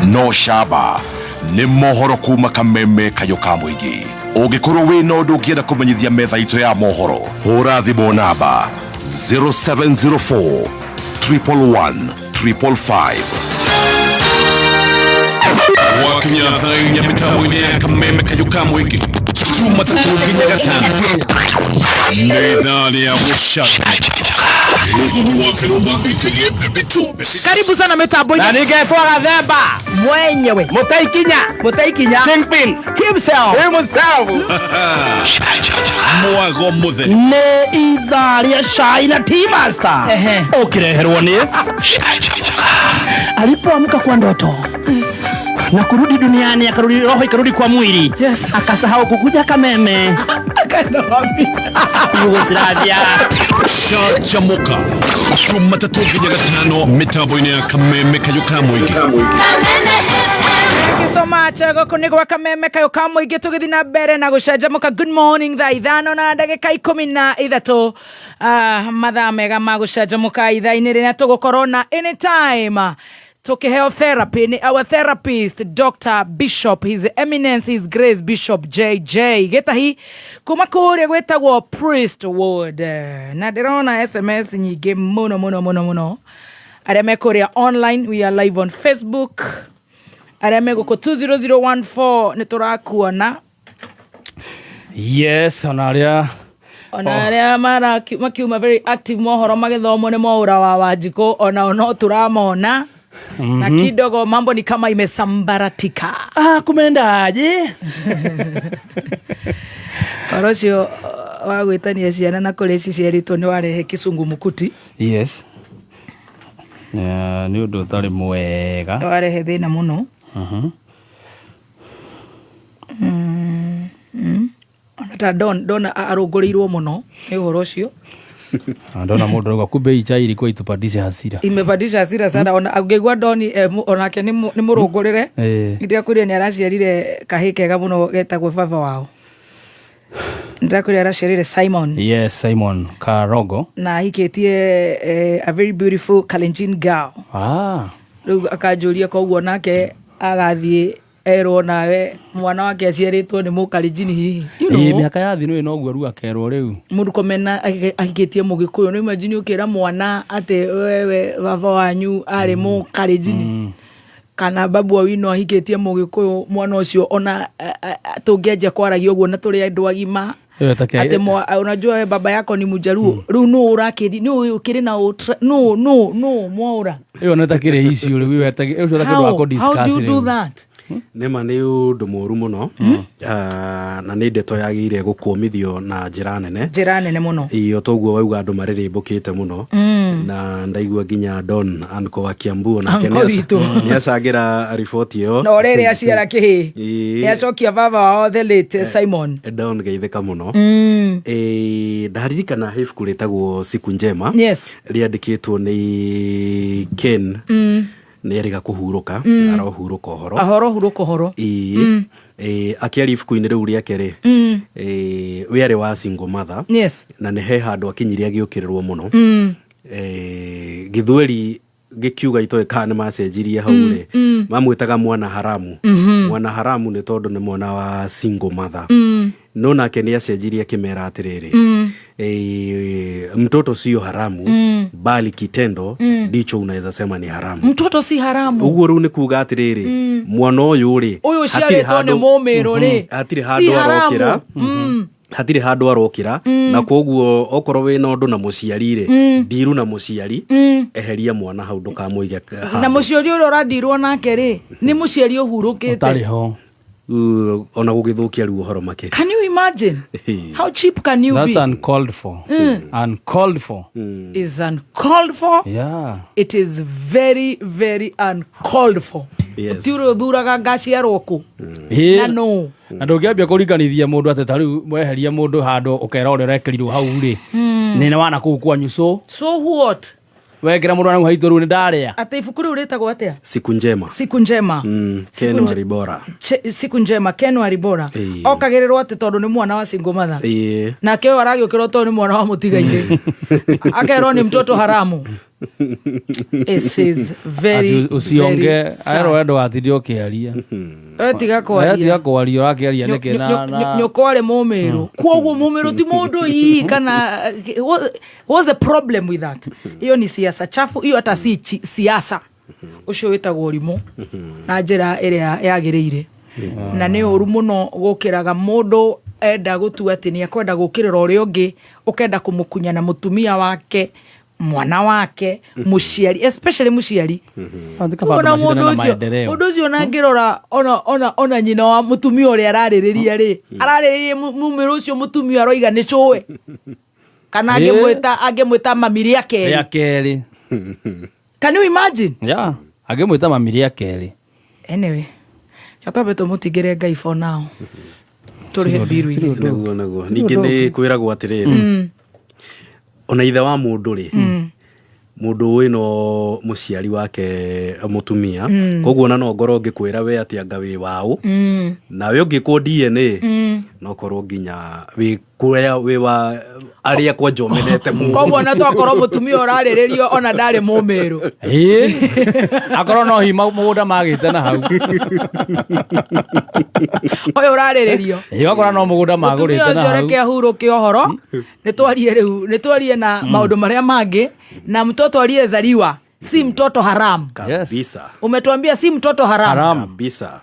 no shaba ni mohoro kuma kameme kayo ka muingi. Ungikorwo wina undu ungienda kumenyithia metha itu ya mohoro, hura thimu namba 0704 111 555. Wakinya thainya mitamu-ini ya kameme kayo ka muingi. Chuma tatu nginya gatano. Nidhani ya mushaka. Karibu sana mitambo-ini. Na ningetwa Gathemba Mwenyewe Mutaikinya Kingpin himself Mwago muthe ne idharia shai na tea master ukireherwo ni alipoamka kwa ndoto na kurudi duniani, akarudi roho ikarudi kwa mwili, akasahau kukuja kameme Yugoslavia. Chachamuka Chuma tatu nginya gatano mitambo-ini ya kameme kayo ka muingi. Kisoma chago kunigwa kameme kayo ka muingi, tugithi na mbere na gucanjamuka. Good morning, thaa ithano na ndagika 13 mathaa mega ma gucanjamuka ithaa-ini rina tugukorwo na anytime tukiheo therapy ni our therapist Dr. Bishop, His Eminence His Grace Bishop JJ Getahi kuma kuria gwetagwo Priestwood. Na ndirona SMS nyingi muno aria mekuria online. We are live on Facebook. Aria meguko 20014 ni turakuona. Yes, onaria makiuma very active mohoro magithomo ni mwaura wa Wanjiko, ona no turamona. Na kidogo mambo ni kama imesambaratika. Kumendaje? Orosio wagwitania ciana na kolesi ciarito ni warehe kisungu mukuti. Yes. Ni undu utari mwega. Warehe thina muno. Ona dona arungurirwo muno ni uhoro ucio. Ndona mundu rauga kumbe icha ilikuwa itupandishe hasira. Imepandisha hasira sana. Ona angegwa doni onake ni murungurire. Ndia kuria ni araciarire kahi kega muno getagwo baba wao. Ndia kuria araciarire Simon. Yes, Simon Karogo. Na hikitie a very beautiful Kalenjin girl. Riu akajuria koguo nake agathie erwo nawe mwana wake aciaritwo ni Mukalenjin hihi. Miaka ya thinu ino guo ru akerwo riu. Mundu komena ahikitie Mugikuyu. No imagine ukira mwana ate wewe baba wanyu ari Mukalenjin. Kana babu wino ahikitie Mugikuyu, mwana ucio ona tungeje kwaragia uguo na turi andu agima. Ate unajua baba yako ni Mujaluo. Riu no urakiri ni ukiri na mwaura. Iyo natakire issue riu wetage ucio takindo wako discuss. How do you do that? Nema ni undu moru muno. Na ni ndeto yagire gukumithio na njira nene muno. Iyo toguo wauga andu maririmbukite muno. Na ndaigua ginya Don anko wa Kiambu na ni acagira ripoti yo. No rere aciara kihi. Ni acokia baba wao the late Simon. Don geitheka muno. Ndaririkana ibuku ritagwo Siku Njema. Yes. Riandikitwo ni Ken. Ni eriga kuhuruka, arohuruka horo. Ahorohuruka horo. Akiari ibuku-ini riu riake ri. We ari wa single mother. Yes. Na ni he handu akinyiria giukirirwo muno. Githweri gikiuga itoe kana macenjirie hau ri. Mamwitaga mwana haramu. Mwana haramu ni tondu ni mwana wa single mother. No nake ni acenjirie kimera atiriri. Mtoto sio haramu, bali kitendo ndicho unaweza sema ni haramu. Mtoto si haramu. Uguo riu ni kuga atiriri, mwana uyu ri hatire handu momero ri hatire handu arokira. Hatire handu arokira na koguo okorwo wina undu na muciari ri ndiru na muciari eheria mwana hau ndukamuige na muciari uri urandirwo nake ri ni muciari uhurukite utari ho. Ona gugithukia riu horo make. Can you imagine? How cheap can you That's be? That's uncalled for. Uncalled for. Is uncalled for. Yeah. It is very, very uncalled for. Yes. Tiro duraga gaciarwo ku. Na no. Ndungiambia kuringanithia mundu ate tari weheria mundu handu ukera uri rekerirwo hau ri. Ni wana ku kwanyu so What? wekera mundu anagu haito riu ni ndaria. Ate ibuku riu ritagwo atia? Siku Njema. Siku Njema. Ken Waribora. Siku Njema Ken Waribora. Okagirirwo ate tondu ni mwana wa single mother. Na keo aragiukirwo tondu ni mwana wa mutigaire. Akerwo ni mtoto haramu. It is very usionge aro ndo atidio kiaria tiga kwaria urakiaria niki na nyokole mumiru kwoguo mumiru ti mundu hii kana what's the problem with that? Hiyo ni siasa chafu, hiyo hata si siasa. Ucio witagwo rimu na njira iria yagirire na ni uru muno gukiraga mundu enda gutua ati ni akwenda gukirira uri ungi ukenda kumukunya na mutumia wake, mwana wake, muciari, especially muciari. Ona mundu ucio na ngirora ona nyina wa mutumia uri araririria ri araririria mumiru ucio mutumia aroiga ni cuwe kana angemwita mamiri ya keri. Can you imagine? Yeah, angemwita mamiri ya keri. Anyway, chatobeto mutigire Ngai for now. Turihe biru ini. Naguo ningi ni kwiragwo atiriri. Ona ithe wa mundu ri. Mundu wino muciari wake mutumia. Koguo na no ngoro ngikwira we ati anga wi wao. Na we ungikwo DNA. No korwo nginya wi kuya wi wa aria kwa jomenete mu. Koguo na twakorwo mutumia urariririo ona ndari mumiru. Akorwo no hima mugunda magite na hau. Oyo urariririo. Akorwo no mugunda magurite na hau. Mutumia ucio reke ahuruke ohoro. Nitwarie na maundu maria mangi na mtoto aliyezaliwa si mtoto haram. Kabisa. Umetuambia si mtoto haram. Kabisa.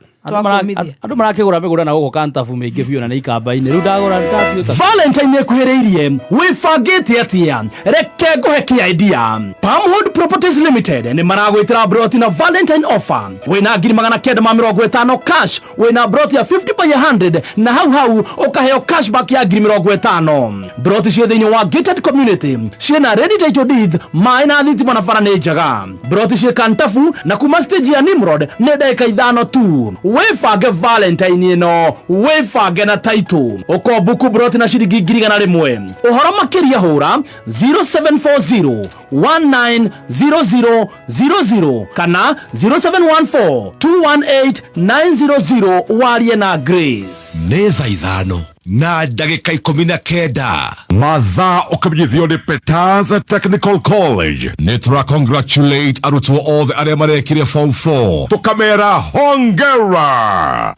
Andu marakigura migura na guko kantafu mingi biona na ikamba-ini riu ndagura ndatuika Valentine ekuhiriirie wifangite atia reke nguhe idea. Palmwood Properties Limited ni maragwitira broti na Valentine offer wina 950 cash wina broti ya 50 by 100 na hau ukaheo cashback ya 50. Broti cio thiini wa gated community ciina ready title deeds maina thitima na barani njaga. Broti cio kantafu na kuma stage ya Nimrod ne dakika 5 tu. Wefange Valentine ino wefange na title ukombuku broti na shiringi 1,100. Uhoro makiria hura 0740 190000 kana 0714 218 900 warie na Grace. Nĩ thaa 5 na ndagĩka 19 mathaa ũkamenyithio nĩ Peters Technical College. Nĩ tũra-congratulate arutwo othe arĩa marekire form 4 tũkamera hongera.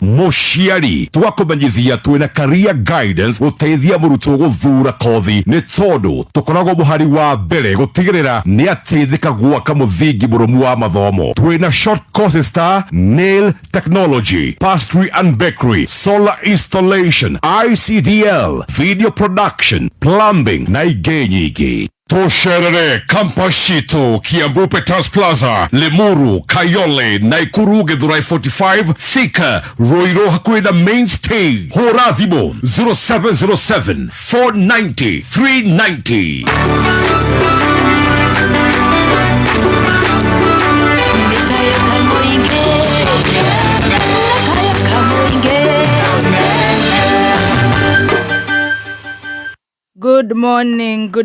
Mũciari twakũmenyithia twĩna career guidance gũteithia mũrutwo gũthura kothi nĩ tondũ tũkoragwo mũhari wa mbere gũtigĩrĩra nĩ ateithĩka gwaka mũthingi mũrũmu wa mathomo. Twĩna short courses ta nail technology, pastry and bakery, solar installation, ICDL, video production, plumbing na ingĩ nyingĩ. Tũcerere campus citũ Kiambu Peters Plaza, Limuru, Kayole, Naikuru, Githurai 45, Thika, Ruiru hakuhĩ na main stage. Hũra thimũ 0707 490 390. Good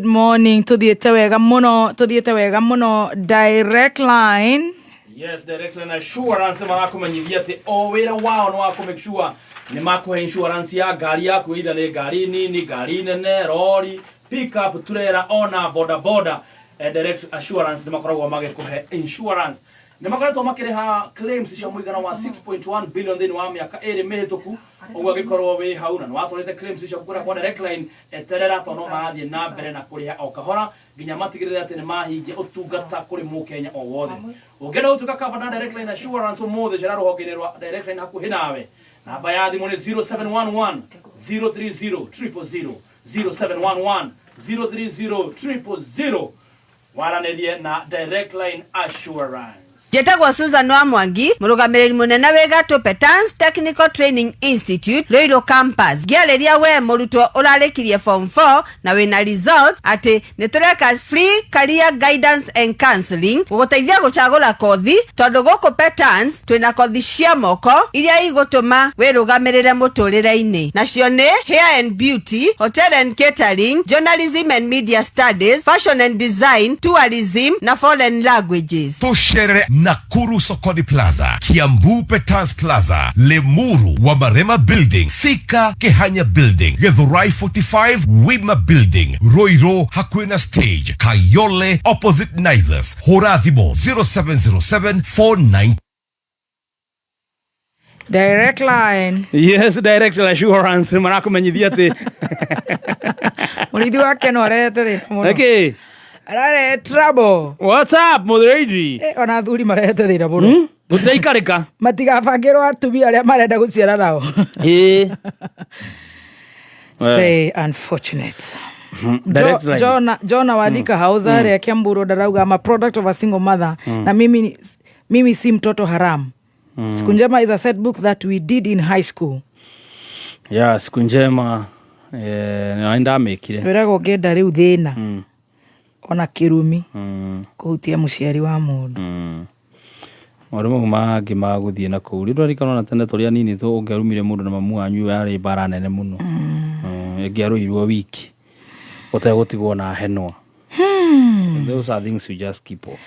morning. Tuthiete wega muno direct line. Yes, direct line assurance marakumenyithia ati o wira wao no wako make sure ni makuhe insurance ya gari yaku, either ni gari nini, gari nene, lori, pick up, trailer, ona boda. Direct assurance ni makoragwo magikuhe insurance. Ni makoretwo makireha claims cia muigana wa 6.1 billion thini wa miaka 2 mihituku. Ogwa gikorwo wi hau na watwarite claims cia kugura kwa direct line eterera tono maathie na mbere na kuriha o kahora nginya matigirire ati ni mahingia utungata kuri mukenya o wothe. Ungenda utuka cover na direct line assurance mothe cira ruhongene rwa direct line hakuhi nawe. Namba ya thimu ni 0711 030 000 0711 030 000. Waranĩrie na direct line assurance. Jetagwa Susan wa Mwangi, murugamiriri munene wegatu Peters Technical Training Institute, Loiro Campus. Gialeria we murutwo urarikirie form 4 na wina result ati nitureka free career guidance and counseling. Guguteithia guchagura kothi tondu guku Peters twina kothi cia moko iria igutuma wirugamirire muturire-ini. Nacio ni hair and beauty, hotel and catering, journalism and media studies, fashion and design, tourism na foreign languages. Tũcerere Nakuru Sokoni Plaza, Kiambu Petans Plaza, Lemuru Wamarema Building, Thika Kehanya Building, Githurai 45 Wima Building, Roiro Hakwena Stage, Kayole opposite Naivas, Horathimo 070749. Direct line. Yes, direct assurance. Marako menyithia te. Murithi wake no arete thina muno. Okay. Arare trouble. What's up, moderator? Ona thuri marete thina muno. Gutaikarika. Matigabangirwo atumia aria marenda guciara nao. It's very unfortunate. Direct line. John Wadika Hausa aria Kiamburu darauga I'm a product of a single mother na mimi si mtoto haram. Siku njema is a set book that we did in high school. Yeah, siku njema naenda amekire. Werago ngenda riu thina. Ona kirumi. Kuhutia muciari wa mundu. Marumo mangi maguthie na kuu. Rindu arikana na tene turia nini tu ungerumire mundu na mamu anyu yari bara nene muno. Ngeruirwo wiki. Utegutigwo na henwa. Those are things we just keep off.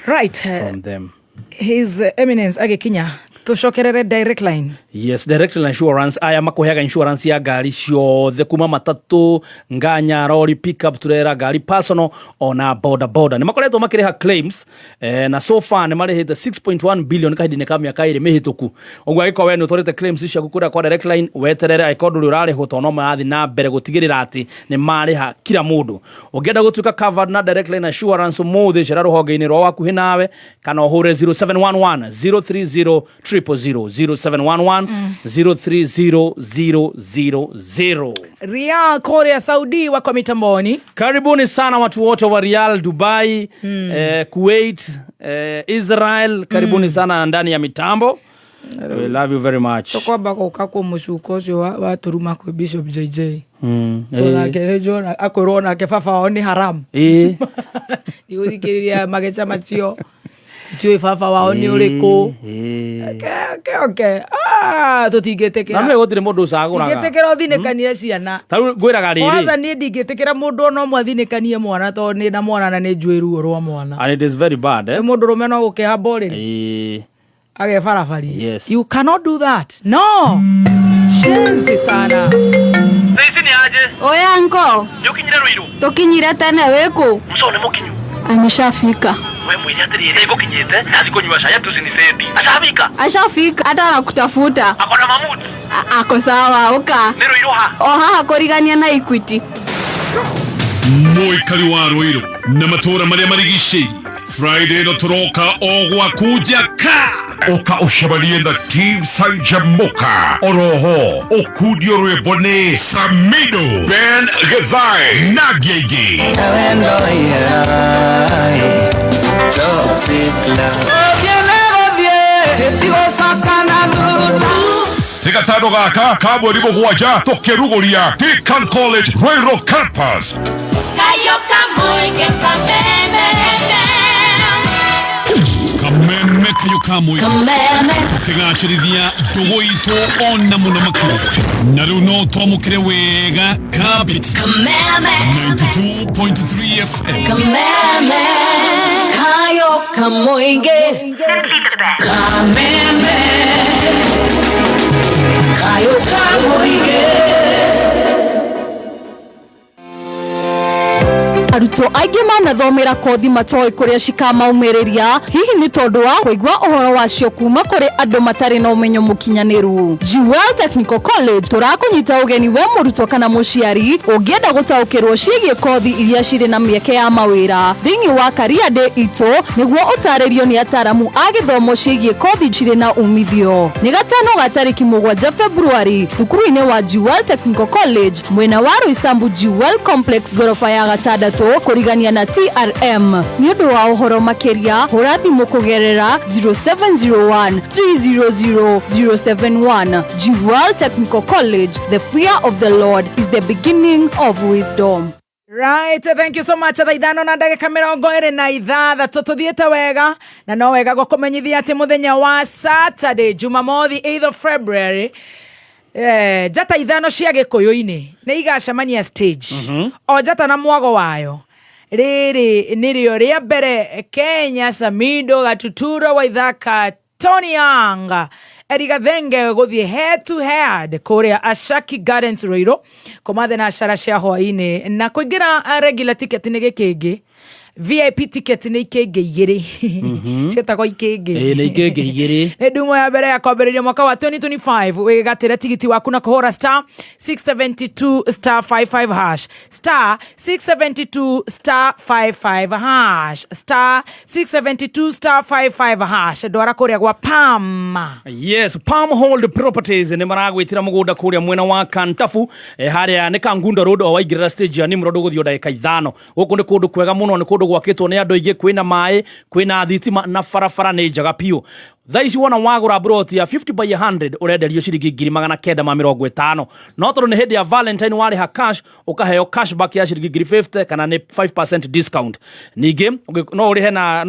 Right. From them. His Eminence Agikinya tucokerere direct line. Yes, direct line insurance aya makuheaga insurance ya gari ciothe kuma matatu nganya lori pickup turera gari personal ona boda ni makoretwo makireha claims na so far ni marehete 6.1 billion kahidine ka miaka iri mihituku ogwa giko we no torete claims cia gukura kwa direct line weterere ikondo rurare hotono mathi na mbere gutigirira ati ni mariha kila mundu ugenda gutuika covered na direct line insurance muthe cira ruhonge-ini rwa wakuhi nawe kana ohure 0711 030 0711 030 Riyadh, Korea, Saudi wako mitamboni. Karibuni sana watu wote wa Riyadh, Dubai, Kuwait, Israel. Karibuni sana ndani ya mitambo. We love you very much. Tokwa bako kako musukozi wa turuma kwa Bishop JJ. Tuna kerejo akorona kefafa oni haram. Yurikiria magecha matio. Tue fafa waoni uriko. Okay. Tutigetekera. Namwe gotire mundu ucaguraga. Tigetekera uthinekanie ciana. Tau gwiraga riri. Kwanza ni ndigetekera mundu no mwathinekanie mwana to ni na mwana na ni njwe ruo rwa mwana. And it is very bad, eh? Mundu rume no gukehamba uriri. Age farafari. Yes. You cannot do that. No. Shenzi sana. Sisi ni aje? Oya anko. Yukinyira ruiru. Tukinyira tene weku. Msone mukinyu. Ameshafika. We mwili atirire iko kinyete. Nazi kunywa shaya tu siniseti. Ashafika. Ashafika hata anakutafuta. Akona mamuti. Ako sawa uka. Ni ruiru ha. Oha korigania na Equity. Muikari wa Ruiru na matura maria marigiciri Friday no turoka ogwa kuja ka oka ushabalie na team Sanja Moka oroho okudio rwebone Samido Ben Gethai Nagyegi Tika tano gaka kabwe ribo guaja tokerugoria Tikan College Royal Campus Kameme kayo kamoy tukigashirithia ndugu itu ona muno makuru na riu no twamukire wega kabiti 92.3 FM kayo kamoinge kayo kamoinge Arutwo aingĩ manathomera kothi matoĩ kũrĩa cikamaumereria hihi nĩ tondũ wa kũigua ũhoro wacio kuma kũrĩ andũ matarĩ na ũmenyo mũkinyanĩru. Jewel Technical College tũrakũnyita ũgeni we mũrutwo kana mũciari ũngĩenda gũtaũkĩrwo ciĩgiĩ kothi iria cirĩ na mĩeke ya mawĩra thĩinĩ wa career day itũ nĩguo ũtarĩrio nĩ ataramu a gĩthomo ciĩgiĩ kothi cirĩ na umithio. Nĩ gatano ga tarĩki 7 February thukuru-inĩ wa Jewel Technical College mwena wa Roysambu Jewel Complex gorofa ya gatandatũ kurigania na TRM. Nĩ ũndũ wa ũhoro makĩria hũra thimũ kũgerera 0701 300 071. Jewel Technical College, the fear of the Lord is the beginning of wisdom. Right, thank you so much. Thaithano na ndagĩka 26 tuthiĩte wega na no wega gũkũmenyithia atĩ mũthenya wa Saturday Jumamothi 8th of February njata ithano cia Gĩkũyũ-inĩ nĩ igacemania stage o njata na mwago wayo riri nirio ria mbere Kenya Samido Gatuturo Waithaka Tony Anga Eriga Thenge guthie head to head kuria Ashaki Gardens Ruiru komathe na cara cia hwaini na kuingira regular ticket ni gikingi VIP ticket ni ikenge igiri cetagwo ikenge ni ikenge igiri ni ndumo ya mbere ya kwambĩrĩria mwaka wa 2025 wigatĩra tigiti waku na kuhora star 672 star 55 hash star 672 star 55 hash star 672 star 55 hash ndwara kuria gwa Pam. Yes, Palm Hold Properties ni maragwitira mugunda kuria mwena wa Kantafu haria ni Kangundo Road o waigirira stage ya Nimrod guthio ndagika 5 guku ni kundu kwega muno ni kundu gwakitwo ni andu aingi kwina mai kwina thitima na farafara ni njaga piu thaici wona wagura broti ya 50 by 100 urenderio ciringi 950 no tondu ni hindi ya Valentine wari ha cash ukaheo cashback ya ciringi 50 kana ni 5% discount ningi no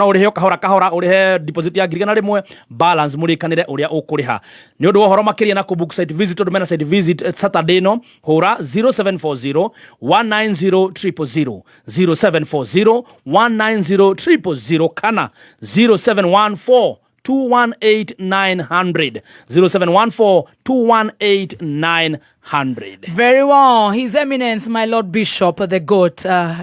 urihe ukahora urihe deposit ya 1,000 balance murikanire uria ukuriha ni undu wohoro makiria na kubook site visit to mena site visit Saturday no hura 0740 190 000 0740 kana 0714 218 900 Very well. His Eminence, my Lord Bishop, the GOAT,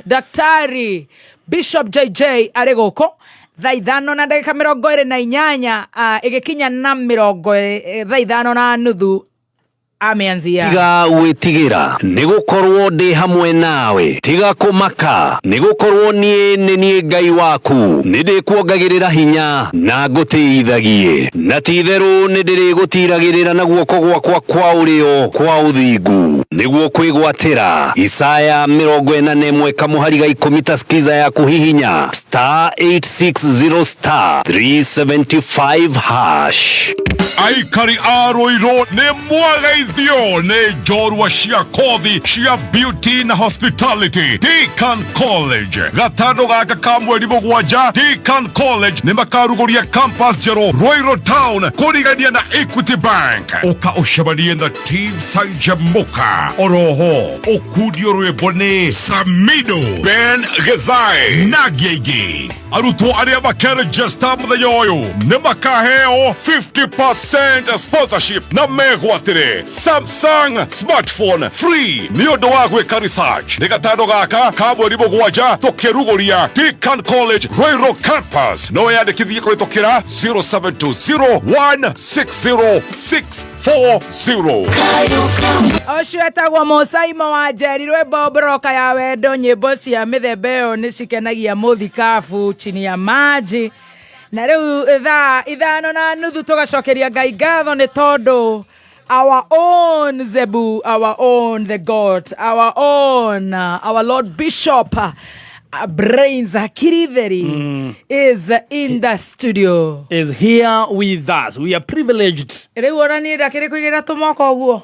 Daktari Bishop JJ Aregoko. Thaithano na ndagika 28 igikinya na 30 na nuthu ameanzia tiga gwitigira nigukorwo ndi hamwe nawe tiga kumaka nigukorwo nie Ngai waku nindikuongagirira hinya na ngutithagie na titheru nindirigutiragirira na guoko gwakwa kwa urio kwa uthingu niguo kwigwatira Isaya 41 kamuhari ga 10 taskiza ya kuhihinya star 860 star 375 hash aikari aroiro ne mwagaithio ne jorwa cia kothi cia beauty na hospitality Deakin College gatano gaka ka mweri mugwanja Deakin College ne makarugoria campus jero Ruiru Town kurigania na Equity Bank oka ucemanie na team Sanja Muka oroho okudio rwebone Samido Ben Gethai Nagyegi arutwo aria makere jesta muthenya uyu ne makaheo 50% sponsorship na megwatire Samsung smartphone free ni undu wa gwika research ni gatano gaka ka mweri mugwanja tukiruguria Deakin College Ruiru campus no yandikithie kuri tukira 0720160640 Ocio etagwo Musaimo wa Njeri rwimbo broka ya wendo nyimbo cia mithemba iyo ni cikenagia muthikabu chini ya maji na riu thaa 5:30 tugacokeria Ngai ngatho ni tondu our own Zebu, our own the God, our own our Lord Bishop Brains Kiriveri is in the studio, is here with us. We are privileged. Riu orani ndakire kuigira tumoko guo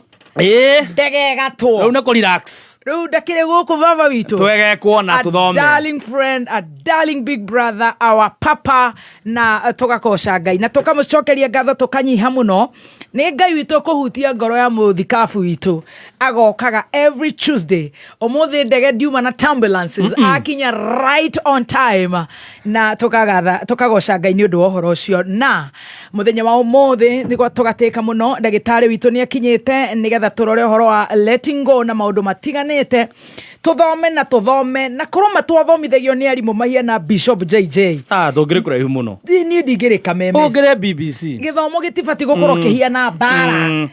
ndege gato riu nako relax riu ndakire guku baba witu twege kuona tuthome darling friend, a darling big brother, our papa na tugakoca Ngai na tukamucokeria ngatho tukanyiha muno ni Ngai witu kuhutia ngoro ya muthikabu witu agokaga every Tuesday omuthi ndege diuma na ambulances akinya right on time na tukagoca Ngai ni undu wa uhoro ucio na muthenya wa umuthi niguo tugateka muno ndagitari witu ni akinyite nigetha turore uhoro wa letting go na maundu matiganite tuthome na kuruma twathomithagio ni arimu mahia na Bishop JJ tungire kuraihu muno ni ndigire kameme ungire BBC githomo gitibati gukorwo kihia na bara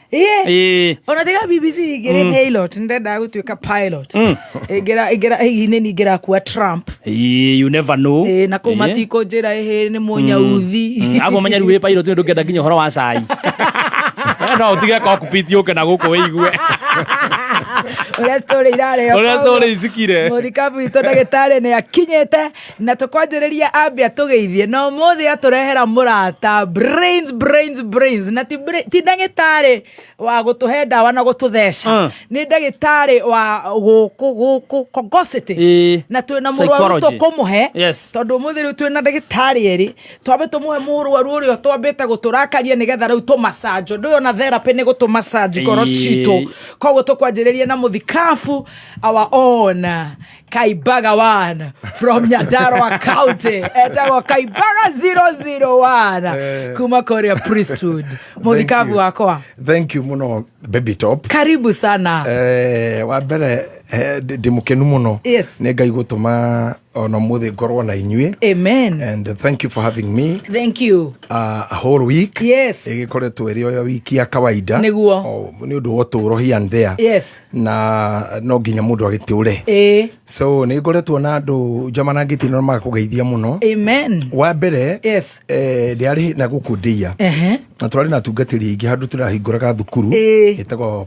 ona tiga BBC igire pilot ndenda gutuika pilot igira ni ngira kuwa Trump you never know na kumati ko njira ni munyauthi abo manya riwe pilot ndu ngenda nginya horo wa cai no utige cockpit yoke na guku wigue ora story isikire muthikabu itu ndagitari ni akinyete na tukwanjiriria ambia tugeithie no muthi aturehera murata brains na ti ndagitari wa gutuhe ndawa na gututheca ni ndagitari wa kogosity na twina murwaru tukumuhe tondu muthi riu twina ndagitari eri twabe tumuhe murwaru urio twambite guturakaria nigetha riu tumassage ndu ona therapy ni gutumassage koro citu koguo tukwanjiriria na muthikabu Muthikafu, our own Kaibaga 1 from Nyandarua County. Etago Kaibaga 001 kuma Korea priesthood. Muthikafu wako. Thank you muno baby top. Karibu sana. Wa mbere ndimukenu muno. Yes. Ne Ngai gutuma ona muthe ngorwo na inyue. Amen. And thank you for having me. Thank you. A whole week. Yes. Igikoretwo iri yo wiki ya kawaida. Niguo. Ni undu wo turo here and there. Yes. Na no nginya mundu agitiure. So ni ngoretwo na andu jamana ngitino magakugeithia muno. Amen. Wa mbere. Yes. Ndiari na gukundia. Na twari na tungatiri ingi handu turahinguraga thukuru. Itagwo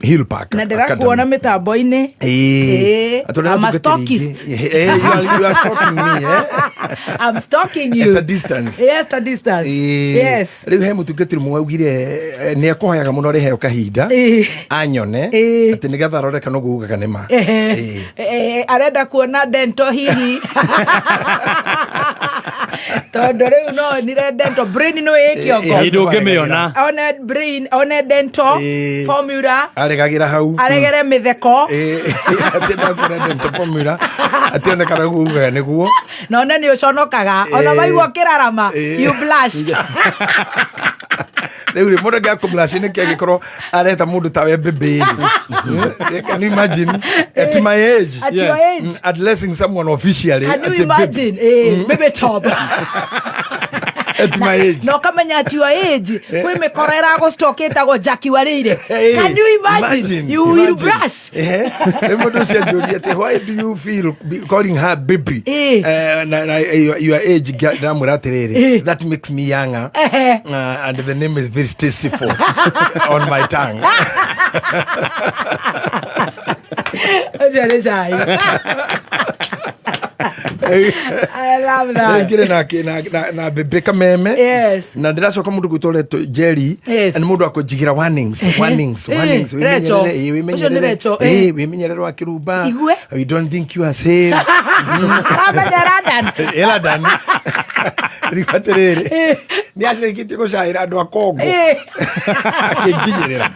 Hill Park. Na ndirakuona mitambo-ini. I'm a stalkist. You are stalking me, I'm stalking you. At a distance. Yes, at a distance. Yes. Riu he mutungatiri mwaugire ni akuhoyaga muno reheo kahinda anyone ati nigetha aroreka no gugaga ni ma. Arenda kuona dento hihi. Tondu riu no nire dento brain no ikiongo. Ndungimiona. One brain, one dento formula. Aregagira hau. Aregere mitheko. Ati na kuna dento formula. Ati ona kana gugaga niguo. No ne ni uconokaga. Ona waigua kirarama. You blush. Riu mundu ngakumlash ni kiagikorwo areta mundu tawe bebe. Can you imagine at my age? At your age. Addressing someone officially. Can you imagine? Baby top. At my age. No kamenya at your age. Kwe mekorera go stock etago Jackie Warire. Can you imagine? You will blush. Why do you feel calling her baby? Your age that makes me younger. And the name is very tasteful on my tongue. I love that. Ngire na bebe kameme. Yes. Na ndiracoka mundu gwitore Jerry. Yes. And mundu akujigira warnings. Recho. Wimenyerero akirumba. We don't think you are safe. Eladan. Rikaterere. Ni ashirikiti ko shaira andu akongo. Akinginyerera.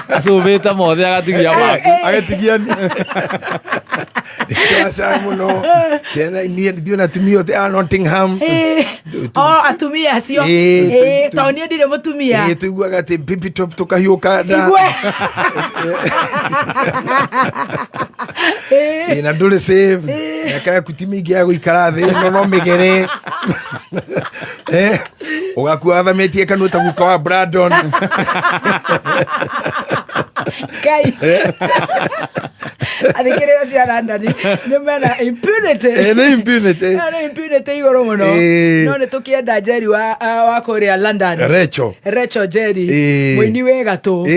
Asubita mothe agatigia waki. Agatigia ni. Kasa muno. Tena ni ndio natumio te Nottingham. Atumia sio. Taonia ndire mutumia. Tuiguaga te pipi top tukahiuka da. Na ndule save. Akaya kutimigia ya guikara thi no migere. Ugakuwa thametie kanuta guka wa Brandon. Kai. Athikirira cia London ni mena impunity. Ni impunity igoro muno. No ni tukienda Jerry wa Korea London. Recho Jerry. Muini wega tu.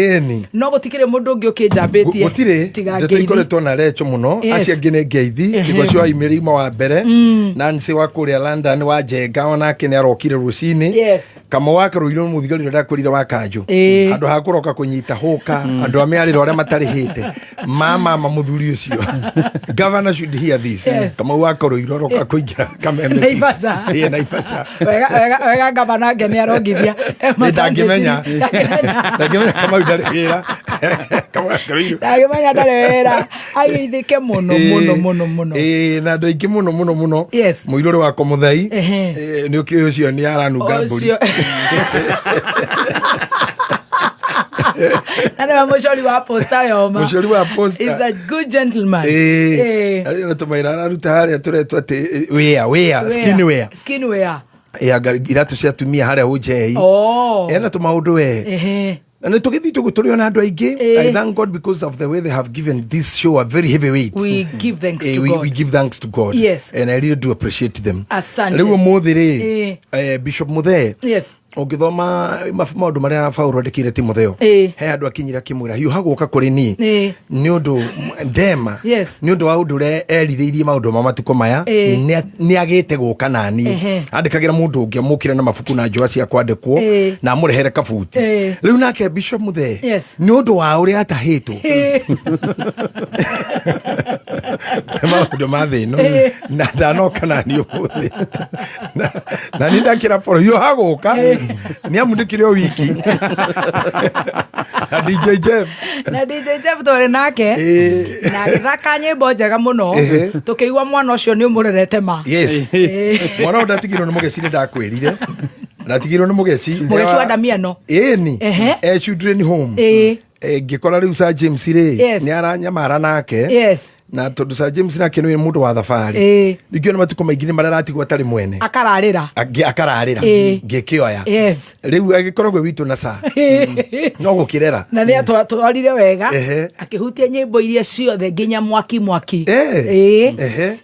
No gutikire mundu ungi ukinjambitie. Gutire. Ndikoretwo na Recho muno. Acia ngine ngeithi. Kigocio imirima wa mbere. Nancy wa Korea London wa Jenga ona kine arokire rucini. Kama waka ruiro muthigari ndakurire wa Kanju. Andu hakuroka kunyita huka. Andu amearira aria matarihite. Mama muthuri ucio. Governor should hear this. Kama waka ruiro roka kuingira kameme. Naivasha. Wega governor ngene arongithia. Ndangimenya kama ndarihira. Kama ruiro. Ndangimenya ndarihira. Aithike muno. Na andu aingi muno. Muirore wako muthai. Ni ukio ucio ni aranunga mburi. Nana mushori wa posta yoma. Mushori wa posta. Is a good gentleman. Ari tumaira aruta haria turetwa ati wear skin wear. Iratu cia tumia haria ujei. Ena tumaundu we. And I thank God because of the way they have given this show a very heavy weight. We give thanks to God. We give thanks to God. Yes. And I really do appreciate them. Asante. Bishop Muthe. Yes. Ongithoma maundu maria Paulo andikire Timotheo he andu akinyira kimwira hiu haguka kuri ni ni undu ndema ni undu wa undu eririirie maundu ma matuko maya ni agite guka nani andikagira mundu ungi amukire na mafuku na njua cia kwandikwo na amurehere kabuti riu nake Bishop Muthe ni undu wa uria atahitwo maundu ma thino na ndanoka na ni umuthi na ni ndakira poro yo haguka ni amundikire wiki na DJ Jeff tore nake na githaka nyimbo njega muno tukiigua mwana ucio ni umurerete ma mwana ndatigirwo ni mugeci ni ndakwirire ndatigirwo ni mugeci wa Damiano ni children home ngikora riu Sir James ri ni aranyamara nake na tondu Sir James nake ni mundu wa thabari ningio na matuko maingi ni mararatigwo atari mwene akararira ngikioya riu agikoragwo witu na sa no gukirera na ni atwarire wega akihutia nyimbo iria ciothe nginya mwaki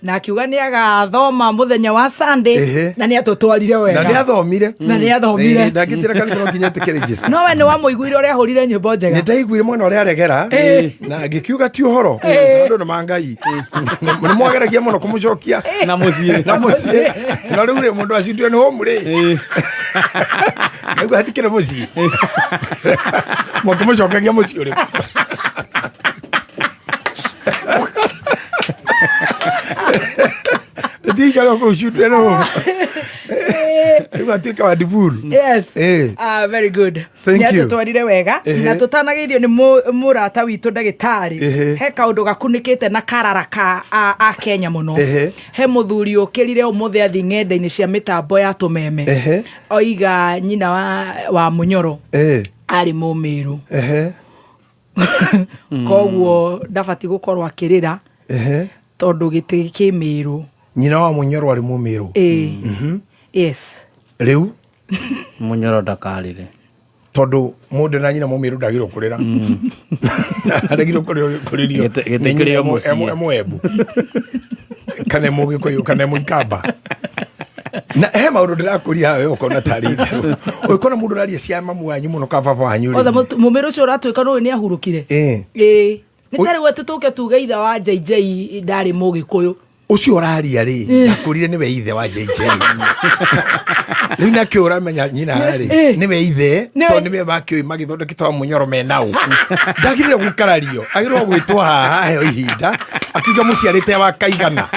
na akiuga ni agathoma muthenya wa Sunday na ni atutwarire wega na ni athomire ndagitira kanithiro nginya tike register no we ni wa muiguire uria hurire nyimbo njega ni ndaiguire mwana uria aregera na ngikiuga ti uhoro tondu ni mangai ni mwageragia muno kumucokia na mucie na riu ri mundu acitwe ni homu ri niguo hatikire mucie mukumucokagia mucie uri ndikalo kucitwe ni homu atuika wa diburu very good ni atutwarire wega na tutanageithio ni murata witu ndagitari he kaundu gakunikite na kararaka a Kenya muno he muthuri ukirire umuthi athi ng'enda-ini cia mitambo ya tumeme oiga nyina wa Munyoro ari mumiru koguo ndabati gukorwo akirira tondu giti kimiru nyina wa Munyoro ari mumiru riu Munyoro ndakarire tondu mundu na nyina mumiru ndagirwo kurira ndagirwo kuririo gitikirio mucie emwebu kana mugikuyu kana muikamba na he maundu ndirakuria we ukona tarithu ukona mundu raria cia mamu wanyu muno ka baba wanyu othe mumiru ucio uratuika no ni ahurukire ni tari wetu tuke tuge itha wa JJ ndari mugikuyu ucio uraria ri ndakurire ni we ithe wa JJ ni na kio uramenya nyina ri ni we ithe to ni we makio magithondekitwa Munyoro menau ndagirire gukarario agirwo gwitwa haha he Ihinda akiuga muciarite wa kaigana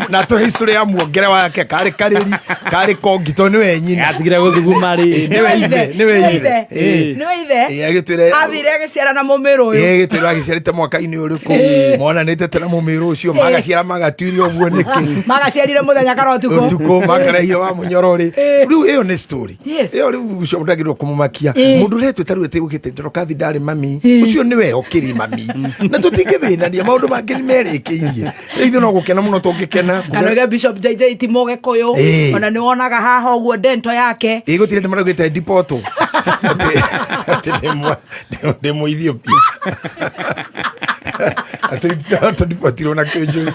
na to history ya muongere wake kari kongi to ni we nyina atigire guthuguma ri ni we ithe agitwire athire agiciara na mumiru uyu agitwire agiciarite mwaka-ini uriku mona nite tena mumiru ucio magaciara magatuirio guo niki magaciarire muthenya karotuko makarehire wa Munyoro ri riu iyo ni story iyo riu ucio ndagirwo kumumakia mundu retu taruete gukite ndokathi ndari mami ucio niwe okiri mami na tutingithina maundu mangi ni merikiirie ithu no gukena muno tungikena kanoge Bishop JJ Timoge koyo ona ni wonaga haha uguo dento yake igutire ndimaragite dipoto demo Ethiopia ati dipotiro na kwenjo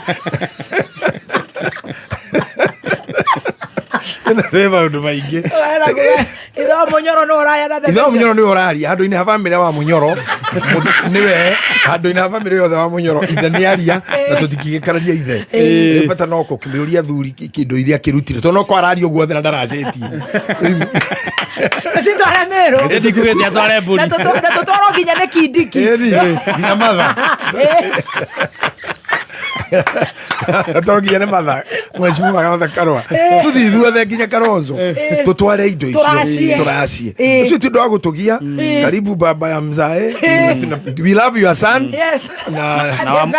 reva undu maingi itho Munyoro no uraya na itho Munyoro ni uraria handu-ini ha family wa Munyoro niwe handu-ini ha family yothe wa Munyoro ithe ni aria na tutikigikararia ithe bata no kukimiuria thuri kindu iria kirutire to no ko arario guothe na ndaraceti Sito aramero ndikugete atware mburi na tutoro nginya ne kindiki nginya matha atongiye ne matha mweshimwa kana karwa tuthithuothe nginya Karonzo tutware indo icio turacie ucio ti ndo gutugia karibu baba ya mzae we love your son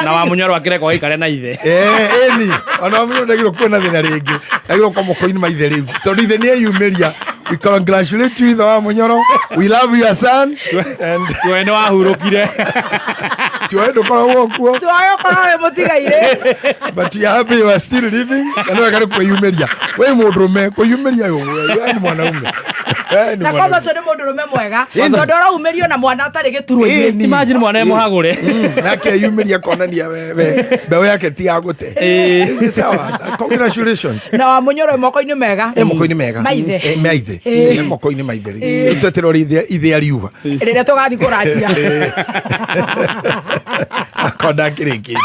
na wa Munyoro akire kwa ikare na ithe ni ona Munyoro ndagiro kwena thina ringi ndagiro kwa moko-ini ma ithe riu tondu ithe ni eyumiria we congratulate you wa Munyoro we love your son and twene wahurukire twende korwo kuo twayokorwo mutigaire but you happy you are still living and we got kuyumiria we mundurume kuyumiria yo ni mwanaume na kwanza cyo ni mundurume mwega tondu araumirio na mwana atari gituruini imagine mwana muhagure nake yumiria konania wewe mbeo yake ti agute sawa congratulations na wa Munyoro moko-ini mega moko-ini mega maithe moko-ini maithe tutetero ithe ariuva rĩrĩa tũgathi kũracia akonda kiriki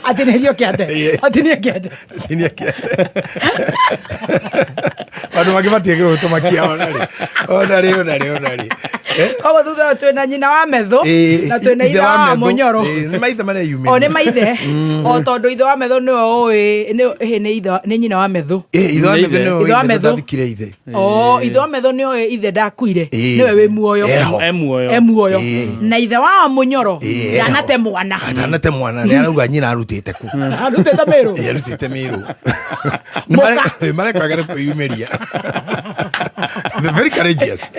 atinĩrio kĩande vandu vangi vatiegirwo tumakia onari Koguo thutha twina nyina wa metho na twina ithe wa munyoro. Ni maithe mareyumĩria. O ni maithe. O tondu ithe wa metho ni nyina wa metho. Ithe wa metho ni ndathikire ithe. Ithe wa metho ni ithe ndakuire. Niwe wi muoyo. Emuoyo. Na ithe wa munyoro ndanate mwana. Ndanate mwana ni arauga nyina arutite ku. Arutite miru. Arutite miru. Ni marekaga kwiyumĩria. They're very courageous.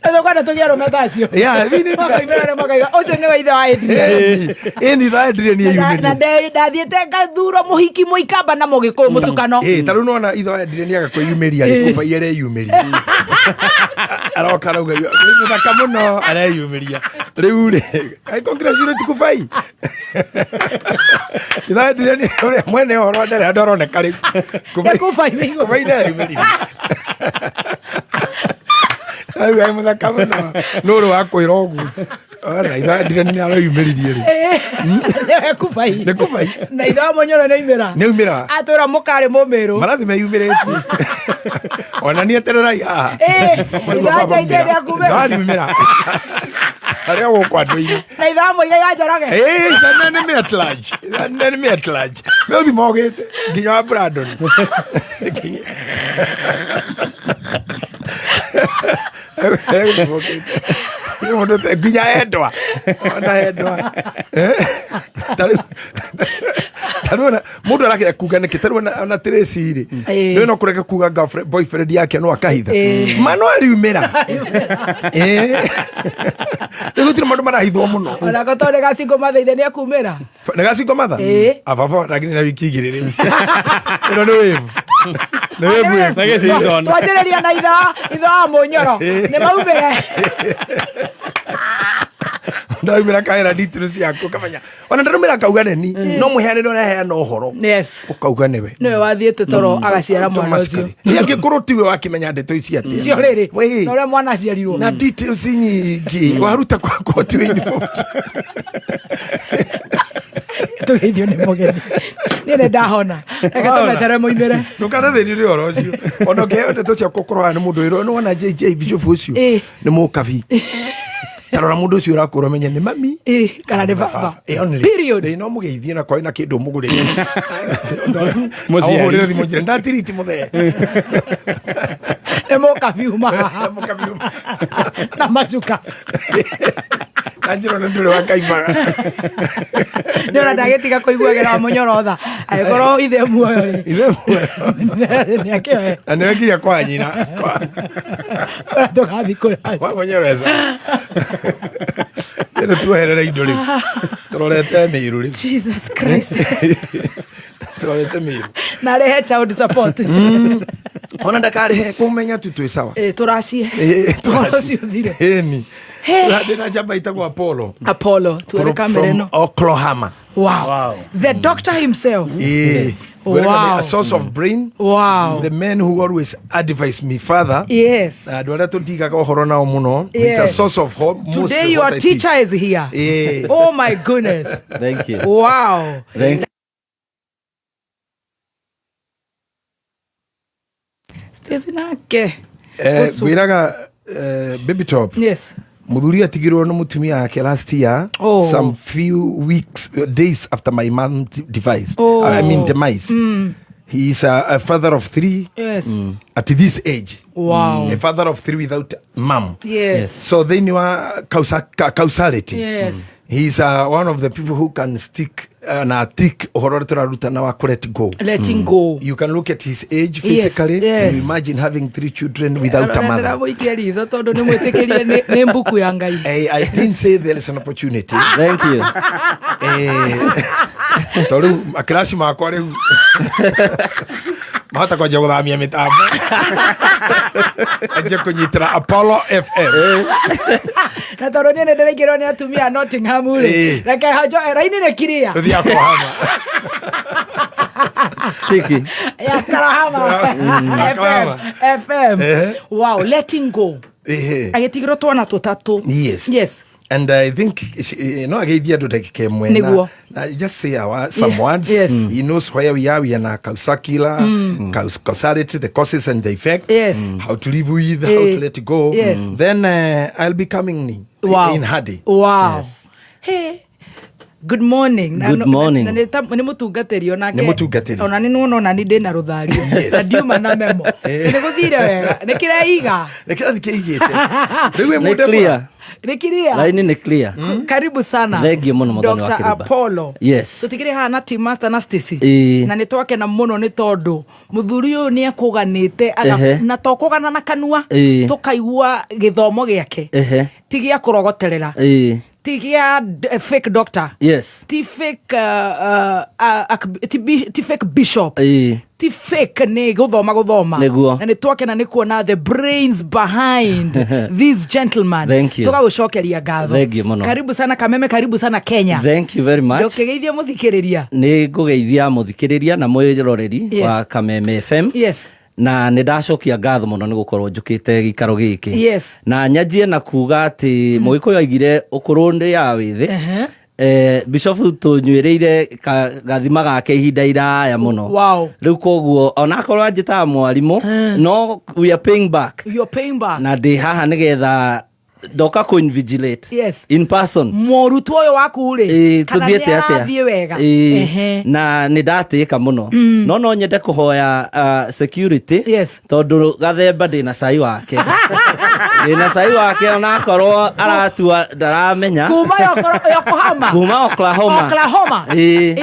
Ndio kwa tujero metacio. Yeah, vini makaga ocho ni ithe wa Adrian. Ni ithe wa Adrian ni yumĩria. Na ndathiete ngathuro muhiki muikamba na mugikuyu mutukano. Taru nona ithe wa Adrian agakwiyumĩria ni kuba yere yumĩria. Aroka rauga thaka muno areyumĩria. Riu ri ai congratulate kubai. Ithe wa Adrian uri mwene horo ndere aroneka riu. Kubai na yumĩria. Ai muthaka muno nuru wakwira ugu ora ithe Adrian ni areyumĩririe ri. Kubai. Ne kubai. Na ithe wa munyoro ni umira. Atura mukari mumiru. Marathi meyumĩrĩtie. Ona ni etererai haha. Ithe ajaire akume. Ndari umira. Aria gukwa ndũire. Na ithe wa muigai ajaraga. Sana ni me at large. Ni me at large. Me uthi mogete nginya wa Brandon. Mundu te nginya endwa. Ona endwa. Taruna mundu arake kuga niki taruna ona Tracy ri. Ndio no kureka kuga girlfriend boyfriend yake no akahitha. Mano ariumira. Ndio tiri mundu marahithwo muno. Ona gotore gacingo mathaithe ni akumira. Na gacingo matha? Ababa lakini na wiki igiri ri. Ino ni wave. Ni wave. Na season. Twajereria na ithe wa munyoro. Ni maumire. Ndaumira kaira details yako kamanya. Ona ndarumira kauga neni. No muheane no heana uhoro. Yes. Ukauga newe. Niwe wathiete toro agaciara mwana ucio. Ni angikoro tiwe wakimenya ndeto ici atia. Cio riri. No ria mwana aciarirwo. Na details nyingi. Waruta kwa tiwe involved. Tugeithio ni mugeni. Nene ndahona. Reke tumetere muimire. Ndukana thirire oro ucio. Ona ngeheo ndeto cia gukorwa ni mundu iro no ona JJ Bishop ucio. Ni mukabi. Tarora mundu ucio urakura menya ni mami kana ni baba. Period. No mugeithie na kwa ina kindu mugurire. Muciari ri mujire ndatiriti muthe. Mukabi uma. Na mazuka. Anjiro ndure wakaibaga. Ndio ndagetiga kuiguagira munyoro tha. Agikoro ithe muoyo ri. Ithe muoyo. Ni akewe. Ana nginya kwa nyina. Ndogathi kura. Kwa munyoro eza. Ndio tuherere indo ri. Turorete miru ri. Jesus Christ. Turorete miru. Na rehe child support. Ona ndakarihe kumenya tutwe sawa. Turacie. Turacie thire. Ni. Ndina jamba itagwa Apollo tuere kamereno. Oklahoma. Wow. The doctor himself. Yes. Wow. A source of brain. Wow. The man who always advised me father. Yes. Dwara tundiga ko horona omuno. He's a source of hope. Today your teacher is here. Yeah. Oh my goodness. Thank you. Wow. Thank you. Stacey nake. Gwiraga baby top. Yes. Muthuri atigirwo no mutumia yake last year, some few weeks days after my mom demise. Demise. He is a father of 3. Yes. At this age. Wow. A father of 3 without mom. Yes. So they knew causality. Yes. He's one of the people who can stick na tick ruta na wa let go. Letting go. You can look at his age physically. Yes. And you imagine having 3 children without a mother. I didn't say there is an opportunity. Thank you. Toru akrashi makwa riu. Mahota kwa guthamia mitambo. Aje kunyitira Apollo FM. Na toru ni nderekirwo ni atumia Nottingham ri. Reke hajo raini ne kiria. Thia kuhama. Kiki. Ya Karahama. FM. Wow, letting go. Agetigirwo twana tutatu. Yes. Yes. And I think, ageithia andu ndagika imwe na just say some words. Yes. He knows where we are. We are na causality, the causes and the effects. Yes. How to live with, how to let it go. Yes. Then I'll be coming in Hadi. Wow. Yes. Hey. Good morning. Good morning. Nĩ mũtungatĩri onake. Nĩ mũtungatĩri. Ona nĩ nuona ona nĩ ndĩna rũthario. Na ndiuma na memo. Nĩ gũthire wega. Nĩ kĩreiga. Nĩ kĩrathikĩigĩte. Rĩu Nĩ clear. Nĩ clear. Line nĩ clear. Karibu sana. Thank you mũno mũthoni wa Dr. Kĩrĩba. Apollo. Yes. Tũtigire haha na Team Master na Stacy. Na nĩ twakena mũno nĩ tondũ mũthuri ũyũ nĩ akũganĩte na tokũgana na kanua tũkaigua gĩthomo gĩake. Ti gĩa kũrogoterera. Tigia fake doctor. Yes. Ti fake ti fake bishop. Ti fake ne guthoma. Na ni twakena ni kuona the brains behind these gentlemen. Thank you. Tugagucokeria ngatho. Thank you muno. Karibu sana Kameme, karibu sana Kenya. Thank you very much. Ndokegeithia muthikiriria. Ni ngugeithia muthikiriria na mwiroreri wa Kameme FM. Yes. Na nä ndacokia ngatho må no nä gå korwo njå kä te gä karo gä kä. Yes. Na nyanjie na kuga atä må gä kå yå aigire å kå rå nä ya wä thä Bishop tå nyuä rä ire gathima gake ihinda iraya må no. Wow. Rä u koguo onakorwo anjä taga mwarimå no we are paying back. You're paying back. Na ndä haha nä getha ndoka kå invigilate. Yes. In person. Mũrutwo ũyũ waku rĩ kana nĩ arathiĩ wega. Na nĩ ndatĩka mũno no nyende kũhoya security. Yes. Tondũ gathemba ndĩna cai wake ndĩna cai wake onakorwo aratua ndaramenya kuma Yokohama. Kuma Oklahoma.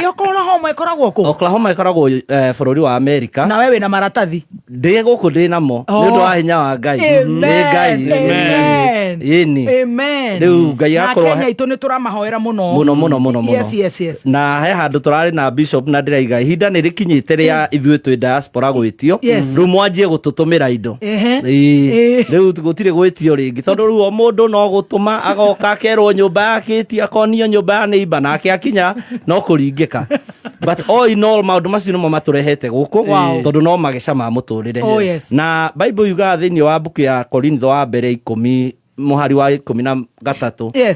Oklahoma ĩkoragwo kũ? Oklahoma ĩkoragwo bũrũri wa Amerika. Na wewe na maratathi ndĩ gũkũ ndĩ namo nĩ ũndũ wa hinya wa Ngai. Nĩ Ngai. Amen. Riu Ngai akorwo Kenya itũ nĩ tũramahoera mũno mũno. Yes. Na he handũ tũrarĩ na bishop na ndĩraiga ihinda nĩ rĩkinyĩte rĩa ithuĩ twĩ diaspora gwĩtio. Rĩu mwanjie gũtũtũmĩra indo. Rĩu gũtirĩ gwĩtio rĩngĩ tondũ rĩu o mũndũ no gũtũma agoka akerwo nyũmba yake ti akonio nyũmba ya neighbor nake akinya no kũringĩka. But all in all maũndũ macio nĩmo matũrehete gũkũ tondũ no mageca ma mũtũrĩre. Na Bible yugaga thĩinĩ wa mbuku ya Korintho wa mbere 10 mũhari wa 13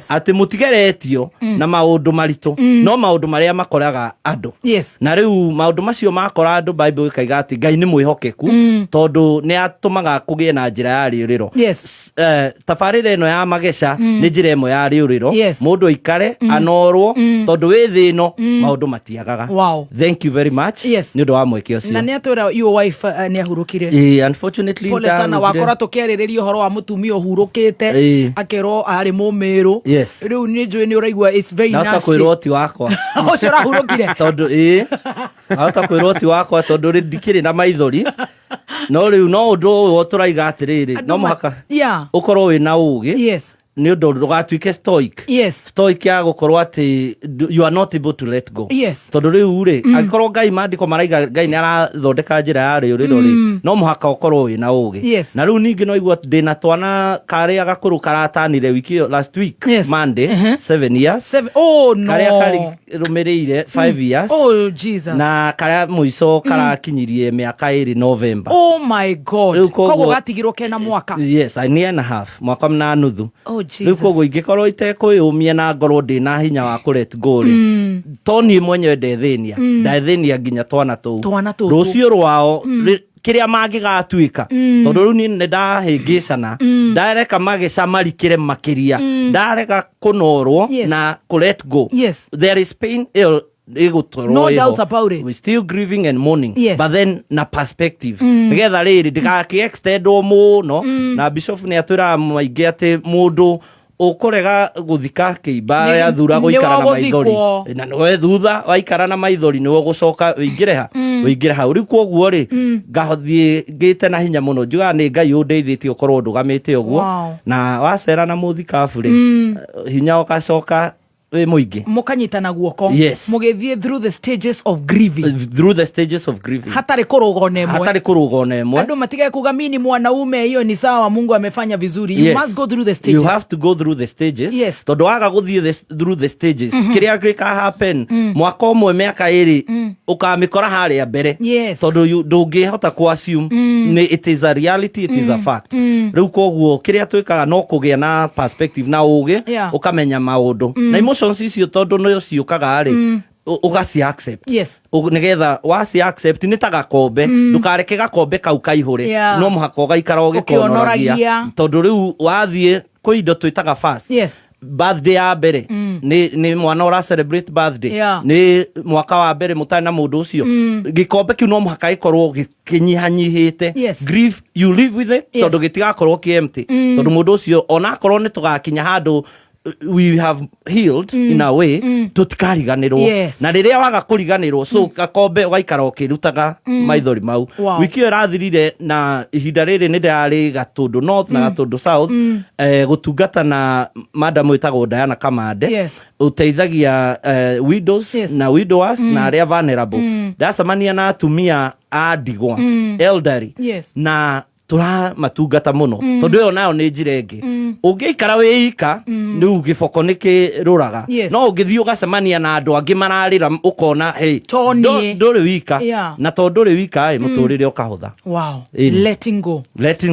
atĩ mũtigeretio na maũndũ maritũ no maũndũ marĩa makoraga andũ. Na rĩu maũndũ macio makora andũ Bible ĩkaiga atĩ Ngai nĩ mwĩhokeku tondũ nĩ atũmaga kũgĩe na njĩra ya rĩũrĩro. Tabarĩra ĩno ya mageca nĩ njĩra ĩmwe ya rĩũrĩro mũndũ aikare anorwo tondũ wĩ thĩ ĩno maũndũ matiagaga. Thank you very much nĩ ũndũ wa mweke ũcio. Na nĩ atwĩra your wife nĩ ahurũkire. Unfortunately pole sana wakora tũkĩarĩrĩria ũhoro wa mũtumia ũhurũkĩte akerwo arĩ mũmĩrũ. Rĩu nĩ njũĩ nĩ ũraigua it's very nasty. Na kwĩrwo ti wakwa ũcio ũrahurũkire tondũ hata kwĩrwo ti wakwa tondũ ndikĩrĩ na maithori no rĩu no ũndũ ũyũ tũraiga atĩrĩrĩ no mũhaka ũkorwo wĩ na ũũgĩ nĩ ũndũ ndũgatuĩke stoic. Stoic ya gũkorwo atĩ you are not able to let go. Tondũ rĩu rĩ angĩkorwo Ngai maandĩko maraiga Ngai nĩ arathondeka njĩra ya rĩũrĩro rĩ no mũhaka ũkorwo wĩ na ũũgĩ. Na rĩu ningĩ no igua ndĩna twana karĩa gakũrũ karatanire wiki last week Monday 7 years. Karĩa karũmĩrĩire 5 years. Na karĩa mũico karakinyirie mĩaka 2 November. Oh my God. Koguo gatigirwo kena mwaka. Yes, a year and a half. Mwaka na nuthu. Rĩu koguo ingĩkorwo itekwĩyũmia na ngorwo ndĩna hinya wa kũlet go rĩ to niĩ mwenyewe ndethĩnia nginya twana tũu rũciũ rwao kĩrĩa mangĩgatuĩka tondũ rĩu niĩ nĩ ndahĩngĩcana ndareka mageca marikĩre makĩria ndareka kũnorwo na kũlet go. There is pain no doubts about it. We still grieving and mourning but then na perspective nigetha rĩrĩ ndĩgakĩ-extendwo mũno na bishop nĩ atwĩraga maingĩ atĩ mũndũ ũkũrega gũthika kĩimba rĩa thura gũikara na maithori na nĩwe thutha waikara na maithori nĩwe gũcoka wĩingĩre hau. Rĩu koguo rĩ ngathiĩ ngĩte na hinya mũno njugaga nĩ Ngai ũndeithĩtie ũkorwo ndũgamĩte ũguo na wacera na mũthikabu rĩ hinya ũgacoka muingi mukanyitana guoko yes. mugithie through the stages of grieving hatari kuruga nemwe andu matigae kuga mini mwanaume hiyo ni sawa Mungu amefanya vizuri you must go through the stages you have to go through the stages yes. Tondu waga guthie through the stages kiria gika happen mwaka umwe miaka iri ukamikora haria mbere yes. Tondu ndungihota ku assume it is a reality it is a fact riu koguo kiria twikaga no kugia na perspective na uge ukamenya maundu na emotions icio tondu no ciukaga ri ugasi accept yes. Nigetha wasi accept ni ta gakombe ndukareke gakombe kau kaihure no muhaka ugaikara ugikonoragia tondu riu wathie kwi indo twitaga fast yes. Birthday ya mbere ni mwana ora celebrate birthday ni mwaka wa mbere mutana mundu ucio gikombe kiu no muhaka ikorwo gikinyihanyihite grief you live with it tondu gitigakorwo ki empty tondu mundu ucio ona korwo ni tugakinya handu we have healed in a way tutikariganirwo na riria waga kuriganirwo so gakombe ugaikara ukirutaga maithori mau wiki irathirire na ihinda riri ni ndari Gatundu North na Gatundu South gutungata na madam witagwo Diana Kamande uteithagia widows na widowers na aria vulnerable ndacemania na atumia a ndigwa elderly na tura matungata muno tondu yo nayo ni njirenge ungiikara wiika ni ugiboko nikiruraga no ungithio gacemania na andu angi mararira ukona hey nduri wika na tondu ri wika muturire ukahutha wow letting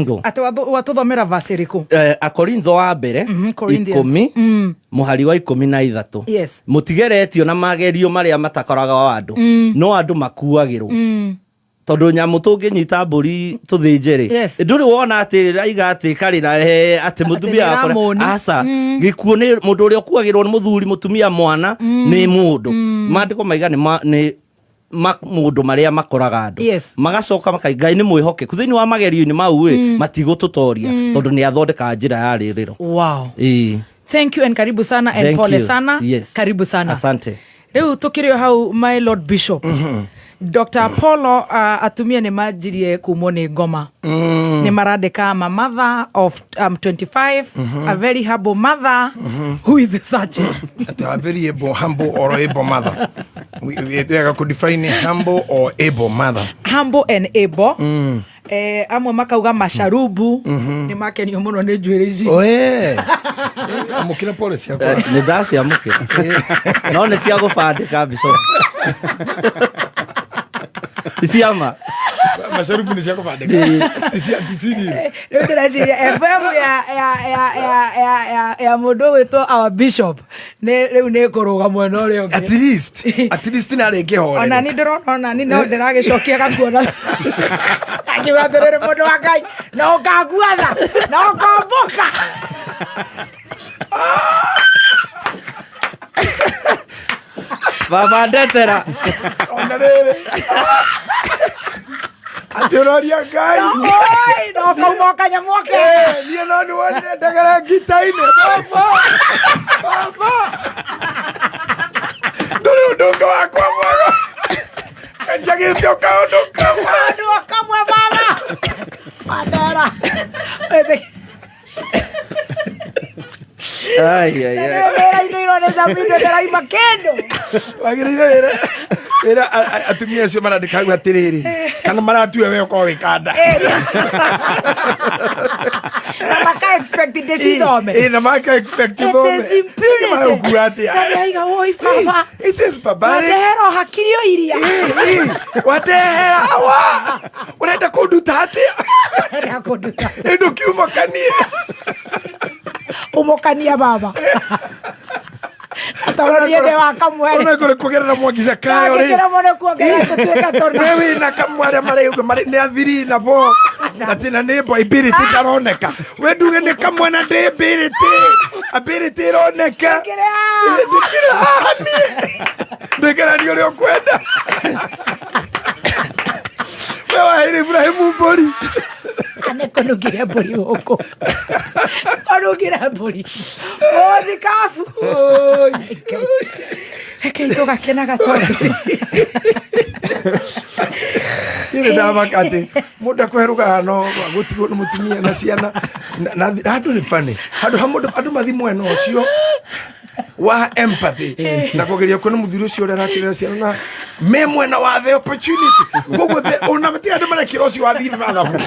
go ati watuthomera verse riku Akorintho wa mbere 10 muhari wa 13 mutigeretio na magerio maria matakoraga wa andu no andu makuagirwo tondu nyamu tunginyita mburi tuthinjiri nduri wona ati raiga ati karira ati mutumia akora asa gikuo ni mundu uri okuagirwo ni muthuri mutumia mwana ni mundu mandiko maiga ni mundu maria makoraga andu magacoka makaigai ni mwihoke kuthini wa magerio ni mau matigututoria tondu ni athondeka njira ya ririro wow thank you and karibu sana and pole sana karibu sana asante riu tukirio hau my lord bishop Dr. Apollo atumia ni majirie kumone ngoma ni maradeka ma mother of 25 a very humble mother who is such a very humble or able mother we could define humble or able mother humble and able amwe makauga masharubu ni make ni muno ni njwiriji amukira pole cia ni dasi amukira no ne cia gufandika biso Isiama masharubu ni chako badeka tisini ndio tunajia FM ya modo wetu our bishop ne leo ne koroga mwana leo at least na rege hore ona ni ndorona ni no ndirage shokia gakuona akiwaterere modo wakai na ukaguatha na ukomboka Baba ndetera ona rere Atororia gai oi no komoka nyamoke ni no ni wone ndagara gitaine baba ndongo wakwa mwago kanjagite okaondoka kamwe baba madara ay no neza video dera imakendo wagirire era atumia cio marandikaga atiriri kana maratue we ko wikanda na maka expect desisome na maka expect do it is impunity na iga oi baba it is baba ndero hakirio iria watehera awa urenda kunduta atia endo kiumokania umokania baba atoroni ende wa kamwere ona kore kugerera mwagiza kayo ri kera mone kuongerera kutuika torna wewe na kamware mari ne athiri na bo atina ne boy ability daroneka we nduge ne kamwana de ability roneka dikira hani ndekera ndio leo kwenda wewe Ibrahim Bori ane konugira bori huko konugira bori odi kafu itoka kena gatora ire dava kate muda kweruka hano gutigo mutumia na ciana na andu ni fani andu mathimo eno cio wa empathy na kugeria kuona muthuri ucio uri arakirira ciana na me mwena wa the opportunity koguo ona matia andå marekira ũcio wa thiri mathabu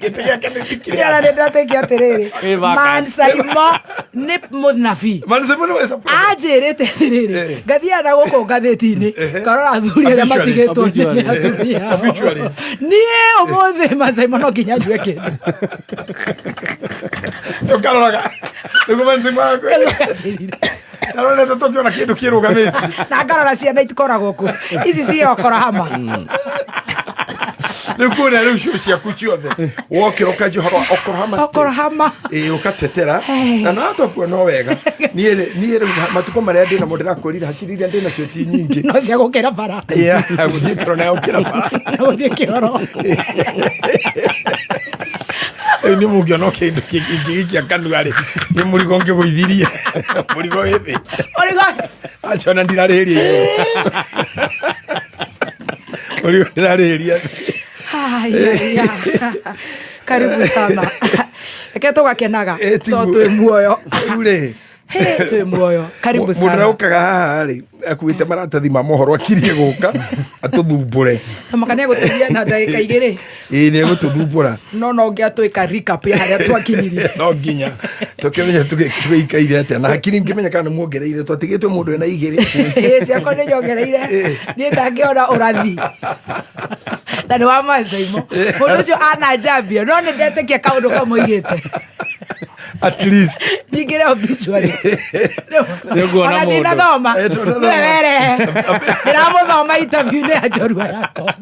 gĩtĩ gĩake nĩ thikire ara ndateke atiriri Mansaimo nĩ mũnabi Mansaimo nĩ wesa anjĩrĩte atiriri ngathiaga gũkũ ngathĩti-inĩ karora athuri arĩa matigĩtwo nĩ atumia niĩ ũmũthĩ Mansaimo no nginya njue kĩndũ tũkaroraga nĩguo Mansaimo arona tũtũkiona kĩndũ kĩrũgamĩte na ngarora ciana itikoragwo kũ ici ciokora hama rĩu kuona rĩu cio ciaku ciothe wokĩra ũkanjihora okorohama ũkatetera na no tũkuona wega niĩ rĩu matukũ marĩa ndĩ namo ndĩrakwĩrire hakiri iria ndĩ nacio ti nyingĩ no cia gũkĩra bara gũthiĩ kĩro na gũkĩra bara na gũthiĩ kĩoro rĩu nĩ mũngĩona kĩndũ kĩngĩ gĩkia kanua-rĩ nĩ mũrigo ngĩgũithirie mũrigo wĩ thĩ aca ona ndirarĩhĩria mũrigo ndirarĩhĩria karibu sana reke tũgakenaga to twĩ muoyo twĩ muoyo karibu sana mũndũ ũkaga haha-rĩ akuĩte maratathi ma mohoro akirie gũka atũthumbũre makania gũteithia na ndagĩka igĩrĩ nĩ egũtũthumbũra no ngĩatwĩka recap ya harĩa twakinyirie no nginya tũkĩmenya tũgĩikaire atĩa na hakiri ngĩmenya kana nĩ muongereire twatigĩtwe mũndũ ena igĩrĩ ciakwa nĩ nyongereire niĩ ndangĩona ũrathi na nĩ wa Mansaimo mũndũ ũcio ananjambia no nĩ ndetĩkia kaũndũ kamwe igĩte at least nyingĩre obituary ona ndinathoma were ndĩramũthoma interview-inĩ ya njorua yakwa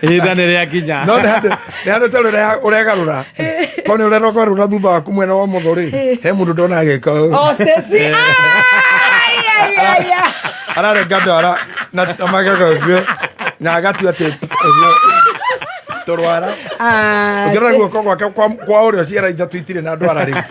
ihinda nĩ rĩakinya no nĩ handũ ta ũregarũra ko nĩ ũrenda kwarũra thutha waku mwena wa mũtho-rĩ he mũndũ ndona agĩka ararenga ndwara na magego na agatua atĩ tũrwara ũkĩrora guoko gwake kwa ũrĩa ciara ithatũ itirĩ na ndwara rĩu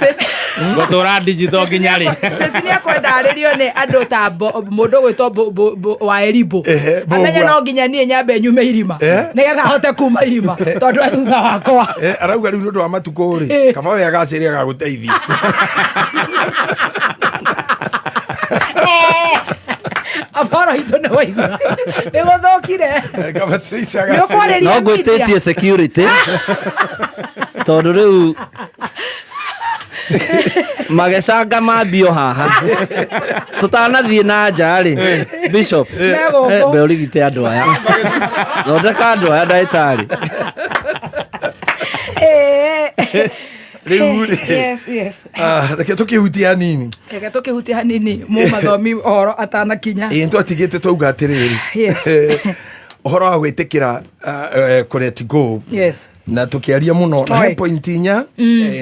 gũtũra digital nginya rĩ nĩ akwenda arĩrio nĩ andũ ta mũndũ gwĩtwo wa Erimbo amenye no nginya niĩ nyambe nyume irima nĩgetha ahote kuma irima tondũ thutha wakwa arauga rĩu nĩ ũndũ wa matukũ-rĩ kaba we agacĩria agagũteithia aboro hitũ nĩ waigua nĩ gũthũkire no ngwĩtĩtie security tondũ rĩu magecanga mambio haha tũtanathiĩ na nja-rĩ bishop be ũrigite andũ aya thondeka andũ aya ndagĩtarĩ reke tũkĩhutia hanini mũmathomi ũhoro atanakinya nĩtwatigĩte twauga atĩrĩrĩ ũhoro wa gwĩtĩkĩra kũ let go na tũkĩaria mũno na he point inya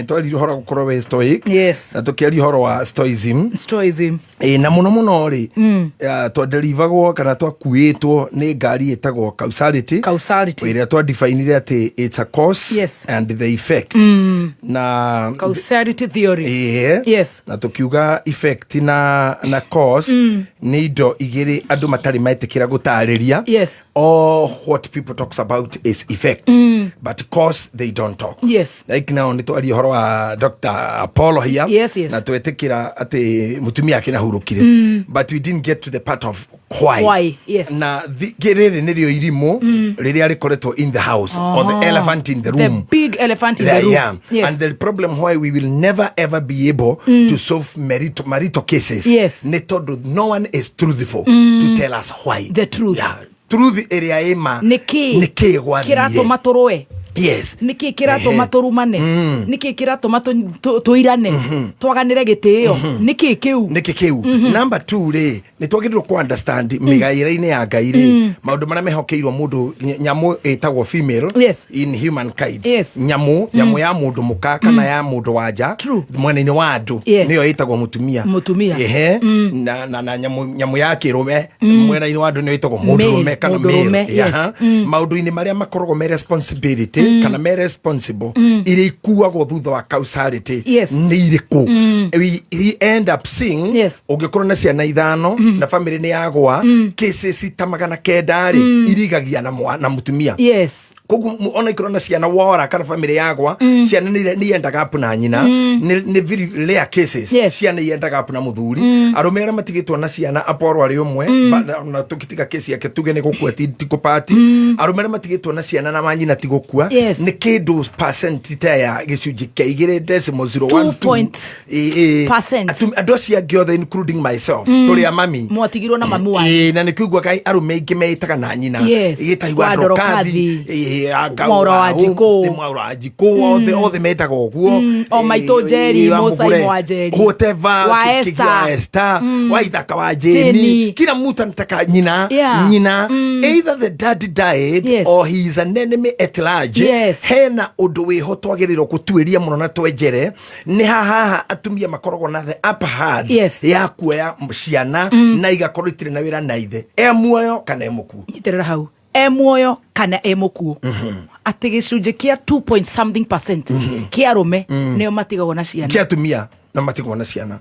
twarire ũhoro gũkorwo we stoic na tũkĩaria ũhoro wa stoicism na mũno mũno-rĩ twanderivagwo kana twakuĩtwo nĩ ngari ĩtagwo causality ĩrĩa twadefinire atĩ it's a cause and the effect na causality theory na tũkiuga effect na cause nĩ indo igĩrĩ andũ matarĩ metĩkĩra gũtarĩria all what people talks about is effect but cause they don't talk like now nĩ twaria ũhoro wa Dr. Apollo here na twetĩkĩra atĩ mũtumia ake nahurũkire but we didn't get to the part of why na rĩrĩ nĩrĩo irimũ rĩrĩa rĩkoretwo in the house or the elephant in the room, the big elephant in the room. And the problem why we will never ever be able to solve marital cases nĩ tondũ no one is truthful to tell us why the truth truth ĩrĩa ĩma nĩkĩ gwathire kĩratũma tũrũe nĩkĩ kĩratũma tũrumane nĩkĩ kĩratũma tũirane twaganĩre gĩtĩĩo nĩkĩ kĩu number 2-rĩ nĩtwagĩrĩirwo ku understand mĩgaĩra-inĩ ya Ngai-rĩ maũndũ marĩa mehokeirwo mũndũ nyamũ ĩtagwo female in humankind nyamũ ya mũndũ mũka kana ya mũndũ wanja mwena-inĩ wa andũ nĩyo ĩtagwo mũtumia na nyamũ ya kĩrũme mwena-inĩ wa andũ nĩyo ĩtagwo mũndũrũme kana male maũndũ-inĩ marĩa makoragwo me responsibility kana me responsible iria ikuagwo thutha wa causality nĩ irĩkũ we end up seeing ũngĩkorwo na ciana ithano na family nĩ yagwa cases ta 900 irigagia na mũtumia koguo ona ikorona ciana wora kana family yakwa ciana ni yendaga apu na nyina ni very rare cases ciana yendaga apu na muthuri arume aria matigitwo na ciana aporo ari umwe na tukitika kesi yake tuge ni gukua tiko party arume aria matigitwo na ciana na manyina tigukua ni kindu percent ya gicunji kia 2.02% ando cia giothe including myself tuli amami mwatigirwo na mamu wa na ni kugwa kai arume ingi meitaga na nyina igitaigwa ndokathi mwaura wa jiko othe metaga oguo o maito Jerry Mosai mwa Jerry whatever wa Esther wa ithaka wa Jeni kila mtu anataka nyina either the dad died or he is an enemy at large hena undu wiho twagirirwo gutwiria muno na twenjere ni haha atumia makoragwo na the upper hand ya kuoya ciana na igakorwo itire na wira na ithe muoyo kana mukuo nyiterera hau muoyo kana mukuo ati gicunji kia 2.something% kia arume nio matigagwo na ciana kia atumia na matigagwo na ciana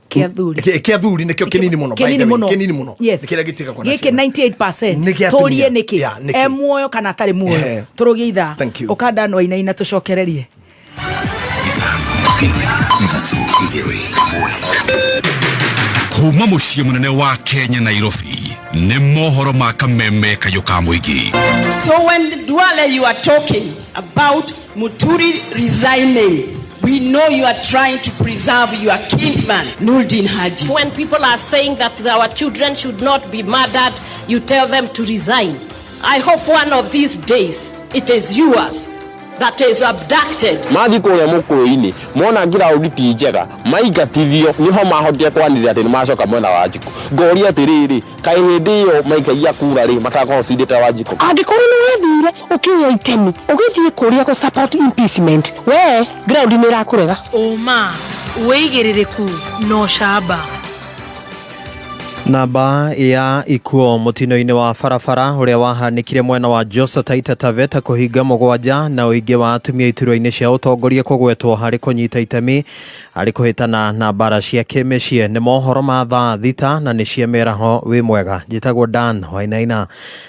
kia thuri nikio kinini muno kinini muno nikira gitika kwa giki 98% torie niki muoyo kana atari muoyo turugie itha ukanda no ina tucokererie kuma muciĩ munene wa Kenya Nairobi nĩ mohoro ma kameme kayuka muigi. So when Duale you are talking about Muturi resigning, we know you are trying to preserve your kinsman Nurdin Haji. When people are saying that our children should not be murdered, you tell them to resign. I hope one of these days it is yours that is abducted. Mathi kuria mukuru-ini mona ngira uriti njega maigatithio niho mahotia kwanithia ati ni macoka mwena wa Njiko ngoria atiriri kai hindi iyo maikagia kura ri matakorwo cindite wa Njiko angikorwo ni wethire ukinya itemi ugithie kuria ku support impeachment we ground ni rakurega oma weigiririku no shaba. Namba ya ikuo mutino-ini wa barabara uria wahanikire mwena wa Josa Taita Taveta kuhinga mugwanja na uingi wa atumia iturwa-ini cia utongoria kugwetwo hari kunyita itemi hari kuhitana na bara cia kimicii ni mohoro ma thaa thita na ni ciemeraho wi mwega njitagwo Dan Wainaina.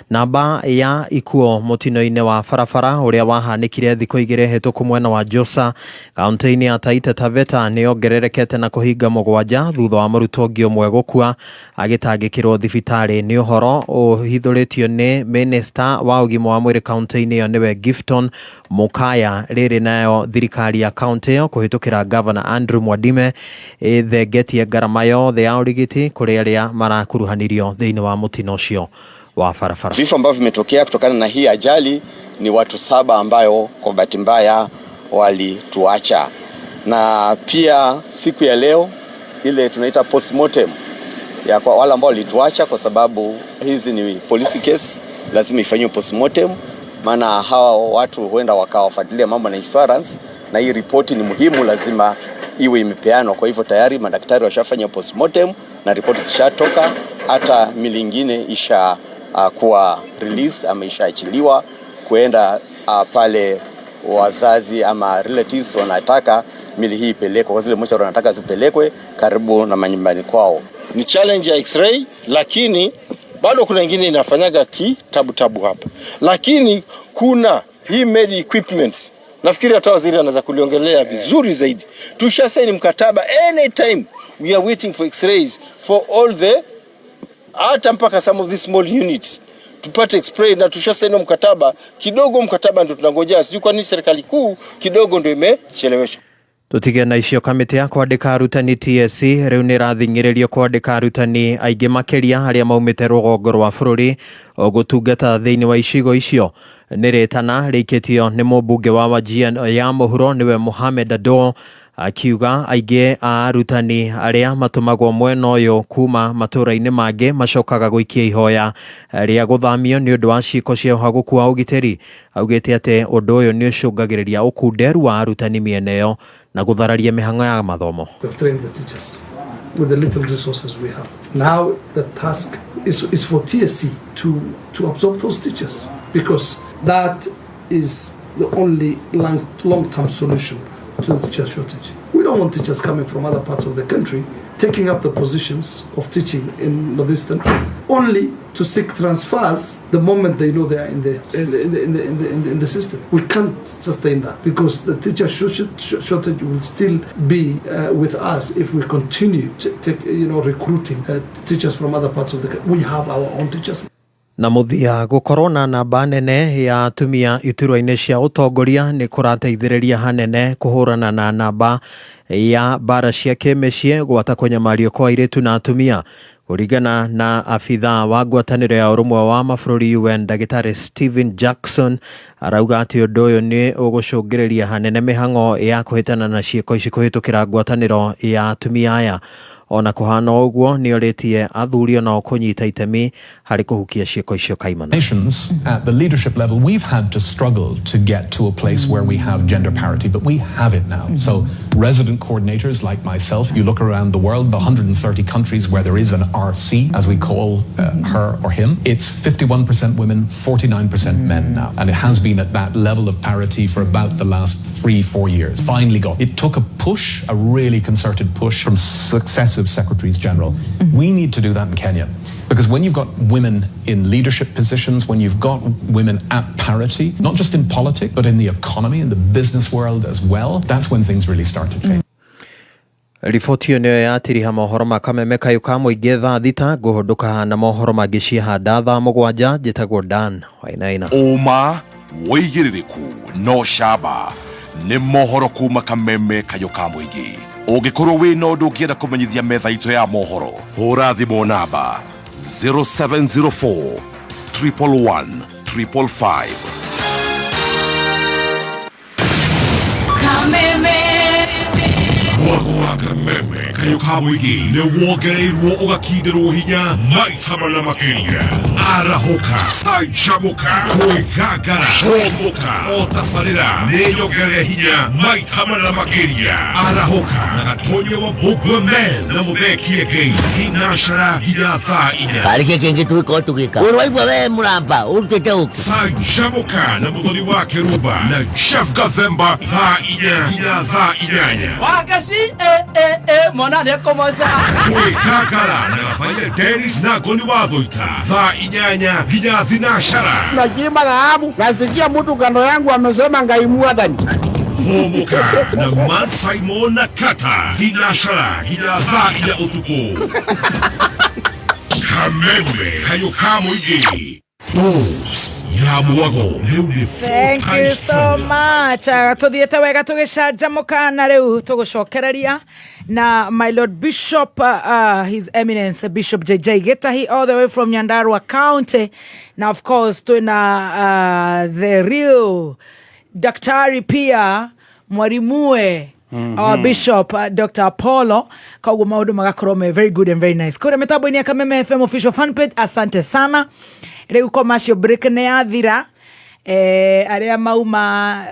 Namba ya ikuo mutino-ini wa barabara uria wahanikire thiku igire hituku mwena wa Josa kaunti-ini ya Taita Taveta ni ongererekete na kuhinga mugwanja thutha wa murutwo ũngĩ ũmwe gukua agitangikirwo thibitari ni uhoro uhithuritio ni minister wa ugima wa mwiri county-ini yo niwe Gifton Mukaya riri nayo thirikari ya county yo kuhitukira governor Andrew Mwadime thegetie ngarama yothe ya urigiti kuri aria marakuruhanirio thiini wa mutino ucio wa barabara. Vifo ambavyo vimetokea kutokana na hii ajali ni watu 7 ambayo kwa bahati mbaya walituacha, na pia siku ya leo ile tunaita postmortem ya kwa wale ambao walituacha, kwa sababu hizi ni police case, lazima ifanywe postmortem, maana hawa watu huenda wakawafuatilia mambo na insurance, na hii ripoti ni muhimu, lazima iwe imepeanwa. Kwa hivyo tayari madaktari washafanya postmortem na ripoti zishatoka, hata mili nyingine isha kuwa released ama ishaachiliwa kuenda pale wazazi ama relatives wanataka mili hii ipelekwe, kwa zile mochari wanataka zipelekwe karibu na manyumbani kwao. Ni challenge ya X-ray, lakini bado kuna nyingine inafanyaga tabu hapa. Lakini kuna hii med equipment. Nafikiri hata waziri anaweza kuliongelea vizuri zaidi. Tushasaini mkataba anytime we are waiting for X-rays for all the hata mpaka some of these small units tupate X-ray, na tushasaini mkataba kidogo. Mkataba ndio tunangojea, sijui kwa nini serikali kuu kidogo ndio imechelewesha. Tutige na icio kamiti ya kwandika arutani TSC riu ni rathingiririo kwandika arutani aingi makiria aria maumite rugongo rwa bururi gutungata thiini wa icigo icio ni ritana rikitio ni mubunge wa Wajir ya muhuro niwe Mohamed Ado akiuga aingi arutani aria matumagwo mwena uyu kuma matura-ini mangi macokaga guikia ihoya ria guthamio ni undu wa ciiko cia uhaguku wa ugiteri. Augite ati undu uyu ni ucungagiriria ukunderu wa arutani miena iyo na guthararia mihang'o ya mathomo. We've trained the teachers with the little resources we have. Now the task is for TSC to absorb those teachers, because that is the only long-term solution to the teacher shortage. We don't want teachers coming from other parts of the country taking up the positions of teaching in Northeastern only to seek transfers the moment they know they are in the system. We can't sustain that because the teacher shortage will still be with us if we continue to take, recruiting teachers from other parts of the country. We have our own teachers. Na muthia gukorwo na namba nene ya atumia iturwa-inĩ cia utongoria ni kurateithĩrĩria hanene kuhurana na namba ya bara cia kĩmĩciĩ gwata kũnyamario kwa airĩtu na atumia. Kuringana na afitha wa ngwatanĩro ya ũrũmwe wa mabũrũri UN Ndagĩtarĩ Stephen Jackson arauga atĩ ũndũ ũyũ nĩ ũgũcũngĩrĩria hanene mĩhang'o ya kũhĩtana na ciĩko ici kũhĩtũkĩra ngwatanĩro ya atumia aya. Ona kuhana ũguo nĩ orĩtie athuri nao kũnyita itemi harĩ kũhukia ciĩko icio kaimana. Nations at the leadership level, we've had to struggle to get to a place where we have gender parity, but we have it now. So resident coordinators like myself, you look around the world, the 130 countries where there is an RC, as we call her or him, it's 51% women, 49% men now. And it has been at that level of parity for about the last 3-4 years. Finally got. It took a push, a really concerted push from successive secretaries general. We need to do that in Kenya. Because when you've got women in leadership positions, when you've got women at parity, not just in politics, but in the economy, in the business world as well, that's when things really start to change. Riboti ĩyo nĩyo yatiriha mohoro ma kameme kayũ ka mũingĩ thaa thita ngũhũndũka na mohoro mangĩ ciahanda thaa mũgwanja njĩtagwo Dan Wainaina. Ũma wĩigĩrĩrĩku no camba nĩ mohoro kuma kameme kayũ ka mũingĩ. Ũngĩkorwo wĩna ũndũ ũngĩenda kũmenyithia metha itũ ya mohoro, hũra thimũ namba 0704 111 555. Kameme Mwago wa kameme kayũ ka mũingĩ nĩ wongereirwo ũgakindĩrwo hinya maita mana makĩria. Arahoka, canjamũka, kwĩgangara, homoka, o tabarĩra nĩ nyongerere hinya maita mana makĩria. Arahoka na gatonye wa Bogwa Men na mũthekie Ngai thinacara nginya thaa 4. Karĩke kĩngĩ twĩko tũgĩka. Ũrwaigua we mũramba ũrutĩte ũkũ. Canjamũka na mũthoni wa Kĩrumba na Chef Gathemba thaa 4 nginya thaa 8. Wagaci mwana nĩ kũmoca. Kwĩgangara na gabaire Dennis na Goni wa Thũita thaa 8 nginya thinacara. Najima dhahabu, nasikia mtu kando yangu amesema Ngai mwathani. Homoka na Man Simon na Kata thinacara nginya thaa 4 ũtukũ. Kameme kayũ ka mũingĩ. Ya mwago rĩu nĩ 4 Thank you times so much. Tuthiĩte wega tũgĩcanjamũka na rĩu tũgũcokereria na my Lord Bishop, His Eminence Bishop JJ Getahi all the way from Nyandarua County. Now of course tuna the real daktari pia mwarimue our Bishop Dr. Apollo koguo maũndũ magakorwo me very good and very nice. Kũrĩa mĩtambo-inĩ ya Kameme FM official fan page, asante sana. Rĩu commercial break nĩ yathira, arĩa mauma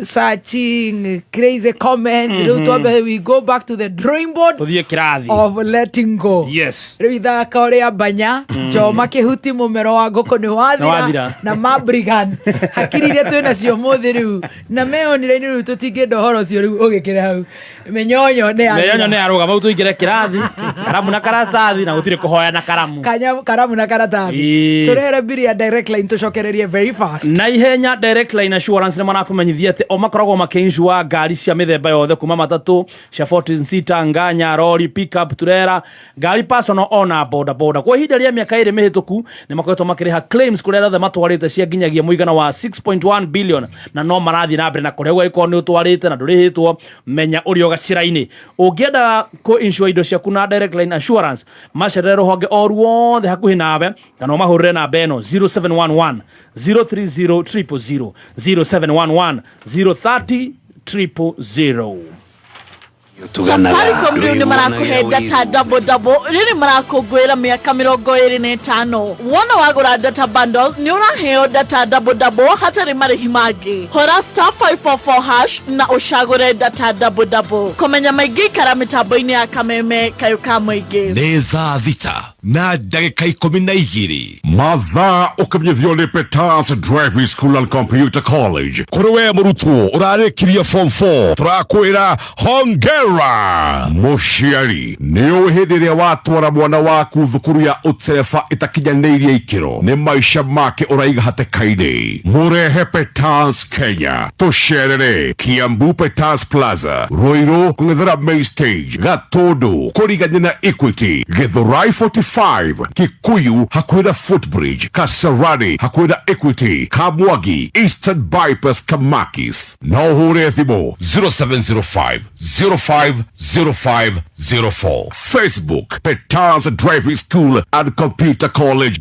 searching crazy comments, rĩu twambe we go back to the drawing board of letting go. Yes. Rĩu ithaka ũrĩa Banya Njoma kĩhuti mũmero wa ngũkũ nĩ wathira na Mabrigan hakiri iria twĩna cio mũthĩ rĩu na meonire-inĩ rĩu tũtingĩenda ũhoro ũcio rĩu ũgĩkĩra hau mĩnyonyo nĩ arũgama rĩu tũingĩre kĩrathi karamu na karatathi na gũtirĩ kũhoya na karamu na karatathi tũrehere mbiri ya direct line tũcokererie very fast na ihenya. Direct line assurance nĩ marakũmenyithia atĩ o makoragwo makĩinsure ngari cia mĩthemba yothe kuma matatũ cia 14 seater, nganya, lori, pickup, turera, ngari personal ona boda boda. Kwa ihinda rĩa mĩaka 2 mĩhĩtũku nĩ makoretwo makĩrĩha claims kũrĩa othe matwarĩte cia nginyagia mũigana wa 6.1 billion na no marathiĩ na mbere na kũrĩa gũgĩkorwo nĩ ũtwarĩte na ndũrĩhĩtwo menya ũrĩ o gacĩra-inĩ. Ũngĩenda kũ insure indo ciaku na direct line assurance macerere rũhonge o ruothe hakuhĩ nawe kana ũmahũrĩre namba ĩno 0711 030 000 0711 030 000. Safaricom rĩu nĩ marakũhe data double rĩrĩ marakũngũĩra mĩaka 25. Wona wagũra data bundle nĩ ũraheo data double hatarĩ marĩhi mangĩ. Hora *544# na ũcagũre data double. Kũmenya maingĩ ikara mĩtambo-inĩ ya Kameme kayũ ka mũingĩ. Nĩ thaa thita na ndagĩka 12 mathaa ũkamenyithio nĩ Peters Driving School and Computer College. Kũrĩ we mũrutwo ũrarĩkirie form 4 tũrakwĩra hongera Era Mushiari nio hediria watwara mwana waku thukuru ya utefa itakinyaneirie ikiro ni maisha make uraiga hatekaini murehe Petans Kenya tusherere Kiambu Petans Plaza Ruiru kungethera main stage Gatondo kurigania na Equity Githurai 45 Kikuyu hakwira Footbridge Kasarani hakwira Equity Kamwagi Eastern Bypass Kamakis no hure thimo 0705 050504 Facebook Petans Driving School and Computer College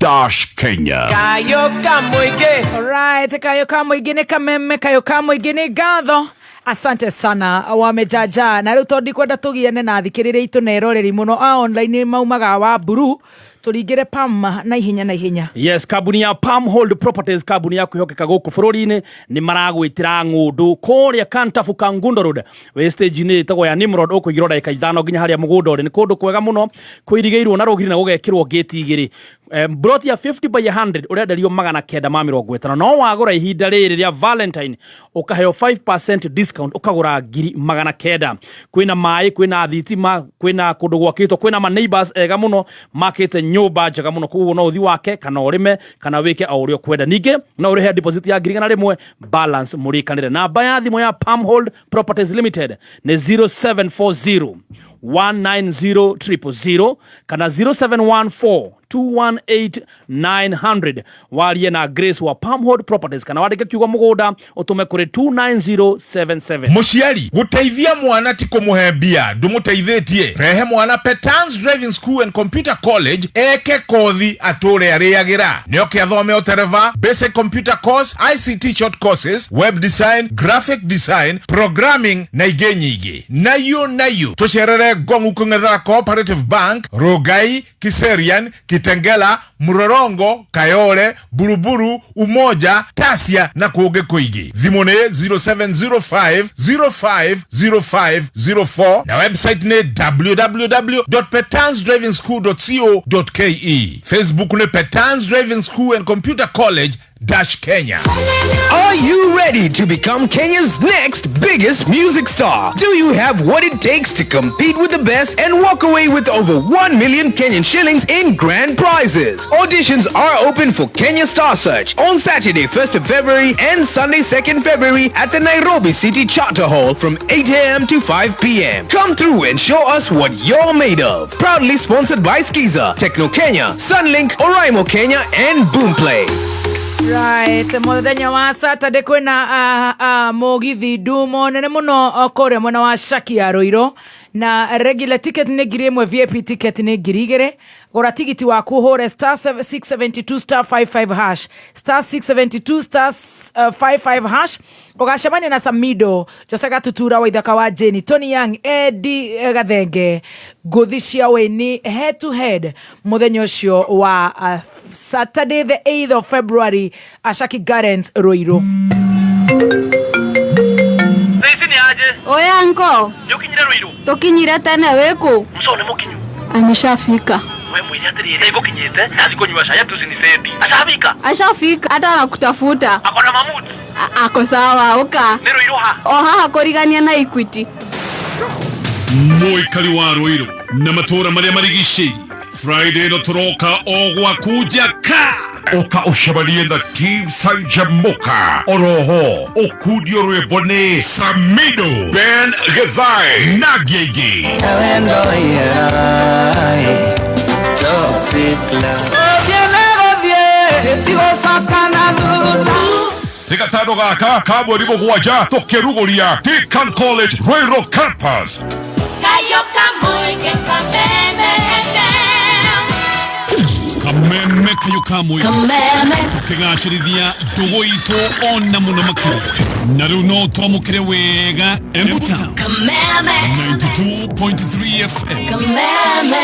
Kenya. Kayoka Mwige. Alright, Kayoka Mwige ni kameme, Kayoka Mwige ni gatho. Asante sana wamejaja na riu tondi kwenda tugiane na thikirire itu na eroreri muno a online maumaga wa buru turingire Pam na ihenya. Yes, kabuni ya Palm Hold Properties, kabuni ya kuhokeka guku bururi-ini ni maragwitira ngundu kuria Kantafu Kangundo Road wastage ni tago ya Nimrod ukugiro daika 5 nginya haria mugundo uri ni kundu kwega muno kuirigeirwo na rugiri na gugekirwo gate igiri brought ya 50 by 100 urenderio 950 no wagura ihinda riri ria Valentine ukaheo 5% discount ukagura 900 kwina mai kwina thitima kwina kundu gwakitwo kwina ma neighbors ega muno makete nyumba njega muno kuguo no uthi wake kana urime kana wike aurio kwenda ninge no urihe deposit ya 1,100 balance murikanire namba ya thimo ya Palm Hold Properties Limited ni 0740 190 kana 0714 218 walie na Grace wa Palm Hold Properties kana wadike kiugo mugoda utume kuri 29077 Mushiari guteithia mwana ti kumuhembia ndumuteithĩtie rehe mwana Petans Driving School and Computer College eke kothi atore ariagira nioke athome otereva basic computer course ICT short courses web design graphic design programming na ingĩ nyingĩ nayo tucerere Gongu kungethera Cooperative Bank Rogai Kiserian Kitengela Murorongo Kayole Buruburu Umoja Tasia na kuoge kuigi thimone 0705050504 na website ne www.petansdrivingschool.co.ke Facebook ne Petans Driving School and Computer College Kenya. Are you ready to become Kenya's next biggest music star? Do you have what it takes to compete with the best and walk away with over 1 million Kenyan shillings in grand prizes? Auditions are open for Kenya Star Search on Saturday 1st of February and Sunday 2nd February at the Nairobi City Charter Hall from 8 a.m. to 5 p.m. Come through and show us what you're made of. Proudly sponsored by Skiza, Techno Kenya, Sunlink, Oraimo Kenya and Boomplay. Right, muthenya wa Saturday kwina mugithi ndumo nene muno kore mwana wa Shaki ya Ruiru na regular ticket ni ngiri imwe VIP ticket ni ngiri igere gora tigiti waku hore star 672 star 55 hash star 672 star 55 hash ugacemania na Samido Josega Tutura wa ithaka wa Jenny Tony Young Eddie Gathenge guthi cia weni head to head muthenya ucio wa Saturday the 8th of February Ashaki Gardens Ruiru. Oya anko. Nyukinyira Ruiru. Tukinyira tene weku. Msone mukinyu. Ameshafika. Wewe mwili atiri hego kinyete. Azikunywa shaya tuzinisedi. Ashafika. Ashafika hata anakutafuta. Akona mamuti. Ako sawa uka. Ni Ruiru ha. Oha korigania na Equity. Muikari wa Ruiru na matora maria marigiciri Friday no turoka ogwa kuja ka oka ushabalie na team Sanjamoka oroho okudio rwebone Samido Ben Gethai Nagyegi Awendo yerai Toxic love Tika tano gaka kabwa ribo guaja tokerugoria Deakin College Ruiru Campus Kayoka Mwige Kameme Kayoka Mwige Kameme tukigashirithia ndugu itu ona muno makiri na riu no twamukire wega Embuta Kameme 92.3 FM Kameme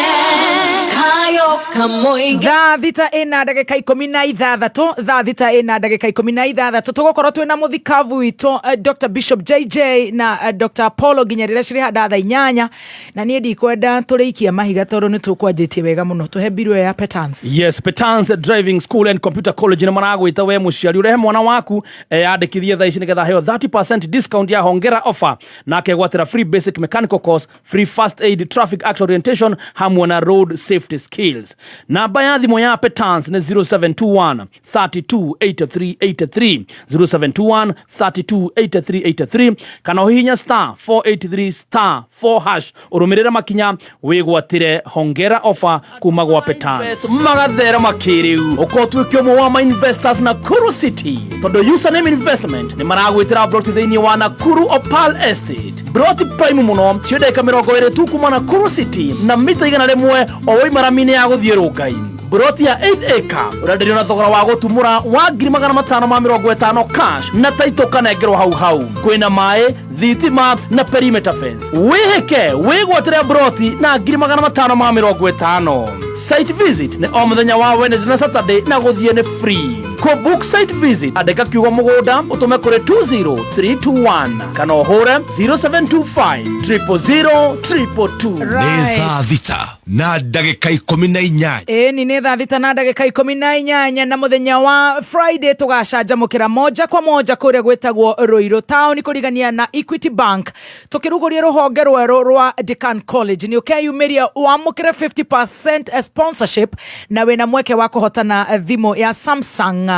kayoka moingi thaa thita ina ndagika 16 thaa thita ina ndagika 16 tugukorwo twina muthikavu witũ Dr. Bishop JJ na Dr. Apollo nginya rĩrĩa cirĩ handa thaa 8 na niĩ ndikwenda tũrĩikia mahiga tondũ nĩ tũkwanjĩtie wega mũno tũhe mbirũ ya Petans. Yes, Petans Driving School and Computer College na maragwĩta we mũciari ũrehe mwana waku yandĩkithie thaa ici nĩgetha heo 30% discount ya hongera offer na akegwatĩra free basic mechanical course, free first aid, traffic act orientation hamwe na road safety skills. Namba ya thimũ ya Petans nĩ 0721 328383 0721 328383 kana hihinya *483*4# ũrũmĩrĩra makinya wĩgwatĩre hongera offer kuma gwa Petans. Magathera makĩrĩu ũkotwĩkio ũmwe wa ma investors na Nakuru City tondũ username investment nĩ maragwĩtĩra broti thĩinĩ wa Nakuru Opal Estate broti prime mũno ciendeka 20 tu kuma Nakuru City na mita 100 o woimaramine ya gũthiĩ Rongai. Broti ya 8 acre ũrenderio na thogora wa gũtumũra wa 550 cash na taito kanengerwo hau kwĩna maĩ, thitima na perimeter fence. Wĩhĩke wĩgwatĩre broti na 550. Site visit nĩ o mũthenya wa Wednesday na Saturday na gũthiĩ nĩ free. Ko book site visit andĩka kiugo mũgũnda ũtũme kũrĩ 20321 kana ũhũre 0725 000 222. Nĩ thaa thita na ndagĩka 18. Nĩ thaa thita na ndagĩka 18 na mũthenya wa Friday tũgacanjamũkĩra moja kwa moja kũrĩa gwĩtagwo Ruiru Town kũrigania na Equity Bank tũkĩrugũria rũhonge rwerũ rwa Decan College. Nĩ ũkeyumĩria wamũkĩre 50% sponsorship na wĩna mweke wa kũhotana thimũ ya Samsung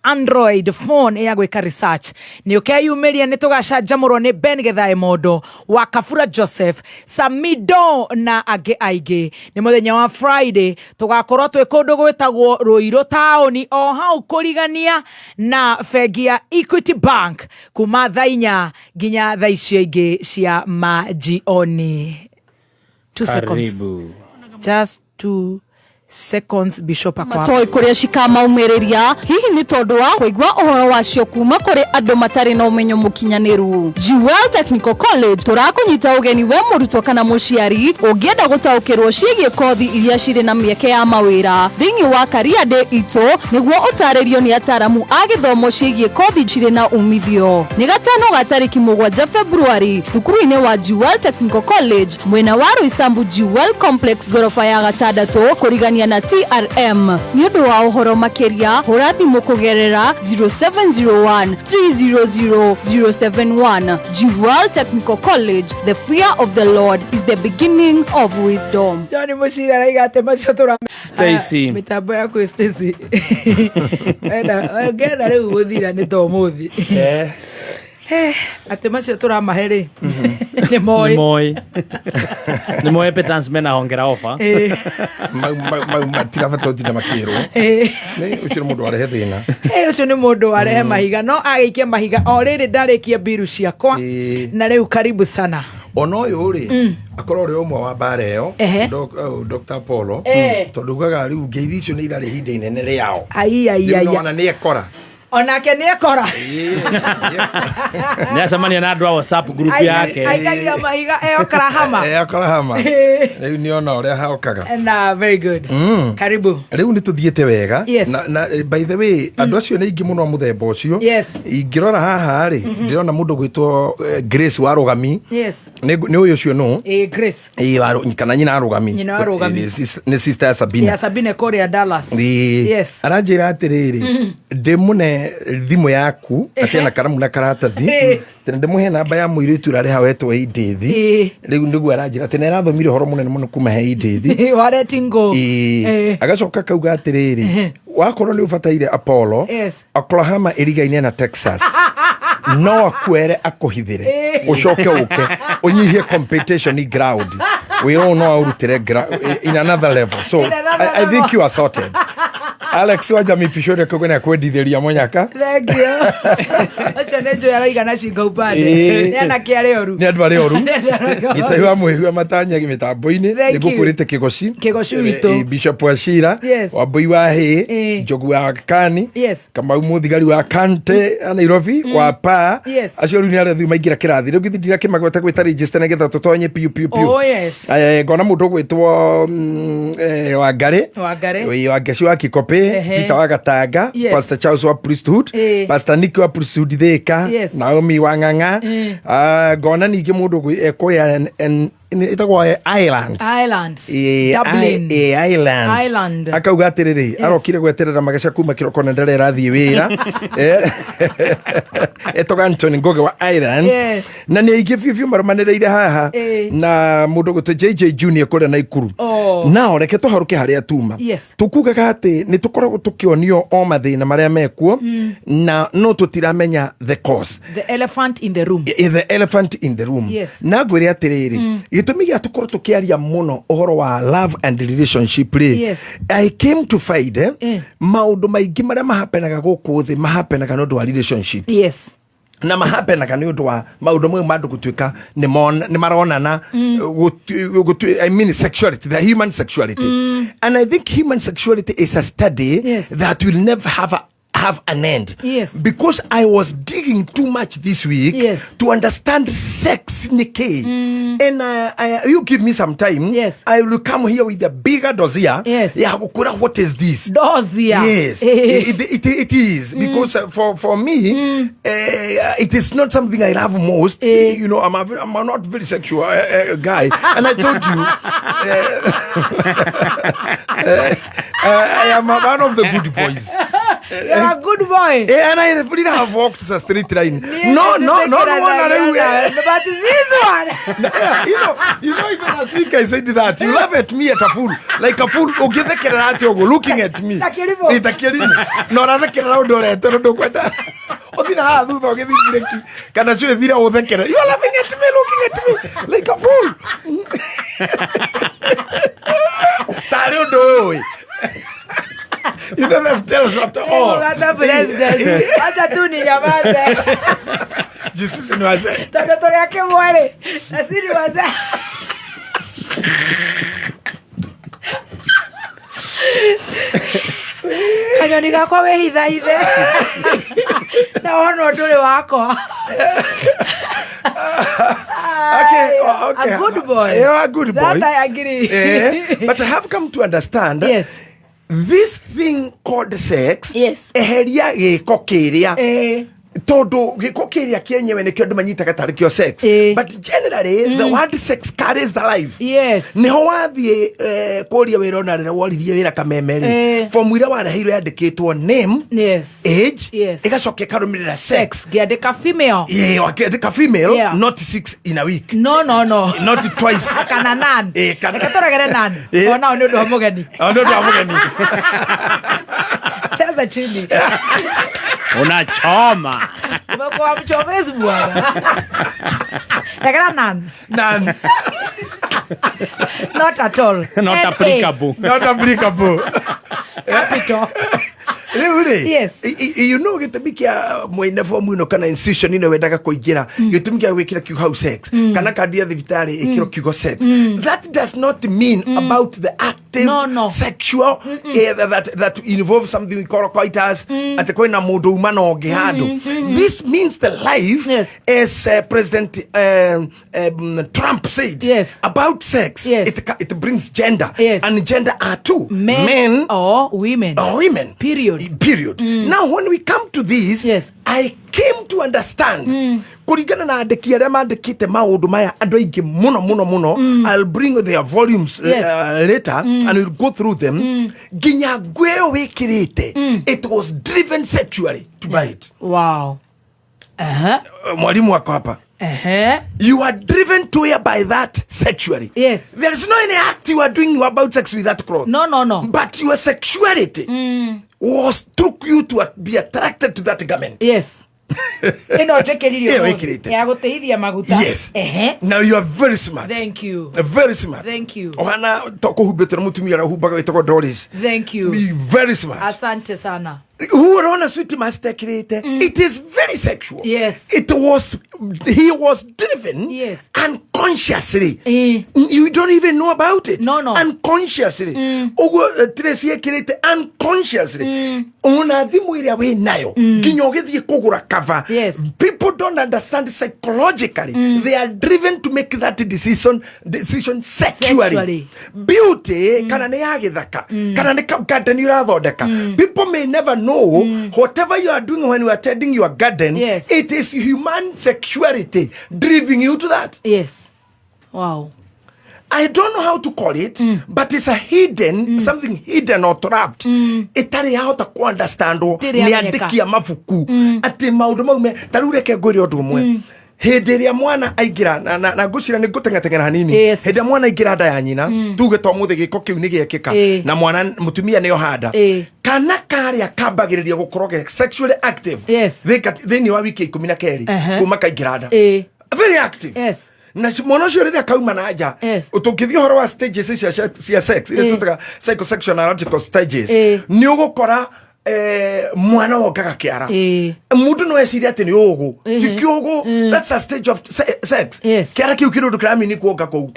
Android phone ya gwĩka research. Nĩ ũkeyumĩria nĩ tũgacanjamũrwo nĩ Ben Gethae Mondo wa Kafura Joseph Samido na angĩ aingĩ. Nĩ mũthenya wa Friday tũgakorwo twĩ kũndũ gwĩtagwo Ruiru Town o hau kũrigania na bengi ya Equity Bank kuma thaa 4 nginya thaa icio ingĩ cia majioni. 2 seconds. Just 2 seconds. Bishop akwa matoi kuria cikamaumiria hihi ni tondu wa kuigua uhoro wacio kuma kuri andu matari na umenyo mukinyaniru. Jewel Technical College turakunyita ugeni we murutwo kana muciari ungienda gutaukirwo ciĩgie kothi iria cirĩ na mieke ya mawira thĩinĩ wa career day ito niguo utaririo ni ataramu a gĩthomo ciĩgie kothi cirĩ na umithio. Ni gatano ga tariki 7 February thukuru-inĩ wa Jewel Technical College mwena wa Roysambu Jewel Complex gorofa ya gatandatũ kurigania na TRM. Ni ũndũ wa ũhoro makĩria hũra thimũ kũgerera 0701 300 071. Jewel Technical College, the fear of the Lord is the beginning of wisdom. Johnny Mushira raigate macio tura Stacy mitambo yako Stacy ngenda rĩu gũthira nĩ to mũthi ate macio turamahere nĩ moe Petans mena hongera offer matirabatoti na makĩrwo ũcio mũndũ arehe thĩna ũcio nĩ mũndũ arehe mahiga no agĩikia mahiga o rĩrĩ ndarĩkia biru ciakwa na rĩu karibu sana ono ũyũ rĩ akorwo rĩ ũmwe wa bara ĩyo Dr. Apollo tondũ ugaga rĩu ngeithi icio nĩ irarĩ ihinda inene rĩao ona nĩ ekora onake nĩ ekora nĩ acemania na andũ a WhatsApp group yake aikagia mahiga eokarahama rĩu nĩ ona ũrĩa haokaga na very good karibu rĩu nĩ tũthiĩte wega na by the way andũ acio nĩ ingĩ mũno mũthemba ũcio ingĩrora haha rĩ ndĩrona mũndũ gwĩtwo Grace wa Rũgami nĩ ũyũ ũcio no Grace kana nyina Rũgami nĩ sister Sabina Korea Dallas aranjĩra atĩrĩrĩ ndĩmũne thimũ yaku atena karamu na karatathi tena ndĩmũhe namba ya mũirĩtu ũrarĩ hawetwo Ihinda rĩu nĩguo aranjĩra atĩ nĩarathomire ũhoro mũnene mũno kuma he Ihinda waretingo agacoka kauga atĩrĩrĩ wakorwo nĩ ũbataire Apollo Oklahoma ĩrigaine na Texas no akwere akũhithĩre ũcoke ũke ũnyihie competition ground wĩra no aurutĩre in another level so I think you are sorted Alex waja mipishore kogona kwendithĩria Monyaka. Thank you. Acio nĩ njũĩ araiga na cinga upande. Nĩ anake arĩ oru. Nĩ andũ arĩ oru. Gĩtaiwa mwĩhua matanya mĩtambo-inĩ. Nĩgũkũrĩte Kĩgoci. Kĩgoci witũ. Bishop Wachira. Wambui wa Hĩ. Njogu wa Kani. Kamau Mũthigari wa Kante Nairobi. Wa Pa. Acio rĩu nĩ arĩa maingĩra kĩrathi. Rĩu gĩthindira kĩmagweta gwĩta register nĩgetha tũtonye piu. Oh yes. Ngona mũndũ gwĩtwo Wangari. Wangeci wa Kikope. Peter wa Gatanga. Pastor Charles wa Priesthood. Pastor Nick wa Priesthood Thika. Naomi wa Ng'ang'a. Ngona ningĩ mũndũ ekũrĩa itagwo Ireland. Dublin. Ireland. Akauga atĩrĩrĩ arokire gweterera magaca kuma kĩroko na ndare rathiĩ wĩra. Etoga Anthony Ngoge wa Ireland. Na nĩ aingĩ biũ marumanĩrĩire haha na mũndũ gũtũ JJ Junior kũrĩa Naikuru. Nao reke tũharũke harĩa tuma. Tukugaga atĩ nĩ tũkoragwo tũkĩonio o mathĩna marĩa mekuo na no tũtiramenya the cause. The elephant in the room. The elephant in the room. Na ngwĩre atĩrĩrĩ gĩtũmi gĩa tũkorwo tũkĩaria mũno ũhoro wa love and relationship rĩ. I came to find maũndũ maingĩ marĩa mahapenaga gũkũ thĩ mahapenaga nĩ ũndũ wa relationship. Na mahapenaga nĩ ũndũ wa maũndũ mamwe ma andũ gũtuĩka nĩ maronana I mean sexuality, the human sexuality. And I think human sexuality is a study that will never have an end. Because I was digging too much this week to understand sex, Nikki. And you give me some time. I will come here with a bigger dossier. What is this? Dossier. Yes. It is. Because for me, it is not something I love most. You know, I'm not very sexual guy. And I told you, I am one of the good boys. You're a good boy. And I really have walked the street line. No one. But this one. You know, even last week I said that. You laugh at me at a fool. Like a fool. Okay, looking at me. No, rather get around or at the you are laughing at me, looking at me like a fool. You never tells after all. Jesus ni wazee. Toto yake mwale. Nasiri wazee. Kanyoni gakwa we hithaithe. Na wono ndũrĩ wakwa. Okay. A good boy. Yeah, a good boy. That I agree. But I have come to understand this thing called sex. Eheria gĩko kĩrĩa. Todo gĩko kĩrĩa kĩenyewe nĩkĩo andũ manyitaga tarĩ kĩo sex. But generally, the word sex carries the life. Nĩho wathiĩ kũria wĩra ona rĩrĩa woririe wĩra kamemeri. Form iria wareheirwo yandĩkĩtwo name, age, ĩgacoka ĩkarũmĩrĩra sex. Ngĩandĩka female. Wakĩandĩka female, not 6 in a week. No. Not twice. Kana nan. Tũragere nan. Ona nĩ ũndũ wa mũgeni. Chaza chini. Unachoma. Umekuwa mchomezi bwana. Yakana nan. Not at all. Not applicable. Capital. Really? You know gĩtũmi kĩa mwene fomu ĩno kana institution ĩno wendaga kũingĩra gĩtũmi kĩa gwĩkĩra kiugo hau sex kana kandi ya thibitarĩ ĩkĩrwo kiugo sex. That does not mean about the active sexual that involves something we call coitus atĩ kwĩna mũndũ uma na ũngĩ handũ. This means the life as President Trump said about sex. It brings gender and gender are two, men or women. Period. Now when we come to this, I came to understand kurigana na andĩki arĩa mandĩkĩte maũndũ maya andũ aingĩ mũno. I'll bring their volumes later and we'll go through them. Nginya ngweo wĩkĩrĩte it was driven sexually to buy it. Wow. Mwalimu wako hapa. You are driven to here by that sexually. There is no any act you are doing about sex with that cloth. No. But your sexuality took you to be attracted to that garment. ino jekeririo ya guteithia maguta. Yes. Now you are very smart. Thank you. Very smart. Thank you. Ohana toko hubetera mutumia ra hubaga wetoko Doris. Thank you. Be very smart. Asante sana. Who on a sweet master creator? It is very sexual. Yes. He was driven. Yes. Unconsciously. You don't even know about it. No. Unconsciously. Ogo Tracy created unconsciously. Ona dhimu ile we nayo. Ginyogethie kugura cover. Yes. People don't understand psychologically. They are driven to make that decision sexually. Beauty kana ne yagithaka. Kana ne garden urathondeka. People may never know whatever you are doing when you are tending your garden. Yes. It is human sexuality driving you to that. Yes. Wow. I don't know how to call it, but it's a hidden, something hidden or trapped. Itari how to understand ni andiki ya mafuku. Ati maundu mau me tarureke ngwire undu umwe. Hĩndĩ ĩrĩa mwana aingira na ngũcira nĩ ngũteng'ateng'era hanini hĩndĩ ĩrĩa mwana aingira nda ya nyina tuge to mũthĩ gĩko kĩu nĩ gĩekĩka na mwana mũtumia nĩo handa kana karĩa kambagĩrĩria gũkorwo sexually active thĩinĩ wa wiki 12 kuma kaingira nda very active na mwana ũcio rĩrĩa kauma na nja ũtũngĩthiĩ ũhoro wa stages cia sex iria tũtaga psychosexual stages nĩ ũgũkora mwana wokaga kiara mundu no esiri ati ni ugu tikiugu that's a stage of sex kiara kiu kiru dukrami ni kuoka kou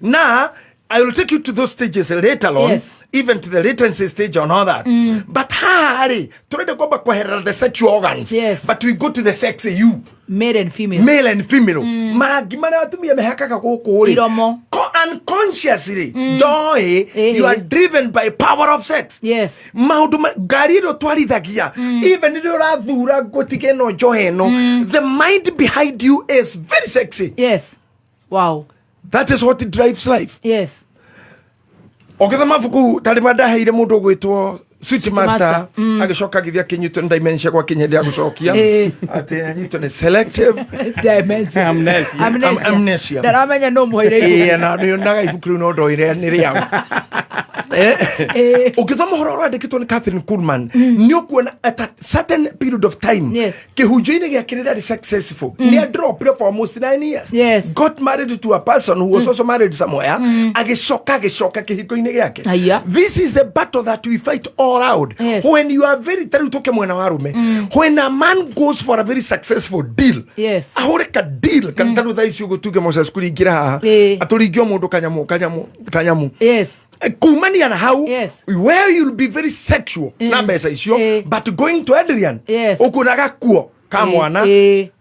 na I will take you to those stages later on, even to the latency stage and all that. But hari, turede kwamba kwa the sexual organs. But we go to the sex you. Male and female. Male and female. Maragimana watumia mehaka koko iromo. Unconsciously, you are driven by power of sex. Yes. Maudu gariro twarithagia. Even if you are thura gotigeno joheno, the mind behind you is very sexy. Yes. Wow. That is what drives life. Yes. Oketha mafuku tarimada heire mundu gwitwo Sweet Master agicoka githia kinyito dimension kwa kinyende agucokia ati nyito ni selective dimension amnesia ndaramenya no muhire na ndaga ibuku no ndoire ni riao ukithoma horo andikitwo ni Catherine Kuhlman ni ukuona at a certain period of time kihunjo-ini giakirira ri successful ni a drop for almost 9 years got married to a person who was also married somewhere agicoka kihiko-ini giake. This is the battle that we fight all around. When you are very tarutoke mwana warume when a man goes for a very successful deal ahoreka deal kantaru thaisi ugutuge Moses kuringira haha aturingio mundu kanyamu kumania na how where you'll be very sexual na mbeca icio but going to Adrian ukunaga kuo ka mwana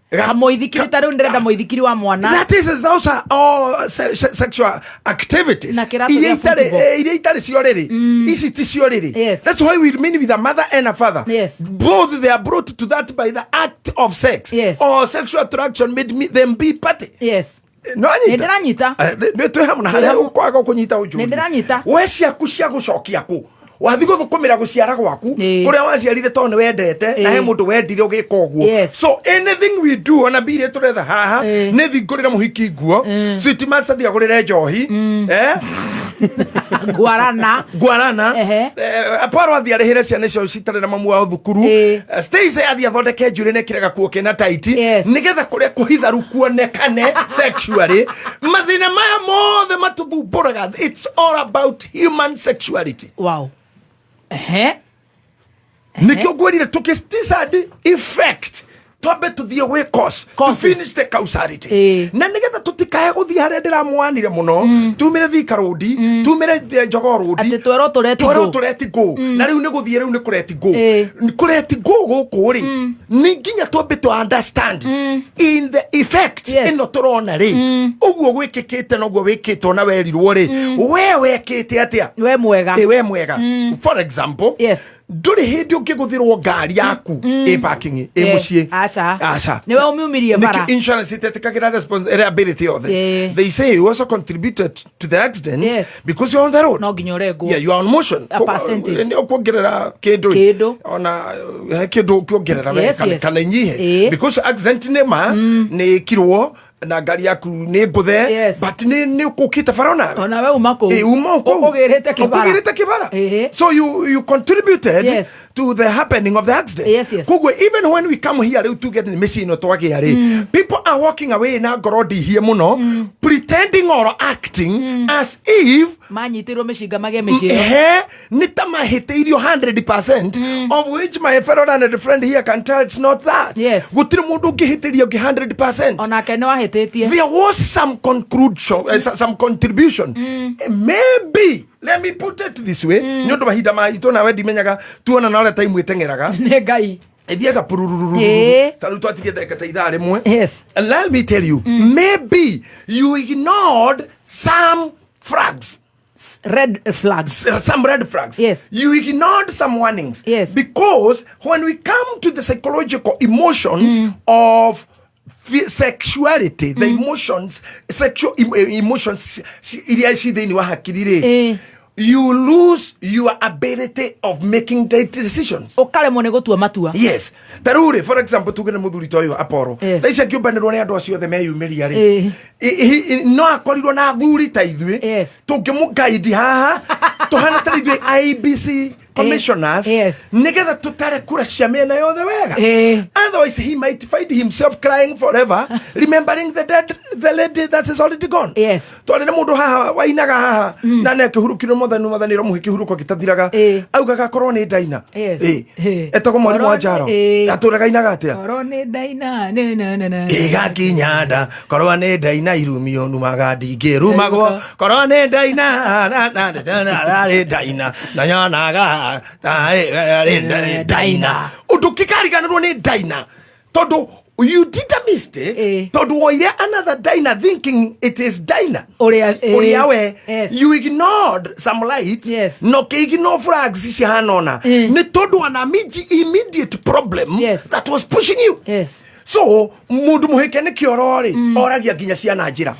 kamoithikiri taru ndirenda moithikiri wa mwana. That is those are all sexual activities iria itari cioriri isi ti cioriri. That's why we remain with a mother and a father. Both they are brought to that by the act of sex or sexual attraction made them be party. No ndiranyita nitwe hamwe haria ukwaga kunyita ujuri ndiranyita we ciaku cia gucokia ku wathi guthukumira guciara gwaku kuria waciarire to ni wendete na he mundu wendire ugika uguo. So anything we do ona bire turetha haha ni thingurira muhiki nguo Sweet Master thia gurire njohi guarana aparo athi arihire ciana cio citare na mamu wao thukuru Stacy athi athondeke njuri ne kirega kuo kina tight nigetha kuria kuhitharu kuonekane sexually mathina maya mothe matuthumburaga. It's all about human sexuality. Wow. Nikyo gwirire tukistisad effect twambe tuthie we cause to finish the causality na nigetha tutikae guthie haria ndiramwanire muno tumire Thika Road tumire Jogoo Road ati twero tureti go na riu ni guthie riu ni kureti go guku ri ni nginya twambe to understand in the effect ino turona ri uguo gwikikite noguo wikitwo na werirwo ri we wekite atia we mwega for example nduri hindi ukiguthirwo ngari yaku parking mucii acha niwe umiumirie bara insurance itekagira responsibility of it. They say you also contributed to the accident because you're on the road. No ginyorego you are on motion a percentage ni ukuongerera kindu ona kindu ukiongerera kana nyihe because accident nema ni kirwo na ngari yaku nĩ ngũthe but nĩ ũkũkĩte barona ona we uma kũ ũkũgĩrĩte kĩbara so you contributed to the happening of the accident koguo even when we come here rĩu tuge nĩ mĩciĩ ĩno twagĩa rĩ people are walking away na ngoro ndihie mũno pretending or acting as if manyitirwo mĩcinga mage mĩciĩ nĩ ta mahĩtĩirio 100% of which my fellow and friend here can tell it's not that gũtirĩ mũndũ ũngĩhĩtĩria ũngĩ 100% onake nĩ wahĩtĩtie there was some conclusion some contribution maybe let me put it this way nĩ ũndũ mahinda maitũ nawe ndimenyaga tuona na ũrĩa time ĩteng'eraga nĩ ngai ethiaga purururu taru twatige ndeka ta ithaa rĩmwe and let me tell you maybe you ignored some flags some red flags you ignored some warnings because when we come to the psychological emotions of sexuality the emotions sexual emotions iria ci thĩinĩ wa hakiri rĩ you lose your ability of making decisions ũkaremwo nĩ gũtua matua taruri for example tuge nĩ mũthuri ta ũyũ Apollo tha ici akĩũmbanĩrwo nĩ andũ acio othe meyumĩria rĩ no akorirwo na athuri ta ithuĩ tũngĩmũgaidi haha tũhana ta ithuĩ IBC commissioners nigetha tutare kura cia mĩena yothe wega otherwise he might find himself crying forever remembering the lady that is already gone tondũ nĩ mũndũ haha wainaga haha na nĩ akĩhurũkirwo mothanĩro mũhĩkĩhurũko gĩtathiraga augaga korwo nĩ ndaina etagwo mwarimũ wa njaro atũraga inaga atĩa korwo nĩ ndaina ĩgakinya nda korwo nĩ ndaina irumio numaga ndingĩrumagwo korwo nĩ ndaina ararĩ ndaina na yonaga daina undu kikariganirwo ni daina tondu you did a mistake tondu woire another daina thinking it is daina uria we you ignored some lights no ke ignore flags cihanona ni tondu ana immediate problem that was pushing you so mundu muhike ni kiorori oragia nginya ciana njira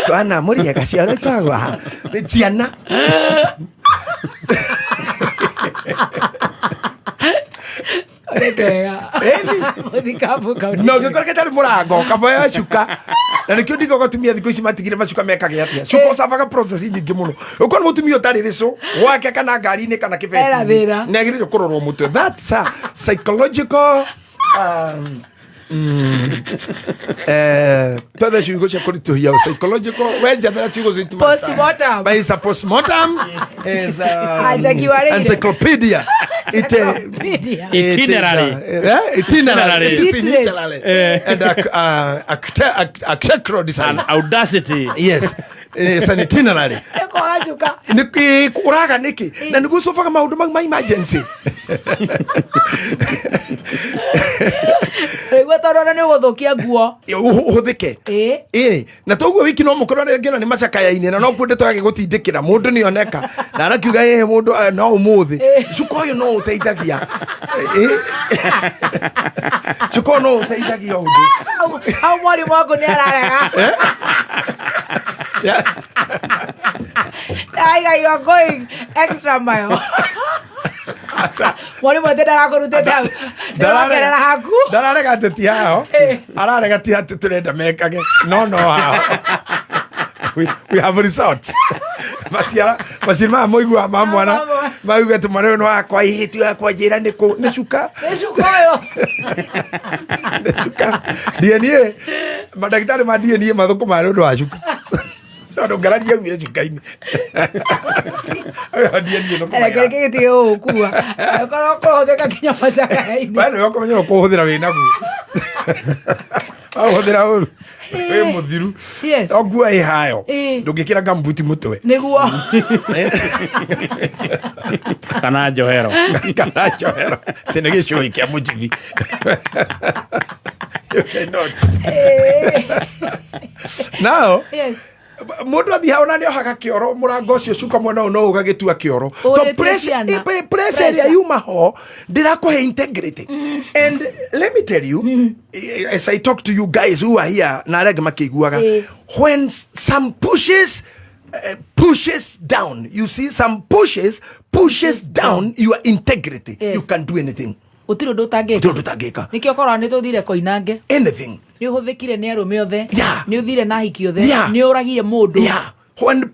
twana mũria gaciara kwagwa ciana no gĩkorwo tarĩ mũrango kaboya cuka na nĩkĩo ndigoga tumia thikũ ici matigire macuka mekage atĩa cuka ũcabaga process nyingĩ mũno ũkorwo mũtumia ũtarĩ rĩcũ gwake kana ngari-inĩ kana kĩbeti nĩagĩrĩirwo kũrorwo mũtwe that's a psychological toda ciugo cia kũritũhia psychological wenjathera ciugo citu postmortem is a postmortem is encyclopedia itinerary and a design audacity it's an itinerary uraga niki na niguo sofaga maundu ma emergency tarona nĩ gũthũkia nguo ũhũthĩke na toguo wiki no mũkorwo ngĩna nĩ macakayainĩ na no kwende twage gũtindĩkĩra mũndũ nĩ oneka na arakiuga mũndũ no ũmũthĩ cuka ũyũ no ũteithagia cuka ũyũ no ũteithagia ũndũ au mwarimũ wangu nĩ ararega you are going extra mile mwarimũ atĩ ndarakũrutĩte hau ndĩragerera haku ndararega atĩ ti hao ararega ti atĩ tũrenda mekage no hao we have results maciara maya mũigua ma mwana mauga atĩ mwana ũyũ nĩ wakwa ihĩtu yakwa njĩra nĩ cuka ũyũ nĩ cuka DNA mandagĩtarĩ ma DNA mathũkũma nĩ ũndũ wa cuka tondũ ngararia umire cuka-inĩ gĩkĩ gĩtigĩ gũkua korwo kũhũthĩka nginya macakainĩ we nĩwe ũkũmenyerwo kũhũthĩra wĩ naguo ahũthĩra ũru wĩ mũthiru oguo ĩ hayo ndũngĩkĩra gambuti mũtwe nĩguo kana njohero tĩ nĩ gĩcũĩ kĩa mũjibi you cannot now mundu athi hao na nĩ ohaga kĩoro mũrango ũcio cuka mwena ũyũ no ũgagĩtua kĩoro to pressure ĩrĩa yuma ho ndĩrakũhe integrity and let me tell you as I talk to you guys who are here na arĩa angĩ makĩiguaga when some pushes down you see some pushes down your integrity you can do anything utiro ndutangika nikio korwa ni tuthire koinange anything ni uhuthikire ni arume othe ni uthire na hiki othe ni uragire mundu when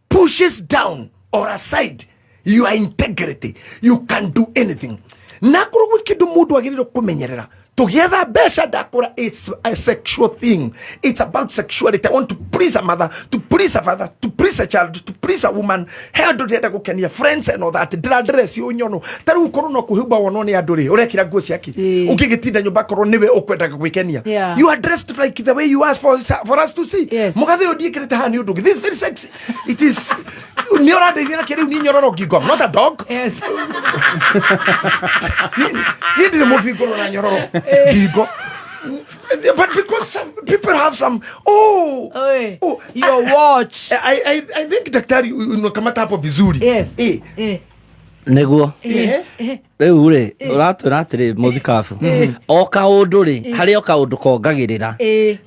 pushes down or aside your integrity, you can do anything. Nakuru wikidu mundu agiriro kumenyerera. Together besha dakura, it's a sexual thing. It's about sexuality. I want to please a mother, to please a father, to please a child, to please a woman. How do they go can your friends and all that? Dress you nyono. Taru korono kuhuba wanoni adore. Orekira gosi yaki. Ukigetinda nyumba korono niwe okwenda kwikenia. You are dressed like the way you asked for us to see. Mugathe odi kirete hani udu. This is very sexy. It is nyora de dina kiri ni nyororo gigo. Not a dog. Yes. Ni de movie korona nyororo. Gigo. But because some people have some your watch. I think daktari unakamata hapo vizuri. Yes. Neguo rĩu rĩ ũratwĩra atĩrĩ mũthikabu o kaũndũ rĩ harĩ o kaũndũ kongagĩrĩra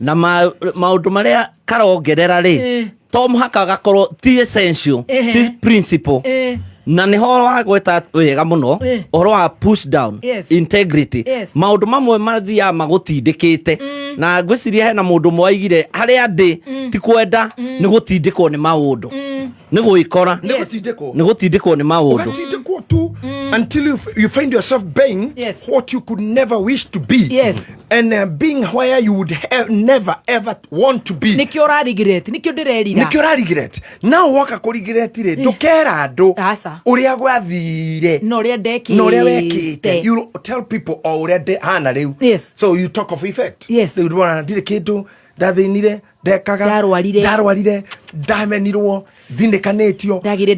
na maũndũ marĩa karongerera rĩ to mũhaka gakorwo ti essential ti principle na nĩ horo wa gweta wega mũno horo wa push down integrity maũndũ mamwe mathiaga magũtindĩkĩte na ngwĩciria hena mũndũ mwaigire harĩa ndĩ ti kwenda nĩ gũtindĩkwo nĩ maũndũ nĩ gwĩkora nĩ gũtindĩkwo nĩ maũndũ until you find yourself being what you could never wish to be and being where you would never ever want to be. Nikio regret regret now waka ko regret re ndukera andu uria gwathire no ria ndekite no ria wekite you tell people already hana riu so you talk of effect they would want to kindu ndathinire ndekaga ndarwarire ndamenirwo thindekanetio ndagire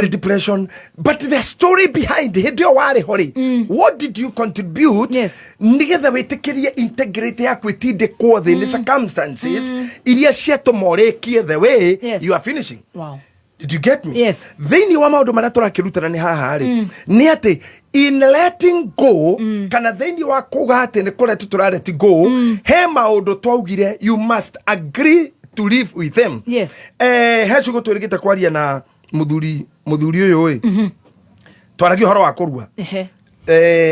depression but the story behind hidio wari hori what did you contribute nigetha witikirie integrity ya kwitindikwo the circumstances iria ciatomorekie the way you are finishing. Did you get me? Yes. Thini wa maundu maria turakirutana ni haha ri ni ati in letting go kana thini wa kuga ati ni kure tuturareti go he maundu twaugire you must agree to live with them. Yes. Hecu gutwirigite kwaria na muthuri uyu oi twaragi horo wa kurua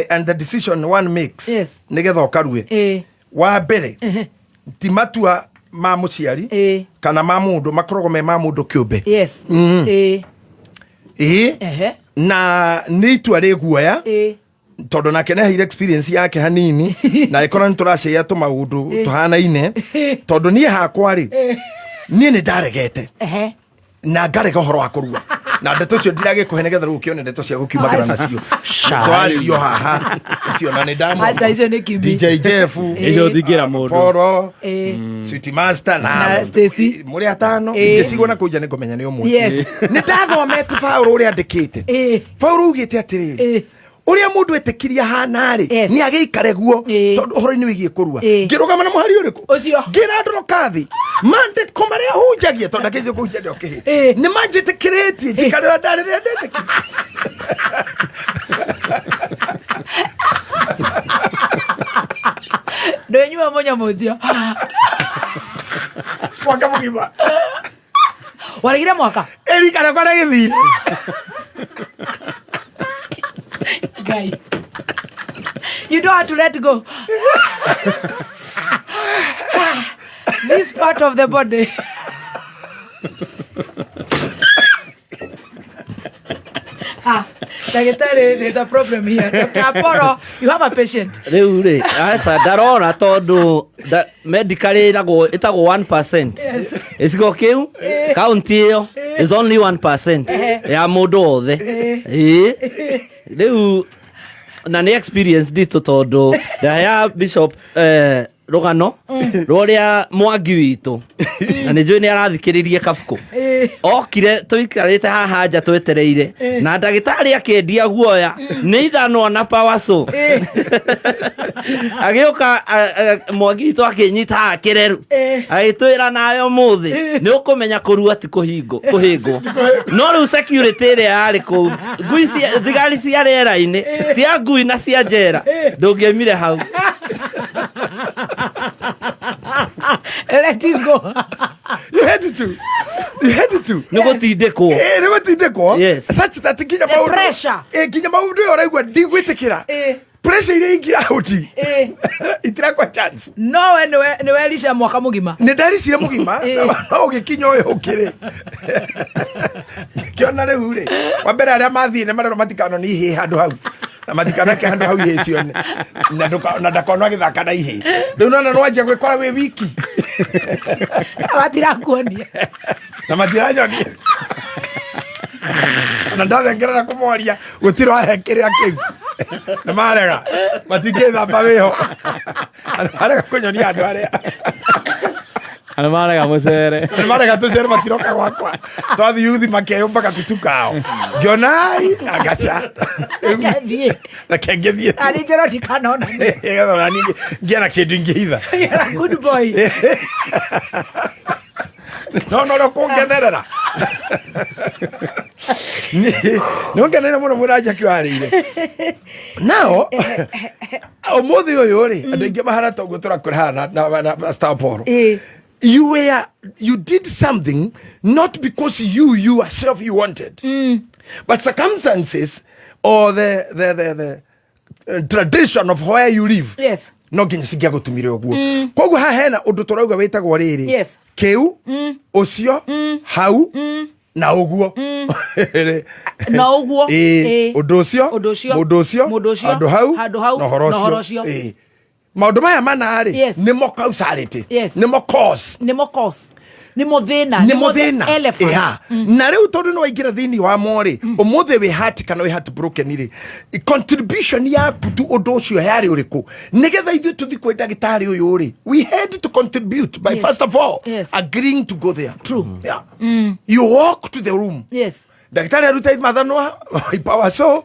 and the decision one makes nigetha ukarue wa mbere ti matua ma muciari kana ma mundu makorogo me ma mundu kiumbe na ni itua ri guoya tondu nake ne hire experience yake hanini na ikora nturashia tu maundu tuhanaine tondu nie hakwa ri nie ni ndaregete na ngarega horo wa kurua na ndeto cio ndirage kuhenegetha rukio ne ndeto cia gukiumagara nacio twaririo haha cio na ni ndamu DJ Jeff icio thingira mundu Poro Sweet Master na Stacy muri atano ingicigwa na kuja ni kumenya ni umwe ni ndathomete Paulo uria andikite Paulo ugite atiriri uria mundu etikiria hana ri ni ageikare guo tondu horo-ini wigie kurua ngirugama na muhari uriku ucio ngira ndrokathi mande komaria hunjagie tondu kizi kuhunja ndio kihi ni manjitikiriti jikarira ndarire ndetiki ndonyua monya muzio mwaka mugima warigire mwaka eri kana kwa githire guy you don't have to let go this part of the body there's a problem here. Dr. Aporo, you have a patient. Riu ri asa ndarora tondu medically itagwo 1%. Isigo kiu county iyo is only 1% ya mundu othe. Riu na ni experience dito tondu ya bishop rogano roria mwangi witu na ni njui ni arathikiririe kabuku okire tuikarite haha nja twetereire na ndagitari akendia guoya ni ithano na power so agioka mwangi witu akinyita akireru agitwira nayo muthi ni ukumenya kurua ti kuhingo no riu security ria yari ku ngui thigari cia rera-ini cia ngui na cia njera ndungiemire hau. Let him go. You had to. You had to. Nugo tindeko. Nugo tindeko. Yes. Such that kinya the pressure. Kinya maundu oraigwa ndigwitikira. Pressure ile ingira hoti. Itira kwa chance. No we elisha mwaka mugima. Ni darisi ya mugima. No ugikinya oyo ukire. Kiona riu ri. Wambere aria mathine marero matikano ni hi handu hau. Na matikano ke handu hau hi cione. Na ndakona agithaka na ihi. Riu nona no anjia gwikora wi wiki. Abatira kuonia. Na matira nyonia. Na ndathengera kumworia gutiro ahekire akiu. Na marega matingetha baweho. Arega kunyonia andu aria. Ana marega mucere. Ana marega tucere matiroka gwakwa. Twathi yuthi makeo mpaka tutukao. Jonai agacha. Ngethie. Na kengethie. Ari jero dikanona. Ega ni ngiana kindu ingihitha. Good boy. No kungenerera. No ngenera muno muraja kiwarire. Now omuthi uyu ri andu ingi mahana toguo turakura na star poro. You did something not because you yourself you wanted, but circumstances or the tradition of where you live. Yes. No nginya singia gutumire oguo. Koguo ha hena undu turauga witagwo riri. Yes. Kiu ucio hau na uguo. Na uguo. Undu ucio mundu ucio andu hau na horo ucio. Maundu maya mana ri ni mo causality. Ni mo cause. Ni muthina elephant. Na riu tondu no waingira thini wa mori umuthe we heart kana we heart broken ri contribution yaku tu undu ucio yari uriku nigetha ithu tuthi kwi ndagitari uyu ri we had to contribute by first of all agreeing to go there. True. Yeah. You walk to the room. Yes. Ndagitari aruta mathanwa ipawa so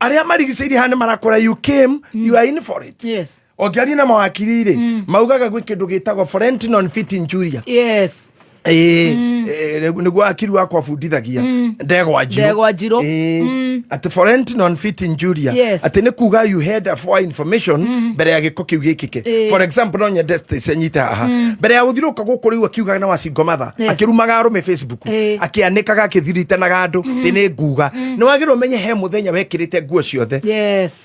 aria marigiciri hane marakora you came you are in for it. Yes. Ogiari na mawakiri ri maugaga gwi kindu gitagwo foreign non-fit injuria. Yes. Niguo akiri wakwa bundithagia ndegwa njiro at foreign non-fit injuria ati ni kuga you had a for information mbere ya giko kiu gikike. For example no nyende senyita haha mbere ya guthiruka guku riu akiuga na wacingo matha akirumaga arume Facebook akianikaga akithiritanaga andu ti ni nguga ni wagirwo menye he muthenya wekirite nguo ciothe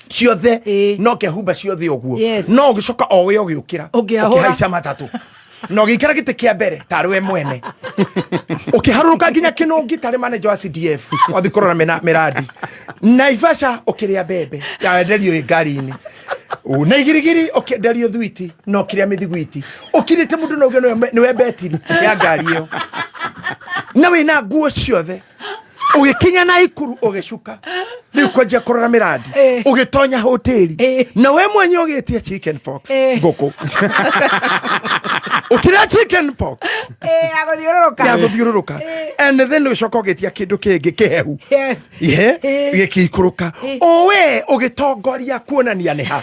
ciothe no kehumba ciothe uguo no gicoka o we ogiukira ukihaica matatu no gikira gite kia mbere tarwe mwene ukiharuruka nginya kinungi tari manager wa CDF wathikorora miradi Naivasha ukiria bebe ya nderio ngari-ini na igirigiri ukienderio thwiti no kiria mithigwiti ukirite mundu no geno niwe betiri ya ngari iyo na wina nguo ciothe ugikinya na ikuru ugicuka riu kwanjia kurora miradi ugitonya hoteli na we mwenye ugitia chicken pox nguku ukira chicken pox aguthiururuka and then ucoka ugitia kindu kingi kihehu gikikuruka owe ugitongoria kuonania ni ha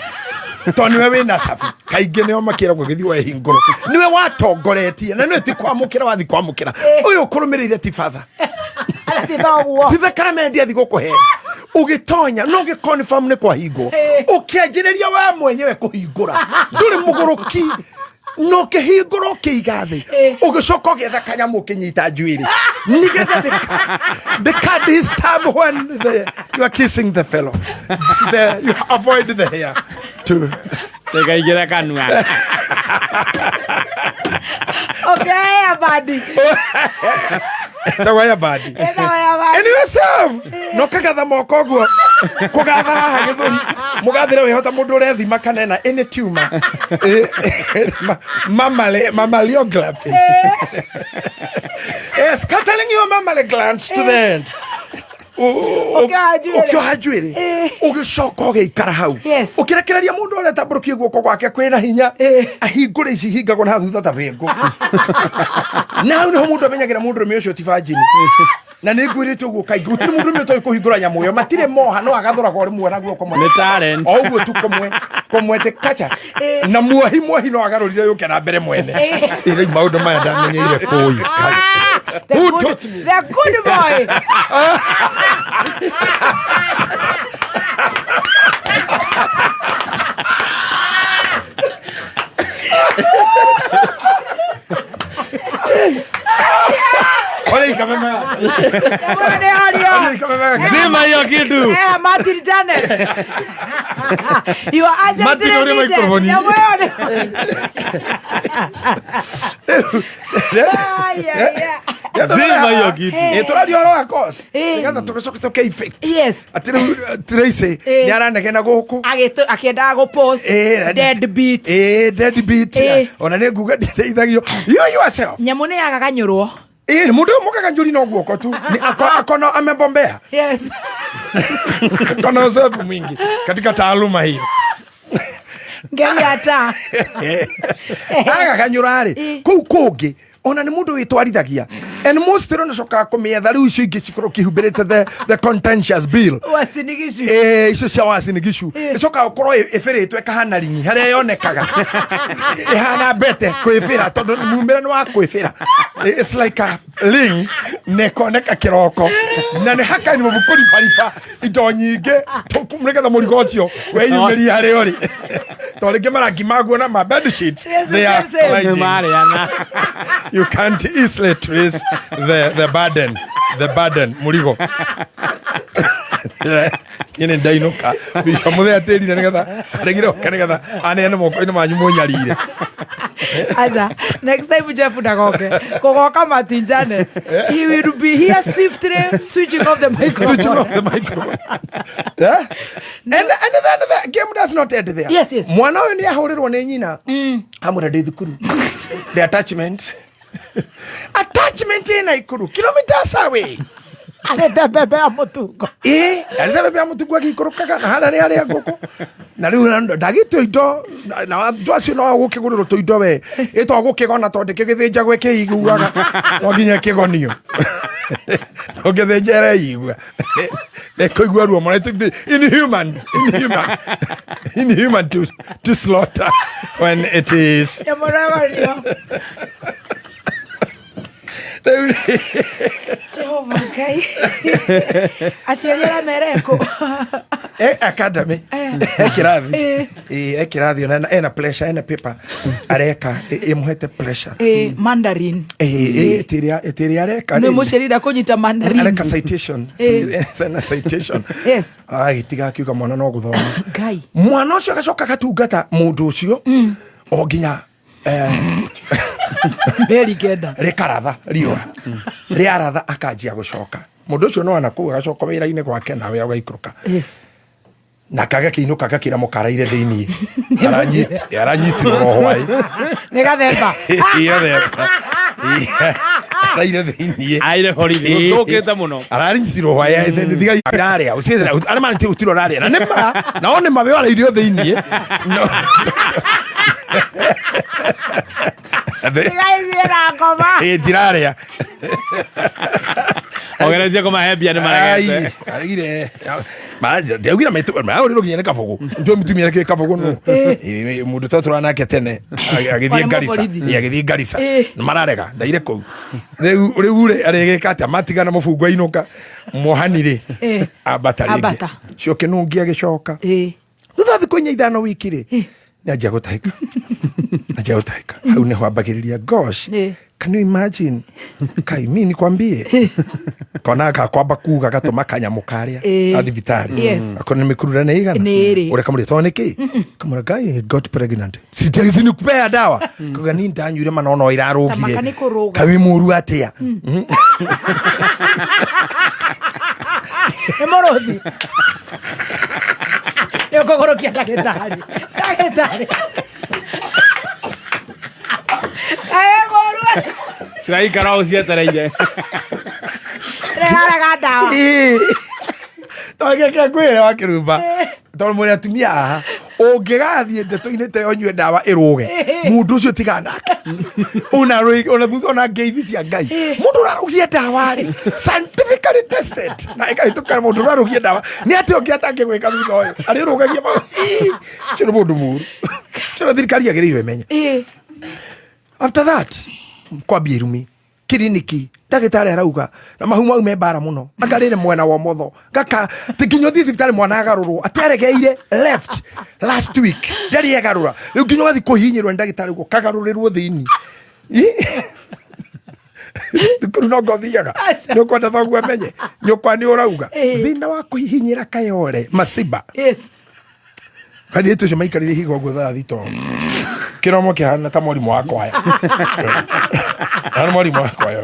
to niwe wina safi kaingi nio makiragwo githi wa hinguro niwe watongoretie na niwe ti kwamukira wathi kwamukira uyu kurumirire ti father titha karamendi athi gukuhe ugitonya no giconfirm ni kwa hingo ukianjiriria we mwenyewe kuhingura nduri muguruki no kihingura ukiigathi ugicoka ugetha kanyamu kinyita njuiri nigetha the card is tab when you are kissing the fellow you avoid the hair too tekaingira kanua okay abadi tawaya badi anyway self no kagatha moko guo kugatha haha githuri mugathire wihota mundu urethima kanena any tumor mammalian glands scattering your mammalian glands to the end ukiohajuiri ugicoka ugiikara hau ukirekereria mundu uria tamburukie guoko gwake kwina hinya ahingure ici hingagwo na thutha ta bengo na hau niho mundu amenyagira mundu rume ucio ti virgin na ni ngwirite uguo kaingi gutiri mundu rume utoi kuhingura nyamu yo matire moha no agathura kwa rimwe na guoko mwe ni talent o uguo tu komwete kacha na muahi no agarurire yuke na mbere mwene ile maundu maya ndamenyeire koi who taught me the good boy Ole Zima hiyo kitu. Martin Janet. You are agent. Martin ule microphone. Zima hiyo kitu. Turadio ro akos. Ngatha tugicoka tuke effect. Yes. Tracy ni aranegena guku. Akienda go post deadbeat. Deadbeat. Ona ne nguga ndithithagio. You yourself. Nyamune yagaganyurwo. Mundu mukaganjuri no guoko tu. Ni akono amebombea. Yes. Kono uzoefu mwingi katika taaluma hii. Ngeli ata. Agaganyura ri. Kou kungi ona ni mundu witwarithagia and most rona coka kumetha riu icio ingi cikoro kihumbirite the contentious bill wasinigishu icio cia wasinigishu icoka gukorwo ifiritwe kahana ringi haria yonekaga ihana bete kwifira tondu mumira ni wa kwifira it's like a ling nekoneka kiroko na ni haka ni mubukuri farifa indo nyingi tukumreketha murigo ucio weyumiri hari uri tondu marangi maguo na bed sheets they are you can't easily trace the burden murigo yene ndainoka bisho muthe atiri nigetha regiro kangetha ane moko ino manyu munyarire Aza next time Jeff dagoke kogoka Martin Janet he will be here swiftly switching off the microphone yeah and the game does not end there. Yes mwana uyu ni ahurirwo ni nyina amura ndi thukuru the attachment ina ikuru kilometers away aleta bebe ya mutungo aleta bebe ya mutungo akikurukaga na hana ni aria ngoko na riu ndagito indo na andu acio no gukiguriro to indo we ito gukigona tondu kigithinja gwe kiiguaga no nginya kigonio no githinjere igua ne koigua ruo mona inhuman to slaughter when it is Jehova kai aciariara mereko academy ekirathi ona ena pressure ena paper areka imuhete pressure mandarin etiria areka no mucerira kunyita mandarin areka citation yes gitiga kiuga mwana no guthoma ngai mwana ucio agacoka gatungata mundu ucio o nginya berigenda rikaratha riora riaratha akanjia gucoka mundu ucio no anakuga gacoka wira-ini gwake nawe agaikuruka yes na kaga kiinuka gakira mukaraire thiini aranyitirwo rohwai ni gathemba iyo themba raire thiini aire horithi ukite muno aranyitirwo rohwai thiga iraria uciethera ara mani ti utiro raria na nema na one mabe wala irio thiini no Ira ngoma tiraria ogerezie kumahebia ni maragete agire ndeugira maitu mauriro ginya kafogo ndio mutumia ke kafogo no mundu tatura nake tene agithie Garissa na mararega ndaire kou riu ure aregeka ati matigana mufungo inuka mohanire abata cionke nungi agicoka thutha thiku 5 wiki ri najia gutaika hau ne hwambagiriria gosh can you imagine kai mimi nikwambie kona kwamba kuga gatuma kanyamu karia athibitari akona mikurura na igana ure kamuri toniki kamura guy got pregnant sitazini kupea dawa kuga ni ndanyure manono irarugire kawi muru atia emorothi yokogorokia dagitari Suai karau cietereire rega dawa ogeke kwira wakirumba tondu muri atumia aha ungigathie ndeto-ini te onywe dawa iruge mundu ucio tiganake ona thutha ona ngeithi cia ngai mundu urarugie dawa ri scientifically tested na igahituka mundu urarugie dawa ni ati ungiatange gwika thutha uyu ari rugagia cio mundu muru cio thirikari agiriirwo imenye after that kwambia irumi kiriniki ndagitari arauga na mahu mau membara muno agarire mwena wa motho gaka tikinyo thi thibitari mwana agarurwo ateregeire left last week ndari agarura riu kinyo gathi kuhinyirwo ndagitari go kagarurirwo thiini thukuru no ngothiaga nä å kwenda thoguo menye nyå kwa nä å rauga thä na wa kå hihinyä ra kayore maciba kanä tå cio maikarä higo guo thito kä romo kä hana ta mwarimå wa kwaya mwarimå wa kwaya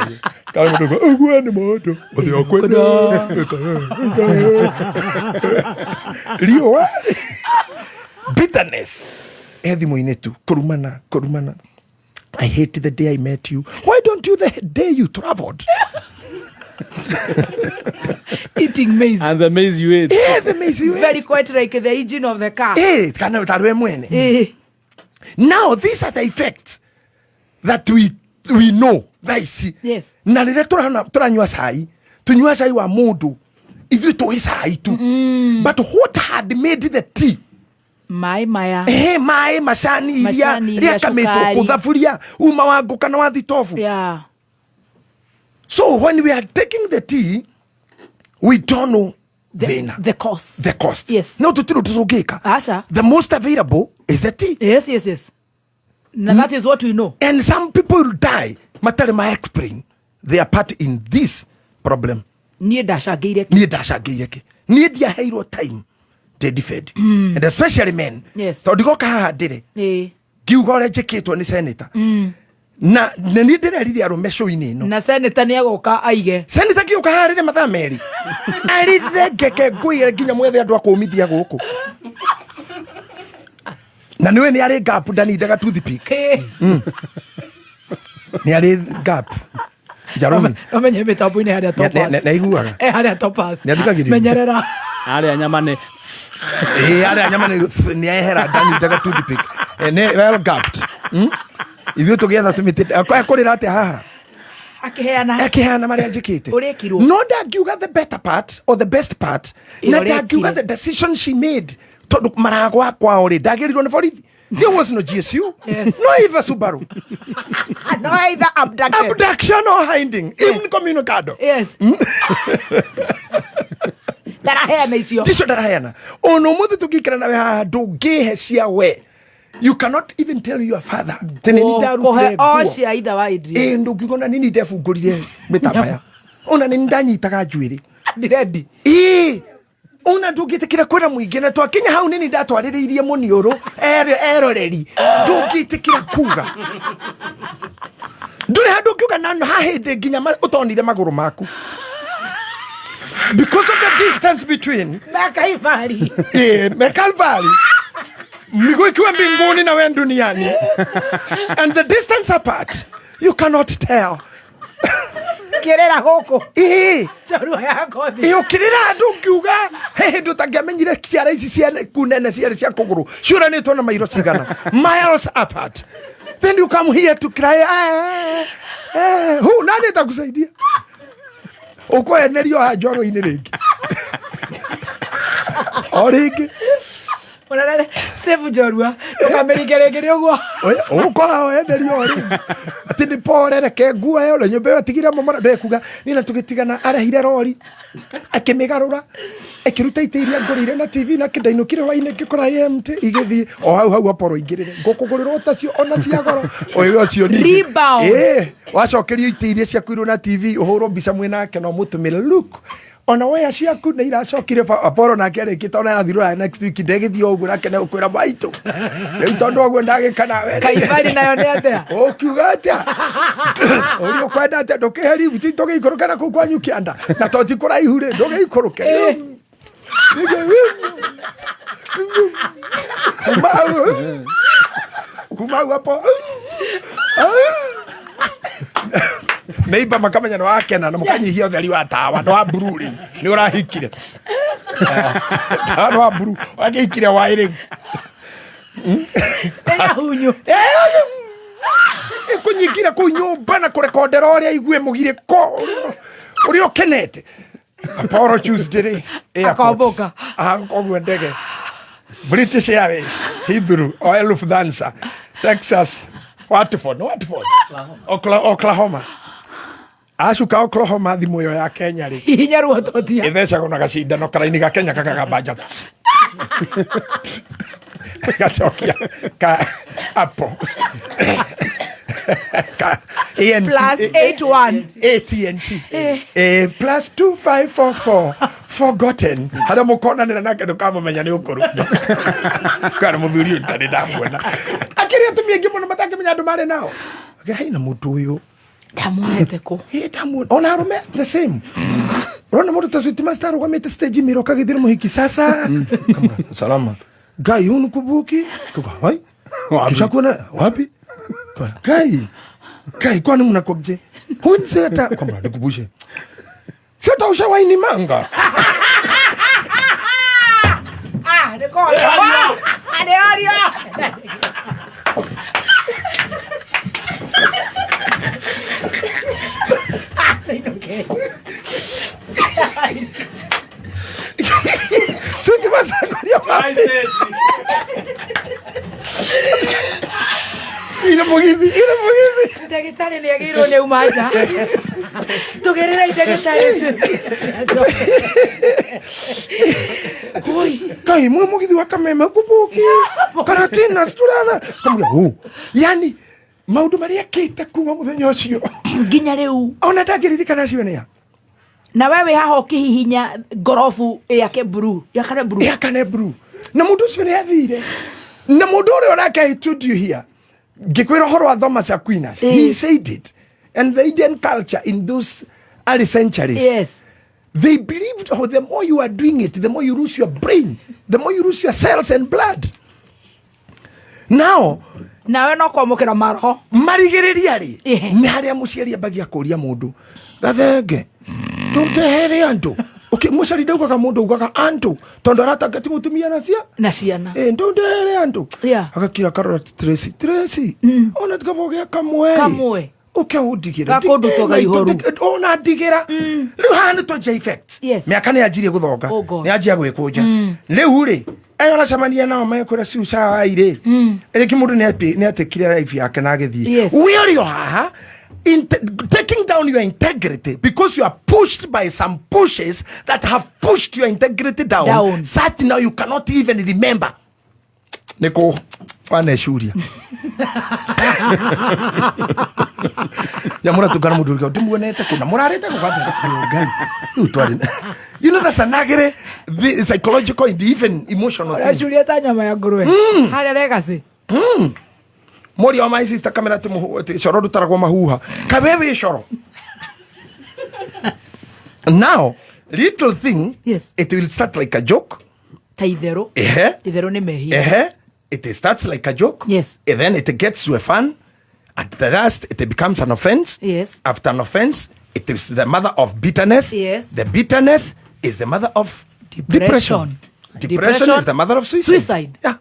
guo nä mondo å thä o kwenda riå bitterness thimå-inä tu kå rumana I hate the day I met you. Why don't you the day you traveled? Eating maize. And the maize you ate. Yeah, the maize you ate. Very quite like the engine of the car. Kana utarwe mwene. Now, these are the effects that we know. Yes. Na rĩrĩa tũranyua cai, tunyua cai wa mũndũ, ithuĩ tũĩ cai tu. But what had made the tea? Mai maya. Mai macani iria riakamitwo kuthaburia uma wa ngũ kana wa thitobu. Yeah. So when we are taking the tea, we don't know the cost. The cost. Yes. No tutiro tuzogeka. Asha. The most available is the tea. Yes. Now that is what we know. And some people die. Matare ma explain their part in this problem. Nie dashageire. Nie dia heiro time. They defend. And especially men. Yes. Todigoka haha dire. Kiugore jeketwo ni senator. Na ni dire riri arume show-ini no. Na senator ni agoka aige. Senator kiuka harire mathaa meri. Arire ngeke ngui nginya mwethe andu akumithia guku. Na niwe ni ari gap ndani ndaga toothpick. Ni ari gap. Jarumi. Omenye mitabu-ini haria topas. Na iguaga. Haria topas. Menyerera. Aria nyamane. Aria nyamane ni ehera ndani ndaga toothpick. Ne well gapped. Ithuĩ tũgĩetha tũmĩtĩ akũrĩra atĩa haha akĩheana marĩa njĩkĩte no ndangiuga the better part or the best part na ndangiuga the decision she made tondũ maragwa kwao rĩ ndagĩrirwo nĩ borithi. There was no GSU, no either Subaru, no either abduction or hiding, even communicado. Yes. Ndaraheana icio ticio ndaraheana ono mũthĩ tũngĩikara nawe haha ndũngĩhe cia we. You cannot even tell your father. Kohe ocia itha wa Idris. Ndungigona nini ndefungurire mitapaya. Ona nini ndanyitaga njuĩrĩ. Ndirendi. Ona ndũngĩtĩkĩra kwĩra mũingĩ na twakinya hau nini ndatwarĩrĩirie mũniũrũ eroreri. Ndũngĩtĩkĩra kuga. Ndũrĩ handũ ũngiuga na hahĩndĩ nginya ũtonire magũrũ maku. Because of the distance between Calvary. Calvary. Miguu ikiwa mbinguni na wewe duniani. And the distance apart, you cannot tell. Kirera goko. Chorua yako thi. Ukirira andu ngiuga he ndu tangiamenyire ciara ici cia kunene ciara cia kuguru. Sure ni tona mairo cigana. Miles apart. Then you come here to cry. Who nani takusaidia? Uko enerio ha joro ini ringi. Oringi. Onarele sevu jorua tukamerigere uguo uko enerio ri ati ni porere ke ngua yo nyumba yo tigira momora ndekuga ni na tugitigana arahire rori akimigarura akiruta itiria ngurire na TV na kindainukire waine ngikora EMT igithi o hau aporo ingirire ngukugurira utacio ona cia goro oyo cio ni rebound wacokerio itiria cia kuiru na TV uhuro mbica mwinake no mutumire look ona waya ciaku nĩ iracokire Apollo nake arĩkĩte ona arathirũra next week ndegĩthiĩ ũguo nake nĩ ũkwĩra maitũ rĩu tondũ ũguo ndagĩka we Kaibari nayo nĩ atĩa ũkiuga atĩa ũrĩ ũkwenda atĩa ndũkĩheri buti tũgĩikũrũka na kũu kwanyu kĩanda na to ti kũraihu rĩ ndũgĩikũrũke kuma hau hapo neighbor makamenya no akena na mukanyihia utheri wa tawa no wa bururi ni urahikire no wa buru agikire wa ire hunyu kunyikira ku nyumba na kurekondera uria igue mugire ko uri okenete Apollo Tuesday akomboka akombo ndege British Airways Heathrow or Lufthansa Texas Watford Oklahoma acuka Oklahoma thimu yo ya Kenya ri hinya ruo totia ithecagwo na gacindano karaini ga Kenya kakagamba gacokia ka apo plus 81 AT&T plus 2544 forgotten hada mukona nira nake ndukama menya ni ukuru kana muthuri utari ndamwena akiri atumia ngi muno matake menya andu mari nao haina mutu uyu ndamuhete ko ndamu ona arume the same rona mutu tasuti master kwa meta stage miro kagithira muhiki sasa kama salama gai unu kubuki kwa hai kishakuona wapi Kai kwani mnakoje? Huyu seta kwamba nikubushe. Seta ushawaini manga. Ndiko. Adio. Okay. Suti masakoria mate. Ina mugithi. Ndagitari ni agirwo ni umaja. Tugerera ndagitari. Koi, kai mugithi wa kameme kubuki. Karatina sturana. Kamwe yani maundu maria kita kuma muthenya ucio. Nginya riu. Ona ndagiririkana cio nia. Na wewe haha ukihihinya ngorofu yake blue, yakane blue. Na mundu ucio ni athire. Na mundu uri onake I told you here. Gikwira horo wa Thomas Aquinas. He said it. And the Indian culture in those early centuries. Yes. They believed the more you are doing it, the more you lose your brain, the more you lose your cells and blood. Now, nawe no kwamukira maroho marigiriria ri ni haria muciari abagia kuria mundu gathenge ndutehere andu muciari ndaugaga mundu ugaga andu tondu aratangati mutumia na ciana ndutehere andu agakira karora Tracy ona tikavogia kamwe ukiundigira gakundutoga ihoru ona ndigira riu hana to effect miaka ni ajirie guthonga ni ajia gwikunja riu ri ayo na samania nao mekura susa waire eleki mundu ni atekire life yake na agithie where you haha taking down your integrity because you are pushed by some pushes that have pushed your integrity down. Such now you cannot even remember. Neko wane shuria. Ya mura tukana mudu kwa timuonete kuna murarete kwa gani. You know that's a nagere psychological and even emotional thing. Shuria ta nyama ya nguruwe. Hale legacy. Mori wa my sister kamera shoro dutaragwa mahuha kabebe shoro. Now little thing it will start like a joke. Taidero. Idero ni mehi. It starts like a joke. Yes. And then it gets to a fun. At the last it becomes an offense. Yes. After an offense it is the mother of bitterness. Yes. The bitterness is the mother of depression. Depression is the mother of suicide. Yeah.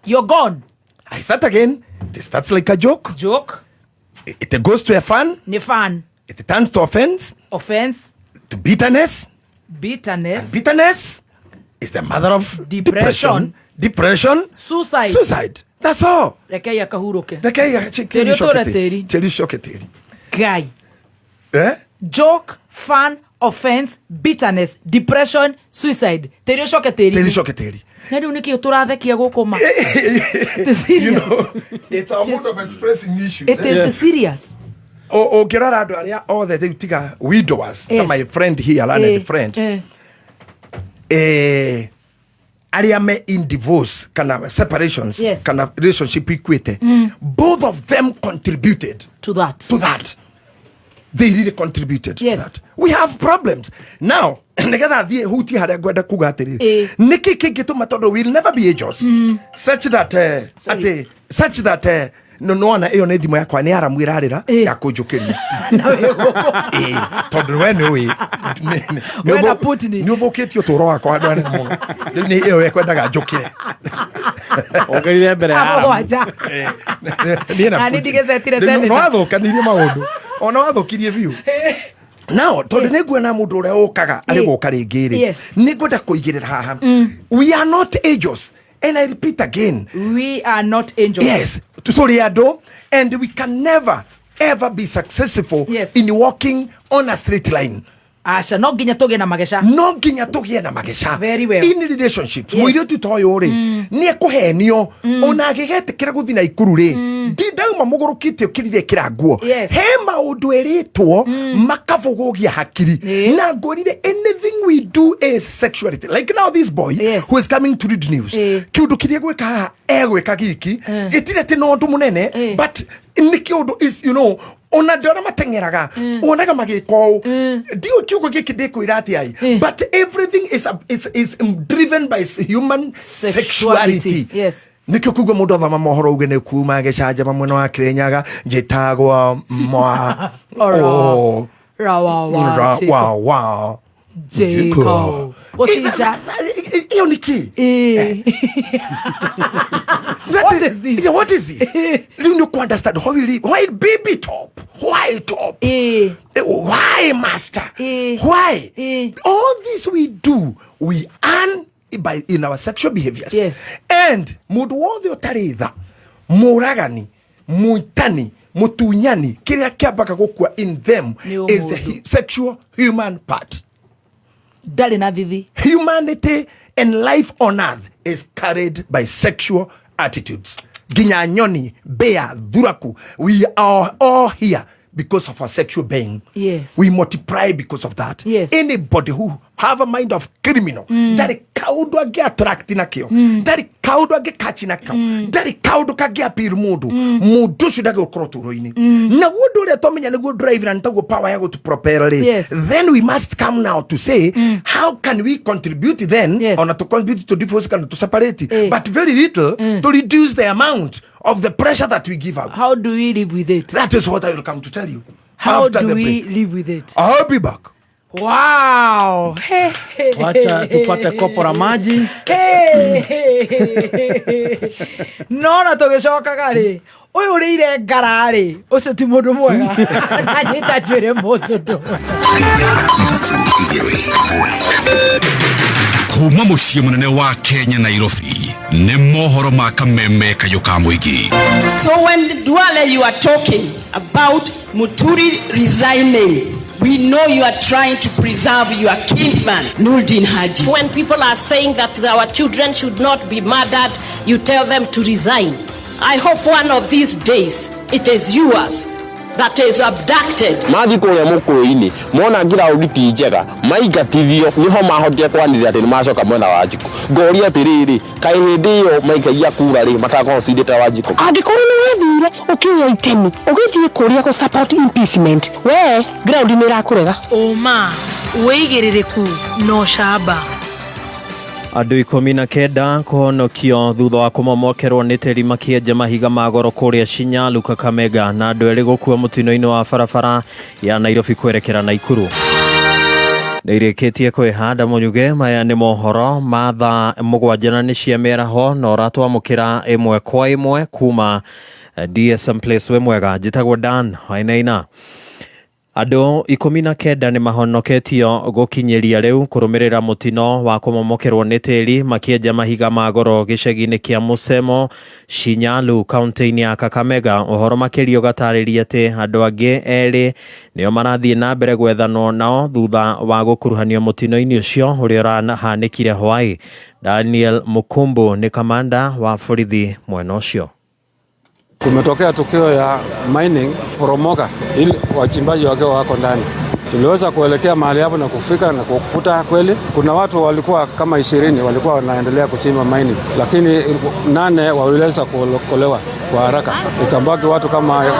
You're gone. I start again. It starts like a joke. It goes to a fun. Ni fun. It turns to offense. Offense. To bitterness. Bitterness. And bitterness is the mother of depression. Depression. Suicide. That's all. Rekei akahuruke. Rekei cheri shoketeri. Guy. Joke, fun, offense, bitterness, depression, suicide. Teri shoketeri. Nani uniki turathekia gukuma. You know, it's a mode of expressing issues. It is serious. Kirara andu aria othe they tiga widowers. My friend here, learned friend. Aria me in divorce, kana separations, kana relationship equate. Both of them contributed to that. They really contributed to that. We have problems. Now, negetha thie huti haria gwenda kuga atiri. Niki kingituma tondu will never be ageless. Such that no na iyo ne thimu yakwa ni aramwira arira ya kunjukiria. Tondu we ni uvukitio turo wakwa andu ane muno. Ni iyo ekwendaga njukire. Ongerire mbere ya. Ni ndigezetire tene. No athukanirie maundu. Ona wathukirie view. Now, tondu niguona mundu uria ukaga ari guka ringiri. Nigwenda kuigirira haha. We are not angels. And I repeat again. We are not angels. Yes. And we can never ever be successful in walking on a straight line. Asha no ginya tugie na magesha. No ginya tugie na magesha. Very well. In relationships, muiritu toyo ri ni ekuhenio ona agigete kira guthi na ikuru ri. mwauma mugurukite ukirire kiraguo he maundu eritwo makavugugia hakiri na ngorire anything we do is sexuality. Like now this boy who is coming to read news kiundu kiria gweka egweka giki gitire ti no ndu munene but nikiundu is ona ndora matengeraga onaga magiko dio kiugo giki ndiko irati ai but everything is driven by human sexuality. Nikyo kugo mundu thama mohoro ugene kuma gecanja mamwena wa Kirinyaga njitagwa mwa rawa Jeko. What is that? What is this? You need to understand how we live. Why baby top? Why top? Why master? Why? All this we do, we earn in our sexual behaviors. And mudu wothe utaritha muragani muitani mutunyani kiria kiabaka gukua in them is the sexual human part. Humanity and life on earth is carried by sexual attitudes. Ginyanyoni, Bea, Duraku, we are all here because of our sexual being. We multiply because of that. Anybody who have a mind of criminal, dari kaudu age attracti na kio, dari kaudu age kachi na kio, dari kaudu kage apir mudu should age ukrotu roini. Na wudu le tomenya na go drive na ntago power yago to properly. Then we must come now to say, how can we contribute then, or not to contribute to divorce and to separate, but very little to reduce the amount of the pressure that we give out. How do we live with it? That is what I will come to tell you. How do we live with it? I'll be back. Wow. Wacha tupate kopo la maji. No tugicoka gari. Uyu urire ngarari. Ucio ti mundu mwega. Anyita njwire mucundo. Kuma muciĩ munene wa Kenya Nairobi nĩ mohoro ma kameme kayuka muigi. So when Duale you are talking about Muturi resigning, we know you are trying to preserve your kinsman, Nuruddin Haji. When people are saying that our children should not be murdered, you tell them to resign. I hope one of these days it is yours that is abducted. Mathi kuria mukuini mona ngira uripi njega maigatithio niho mahotia kwanithia ati macoka mwena wa Wanjiku. Ngoria atiriri kai hindi iyo maikagia kura ri matakohocindite Wanjiku. Angĩkorwo nĩ wethire ũkĩoya itemi ũgĩthiĩ kũrĩa kũ support impeachment we ground nĩ ĩrakũrega ũma wĩigĩrĩrĩku no camba. Andũ 19 kũhonokio thutha wa kũmomokerwo nĩ tĩri makĩenja mahiga ma goro kũrĩa Shinyalu Kakamega na andũ erĩ gũkua mũtino-inĩ wa barabara ya Nairobi kwerekera Naikuru. Nĩirĩkĩtie kwĩhanda mũnyuge maya nĩ mohoro ma thaa 7 nĩ cia mĩaraho na ũratwamũkĩra ĩmwe kwa ĩmwe kuma DSM Place we mwega njĩtagwo Dan Wainaina. Andũ 19 nĩ mahonoketio gũkinyĩria rĩu kũrũmĩrĩra mũtino wa kũmomokerwo nĩ tĩri makĩenja mahiga ma goro gĩcagi-inĩ kĩa Musemo, Shinyalu, kaunti-inĩ ya Kakamega. Ũhoro makĩria ũgatarĩria atĩ andũ angĩ erĩ nĩo marathiĩ na mbere gwethanwo nao thutha wa gũkuruhanio mũtino-inĩ ũcio ũrĩa ũrahanĩkire Hawaii. Daniel Mukumbu nĩ kamanda wa borithi mwena ũcio. Kumetokea tukio ya mining poromoka ili wachimbaji wakiwa wako ndani. Tuliweza kuelekea mahali hapo na kufika na kukuta kweli kuna watu walikuwa kama 20 walikuwa wanaendelea kuchimba mining, lakini 8 waliweza kuokolewa kwa haraka. Ikabaki watu kama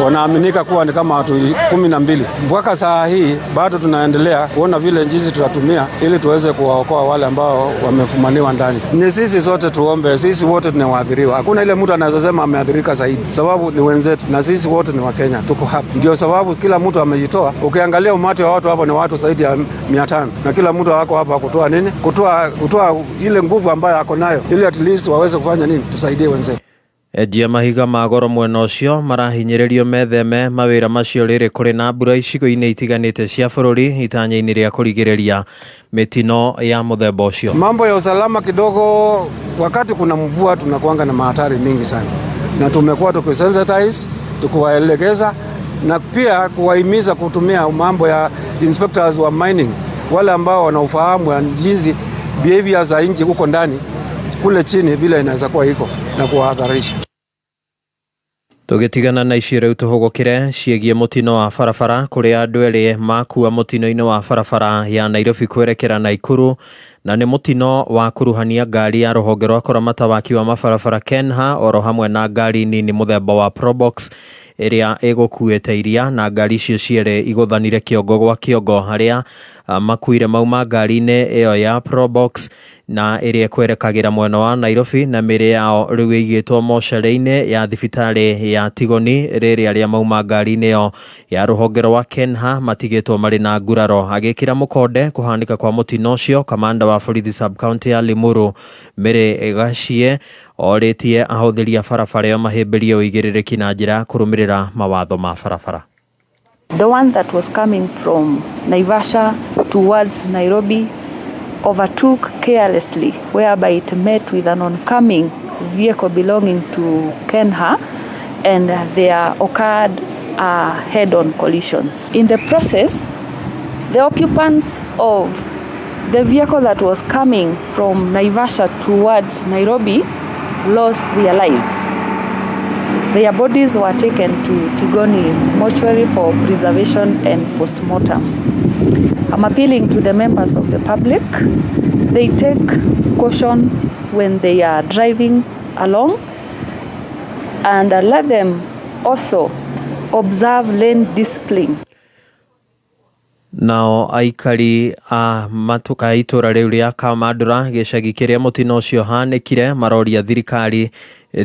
wanaaminika kuwa ni kama watu 12. Mpaka saa hii bado tunaendelea kuona vile njia tutatumia ili tuweze kuwaokoa wale ambao wamefumaniwa ndani. Ni sisi sote tuombe, sisi wote tunaathiriwa. Hakuna ile mtu anaweza sema ameathirika zaidi, sababu ni wenzetu na sisi wote ni Wakenya, tuko hapa. Ndio sababu kila mtu amejitoa. Ukiangalia umati wa watu hapa ni watu zaidi ya 500 na kila mtu wako hapa kutoa nini? Kutoa ile nguvu ambayo ako nayo ili at least waweze kufanya nini? Tusaidie wenzetu. Enjia mahiga ma goro mwena ũcio marahinyĩrĩrio metheme mawĩra macio rĩrĩ kũrĩ na mbura icigo-inĩ itiganĩte cia bũrũri itanya-inĩ rĩa kũrigĩrĩria mĩtino ya mũthemba ũcio. Mambo ya usalama kidogo, wakati kuna mvua tunakuanga na mahatari mingi sana, na tumekuwa tukisensitize, tukiwaelekeza na pia kuwahimiza kutumia mambo ya inspectors wa mining, wale ambao wanaufahamu wa jinsi behavior za nchi huko ndani kule chini vile inaweza kuwa iko na kuwahadharisha. Tugitigana na icio riu tuhugukire ciegie mutino wa barabara kuria andu eri makua mutino-ini wa barabara ya Nairobi kwerekera Naikuru, na ni mutino wa kuruhania ngari ya ruhonge rwa kuramata waki wa mabarabara KENHA oro hamwe na ngari nini muthemba wa Probox iria igukuite iria, na ngari icio ciere iguthanire kiongo gwa kiongo haria makuire mauma ngari-ini iyo ya Probox na iria kwerekagira mwena wa Nairobi, na miri yao riu igitwo mocarĩ-ini ya thibitari ya Tigoni riri aria mauma ngari-ini iyo ya ruhonge rwa KENHA matigitwo mari na nguraro. Agikira mukonde kuhanika kwa mutino ucio, kamanda wa borithi sub county ya Limuru Mary Gacie oritie ahuthiria barabara iyo mahimbirie uigĩrĩrĩki na njĩra kurumirira mawatho ma barabara. The one that was coming from Naivasha towards Nairobi overtook carelessly, whereby it met with an oncoming vehicle belonging to KENHA, and there occurred head-on collisions. In the process, the occupants of the vehicle that was coming from Naivasha towards Nairobi lost their lives. Their bodies were taken to Tigoni mortuary for preservation and post-mortem. I'm appealing to the members of the public. They take caution when they are driving along, and let them also observe lane discipline. Nao aikari a matuka itura riu ria Kamadura gicagi kiria mutino ucio hanikire maroria thirikari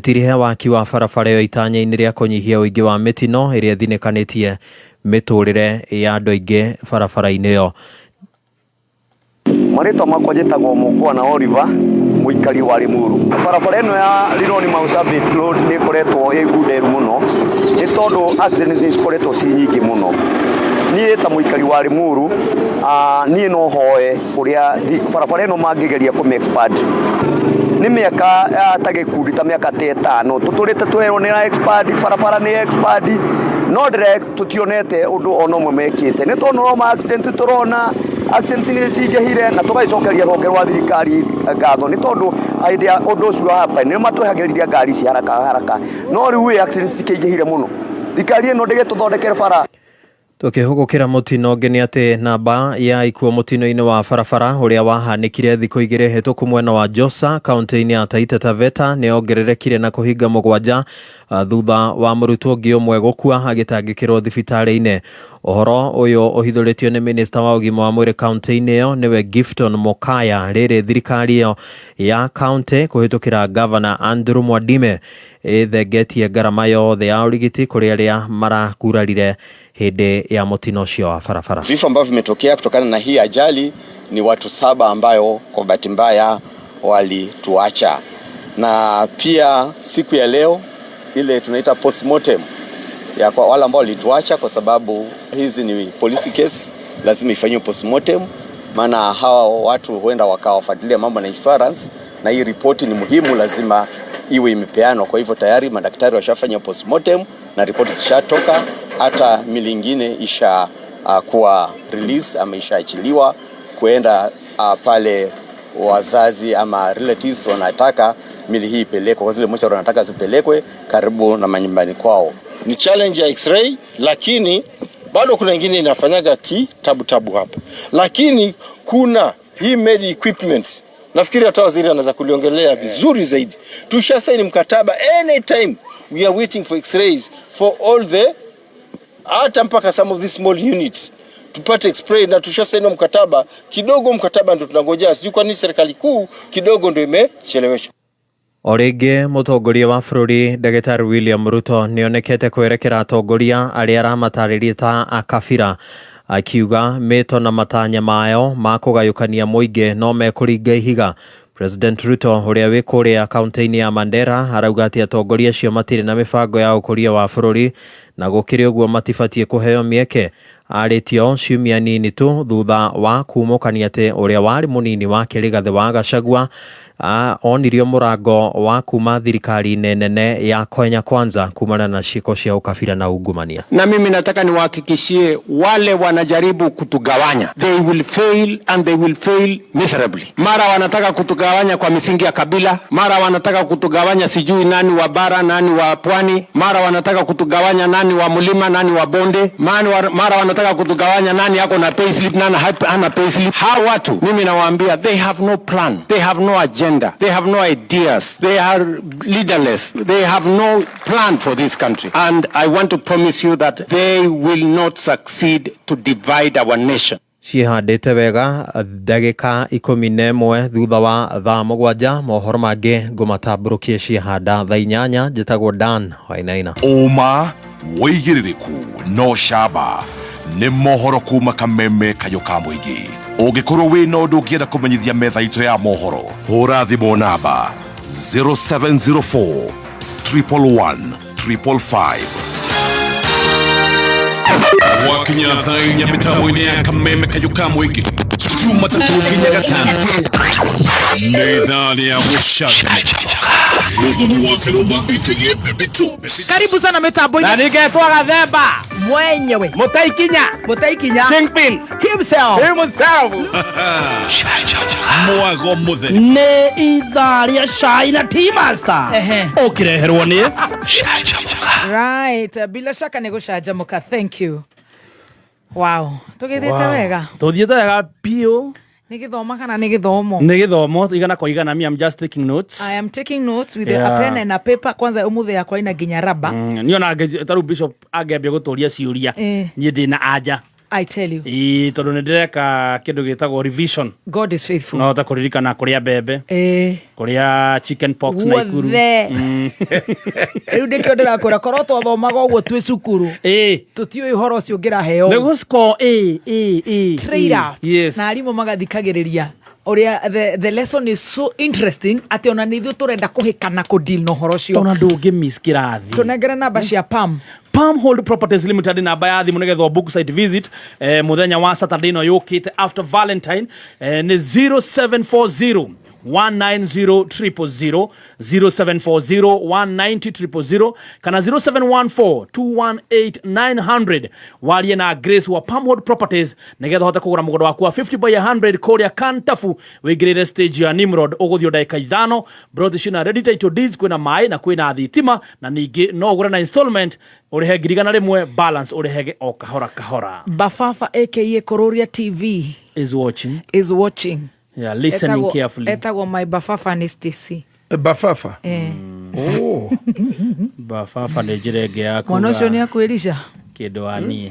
tirihe waki wa barabara yo itanya-ini ria kunyihia uingi wa mitino iria thinikanitie miturire ya andu aingi barabara-ini yo. Marito makwa njitagwo Mukwana Oliver, muikari wa Limuru. Barabara ino ya Rironi Mausabit Road ni koretwo igutheru muno ni tondu accidents ni koretwo ci nyingi muno. Ni ta muikari wa Limuru ni no hoe uria barabara ino mangigeria ku expand ni miaka tagikundi ta miaka 5 tuturite twero ni expand barabara ni expand no direct tutionete undu ono mwe mekite ni tondu no accident turona accidents ni cingehire na tugaicokeria honge rwa thirikari ngatho ni tondu idea undu ucio hapa ni matwehagiriria ngari cia haraka no riu accidents cikingehire muno thirikari ino ndigituthondekera bara. Tukihugukira mutino ngeni ati namba ya ikuo mutino-ini wa barabara uria wahanikire thiku igiri hituku mwena wa Josa kaunti-ini ya Taita Taveta ni ongererekire na kuhinga 7 thutha wa murutwo ngi umwe gukua agitangikirwo thibitari-ini. Uhoro uyu uhithuritio ni minister wa ugima wa mwiri kaunti-ini iyo niwe Gifton Mokaya, riri thirikari iyo ya kaunti kuhitukira governor Andrew Mwadime ithegetie ngarama yothe ya urigiti kuri aria marakurarire hede ya mutino ucio wa barabara. Vifo ambavyo vimetokea kutokana na hii ajali ni watu 7 ambayo kwa bahati mbaya walituacha, na pia siku ya leo ile tunaita postmortem ya kwa wale ambao walituacha, kwa sababu hizi ni police case, lazima ifanywe postmortem, maana hawa watu huenda wakawafuatilia mambo na insurance, na hii ripoti ni muhimu, lazima iwe imepeanwa. Kwa hivyo tayari madaktari washafanya postmortem na ripoti zishatoka, hata mili ingine isha kuwa released ama ishaachiliwa kuenda pale wazazi ama relatives wanataka mili hii ipelekwe, kwa zile mocha wanataka zipelekwe karibu na manyumbani kwao. Ni challenge ya x-ray, lakini bado kuna ingine inafanyaga tabu hapa, lakini kuna hii med equipment. Nafikiri hata waziri anaweza kuliongelea vizuri zaidi. Tushasaini mkataba, anytime we are waiting for x-rays for all the hata mpaka some of these small units tupate x-ray, na tushasaini mkataba kidogo. Mkataba ndio tunangojea, sijui kwa nini serikali kuu kidogo ndio imechelewesha. Orege mutongoria wa bururi Dagitari William Ruto nionekete kwerekera atongoria aria aramataririe ta akabira, akiuga mito na matanya mayo ma kugayukania muingi no mekuringa ihiga. President Ruto uria wi kuria kaunti-ini ya Mandera arauga ati atongoria acio matire na mibango ya ukuria wa bururi, na gukiri uguo matibatie kuheo mieke. Aritio ciumia nini tu thutha wa kumukania ati uria wari munini wa Rigathi wa Gachagua onirio murango wa kuma thirikari nene ya Kenya Kwanza kumana na shiko cia ukabila na ungumania. Na mimi nataka niwahakikishie wale wanajaribu kutugawanya, they will fail and they will fail miserably. Mara wanataka kutugawanya kwa misingi ya kabila, mara wanataka kutugawanya sijui nani wa bara nani wa pwani, mara wanataka kutugawanya nani wa mlima nani wa bonde, mara wanataka kutugawanya nani yako na payslip nani hana payslip. Hao watu mimi nawaambia, they have no plan, they have no agenda, they have no ideas, they are leaderless, they have no plan for this country, and I want to promise you that they will not succeed to divide our nation. Cihandite wega ndagika 11 thutha wa thaa 7 mohoro mangi ngumatamburukie cihanda thaa 8 njitagwo Dan Wainaina. Uma woigiririku no shaba ni mohoro kuma kameme kayo ka muingi. Ungikorwo wina undu ungienda kumenyithia metha itu ya mohoro, hura thimu namba 0704 111 555. Wakinya thainya mitambo-ini ya kameme kayo ka muingi Jumatatu nginya gatano nĩ thaa rĩa gũcakaya. Karibu sana mitambo-ini. Na ningetwa Gathemba mwenyewe Mutaikinya Kingpin himself mwago muthe nĩ ithaa rĩa cai na tea master ũkĩreherwo nĩ right. Bila shaka nĩ gũcanjamũka. Thank you. Wow, tũgĩthĩte wega. Tũthiĩte wega piũ. Nĩ gĩthomo kana nĩ gĩthomo? Nĩ gĩthomo igana kwa igana. I'm just taking notes. I am taking notes with a pen and a paper. Kwanza ũmũthĩ yakwa ina nginya raba. Niona taru Bishop agambia gũtũria ciũria. Niĩ ndĩna anja. I tell you. Tondũ nĩ ndĩreka kĩndũ gĩtagwo revision. God is faithful. No ta kũririkana kũrĩa mbembe. Kũrĩa chicken pox na ikuru. Rĩu ndĩkĩo ndĩrakũra korwo twathomaga ũguo twĩ cukuru. Tũtiũĩ ũhoro ũcio ũngĩraheo. Nĩ gũscore straight up. Yes. Na arimũ magathikagĩrĩria. Oria the lesson is so interesting ati ona nĩ ithuĩ tũrenda kũhĩkana kũdeal na ũhoro ũcio. Ona ndũngĩmiss kĩrathi. Tũnengere namba cia PAM. Palm Hold Properties Limited namba ya thimũ nĩgetha book site visit muthenya wa Saturday no yũkĩte after Valentine nĩ 0740 190 000 0740 kana 0714 218 900. Walie na Grace wa Palm Hold Properties nĩgetha hote kũgũra mũgũnda waku wa 50 by 100 kũrĩa Kantafu wĩigĩrĩre stage ya Nimrod ũgũthio ndagĩka 5 brought cina ready title deeds kwĩna maĩ na kwĩna thitima na ningĩ no ũgũre na installment ũrĩhe ngirigana rĩmwe balance ũrĩhege o kahora kahora. Bafafa aka Kororia TV is watching. Yeah, listening carefully. Etagwo my Bafafa ni Stacy. Bafafa? Oh. Bafafa nĩ njĩrenge ya kuga. Mwana ũcio nĩ akwĩrisha? Kĩndũ aniĩ.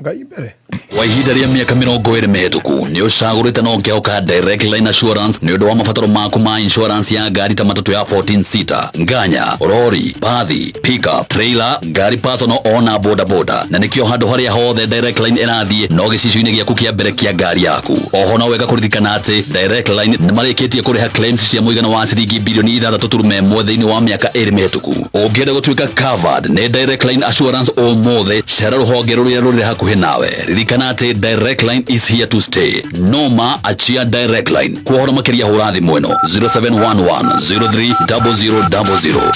Ngai mbere. Kwa ihinda rĩa mĩaka 20 mĩhĩtũku nĩ ũcagũrĩte na ũkĩoka Direct Line Assurance nĩ ũndũ wa mabataro maku ma insurance ya ngari ta matatũ ya 14 seater, nganya, lori, bathi, pickup, trailer, ngari personal ona boda boda. Na nĩkĩo handũ harĩa hothe Direct Line ĩrathiĩ no gĩcicio-inĩ gĩaku kĩa mbere kĩa ngari yaku. Oho no wega kũririkana atĩ Direct Line nĩ marĩkĩtie kũrĩha claims cia mũigana wa ciringi bilioni 6.1 thĩinĩ wa mĩaka 2 mĩhĩtũku. Ũngĩenda gũtuĩka covered nĩ Direct Line Assurance ũmũthĩ cera rũhonge rũrĩa rũrĩ hakuhĩ nawe. Ririkana atĩ Direct Line is here to stay. Noma achia Direct Line. Kuhora makiria hura thimũ ĩno 0711030000.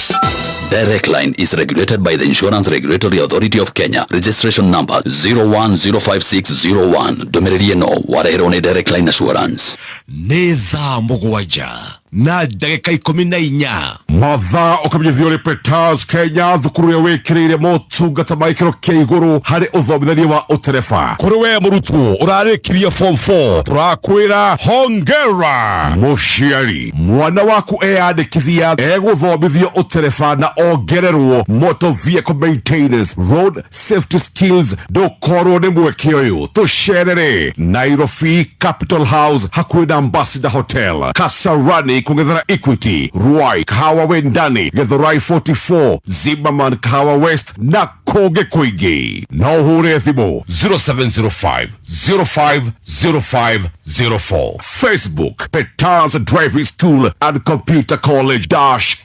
Direct Line is regulated by the Insurance Regulatory Authority of Kenya. Registration number 0105601. Ndũmĩrĩri ĩno wareherwo nĩ Direct Line Assurance. Nĩ thaa 7 na ndagĩka 14. Mathaa ũkamenyithio nĩ Peters Kenya, thukuru ya wĩkĩrĩire motungata ma gĩkĩro kĩa igũrũ harĩ ũthomithania wa ũtereba. Kũrĩ we mũrutwo ũrarĩkirie form 4 tũrakwĩra hongera. Mũciari, mwana waku eyandĩkithia egũthomithio ũtereba na ongererwo motor vehicle maintenance, road safety skills. Ndũkorwo nĩ mweke ũyũ, tũcerere Nairobi Capital House hakuhĩ na Ambassador Hotel, Kasarani kungethera Equity, Ruai Kahawa Wendani, Githurai 44, Zimmerman Kahawa West, Nakuru koge koige no hure thimo 0705 050504 Facebook Petans Driving School and Computer College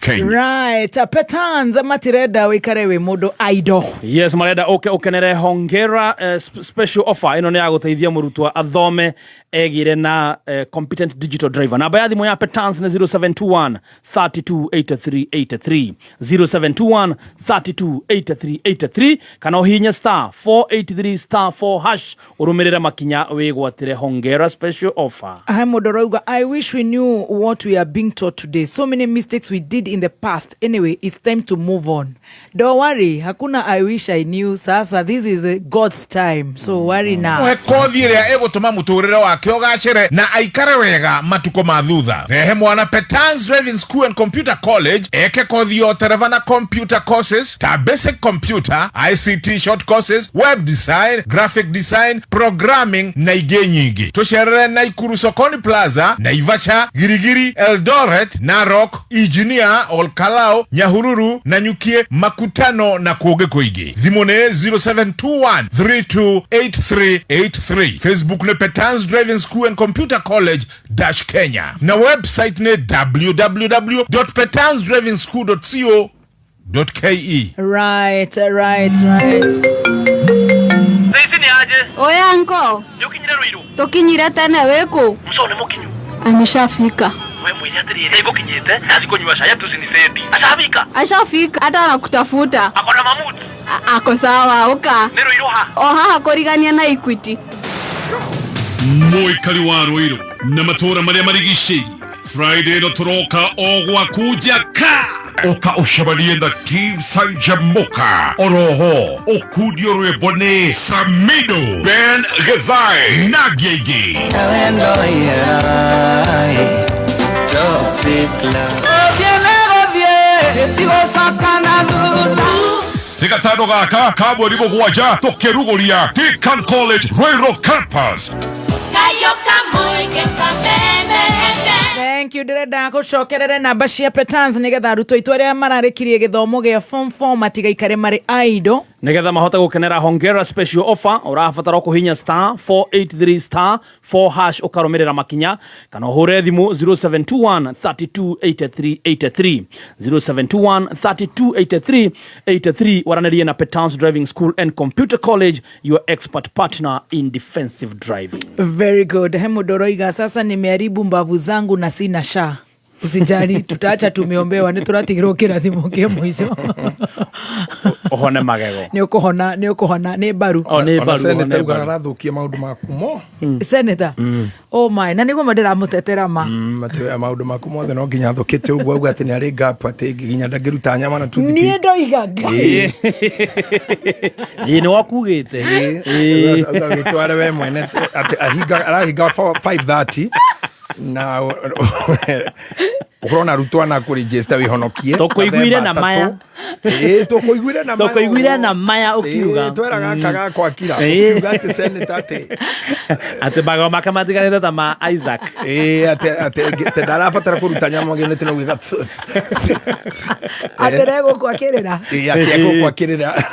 Kenya. Right, Petans matireda wikarewe modo aido. Yes, mareda okenere hongera special offer ino ne aguteithia murutwa athome egire na competent digital driver. Na baadhi moya Petans na 0721 328383 0721 328383 kana hinya star 483 star 4 hash urumirira makinya wegwatire hongera special offer. I wish we knew what we are being taught today. So many mistakes we did in the past. Anyway, it's time to move on. Don't worry, hakuna I wish I knew. Sasa, this is God's time. So worry now. Wekodhire ego tuma muturire wake ogachere na aikare wega matuko mathutha. Rehe mwana Petans Driving School and Computer College eke kodhio terevana computer courses ta basic computer, ICT short courses, web design, graphic design, programming na igenyigi. Tosherere na Ikuru Sokoni Plaza, Naivasha, Girigiri, Eldoret, Narok, Engineer, Olkalao, Nyahururu, Nanyukie, Makutano na Koge Koige. Dhimone 0721 328383. Facebook ne Petans Driving School and Computer College Kenya. Na website ne www.petansdrivingschool.co.ke. Right. Oya anko. Yukinyira ruiru. Tukinyira tena weku. Msone mukinyu. Ameshafika. Wewe mwenye atiri hebo kinyete. Asikunywa shaya tusinisedi. Ashafika. Ashafika hata anakutafuta. Akona mamuti. Ako sawa oka. Nero iroha. Oha korigania na Equity. Muikari wa Ruiru na matora maria marigiciri Friday no toroka ogwa kuja ka oka ushabalie na team Sanjamoka oroho okudio rwebone Samido Ben Gethai Nagyegi Kalendo yerai Toxic love Tika tano gaka kabwe ribo guaja tokerugoria Deakin College Ruiru Campus. Thank you direda gucokerere namba cia Petans nigetha arutwo itu aria mararikirie githomo gia form 4 matiga ikare mari aido nigetha mahota gukenera hongera special offer urabatara kuhinya star 483 star 4 hash ukarumirira makinya kana hure thimu 0721 328383 0721 328383 waranerie na Petans Driving School and Computer College, your expert partner in defensive driving. Very good. Hemodoroiga sasa nimeharibu mbavu zangu na sina sha. Usijali, tutaacha tumeombewa ni turatigirwo kirathimo kia mwisho. Ohone magego. Ni ukuhona ni baru. Ni baru. Senator ugarathukia maundu maku mo. Senator. Oh my, na niguo mandira mutetera ma. Matwe maundu maku mothe no nginya thukite uguo uga ati ni ari gap ati nginya ndagiruta nyama na tuthiki. Ni ndoigaga. Ni wakugite. Tware we mwene ati ahiga 5:30 na ukrona rutwana ku register wihonokie tukuiguire na maya tukuiguire na maya tukuiguire na maya ukiuga twera gaka gako akira ukiuga ati senator ate bago makamatiganite ta ma Isaac ate ndarabatara kuruta nyama ngenete no wiga aterego kwakirira atego kwakirira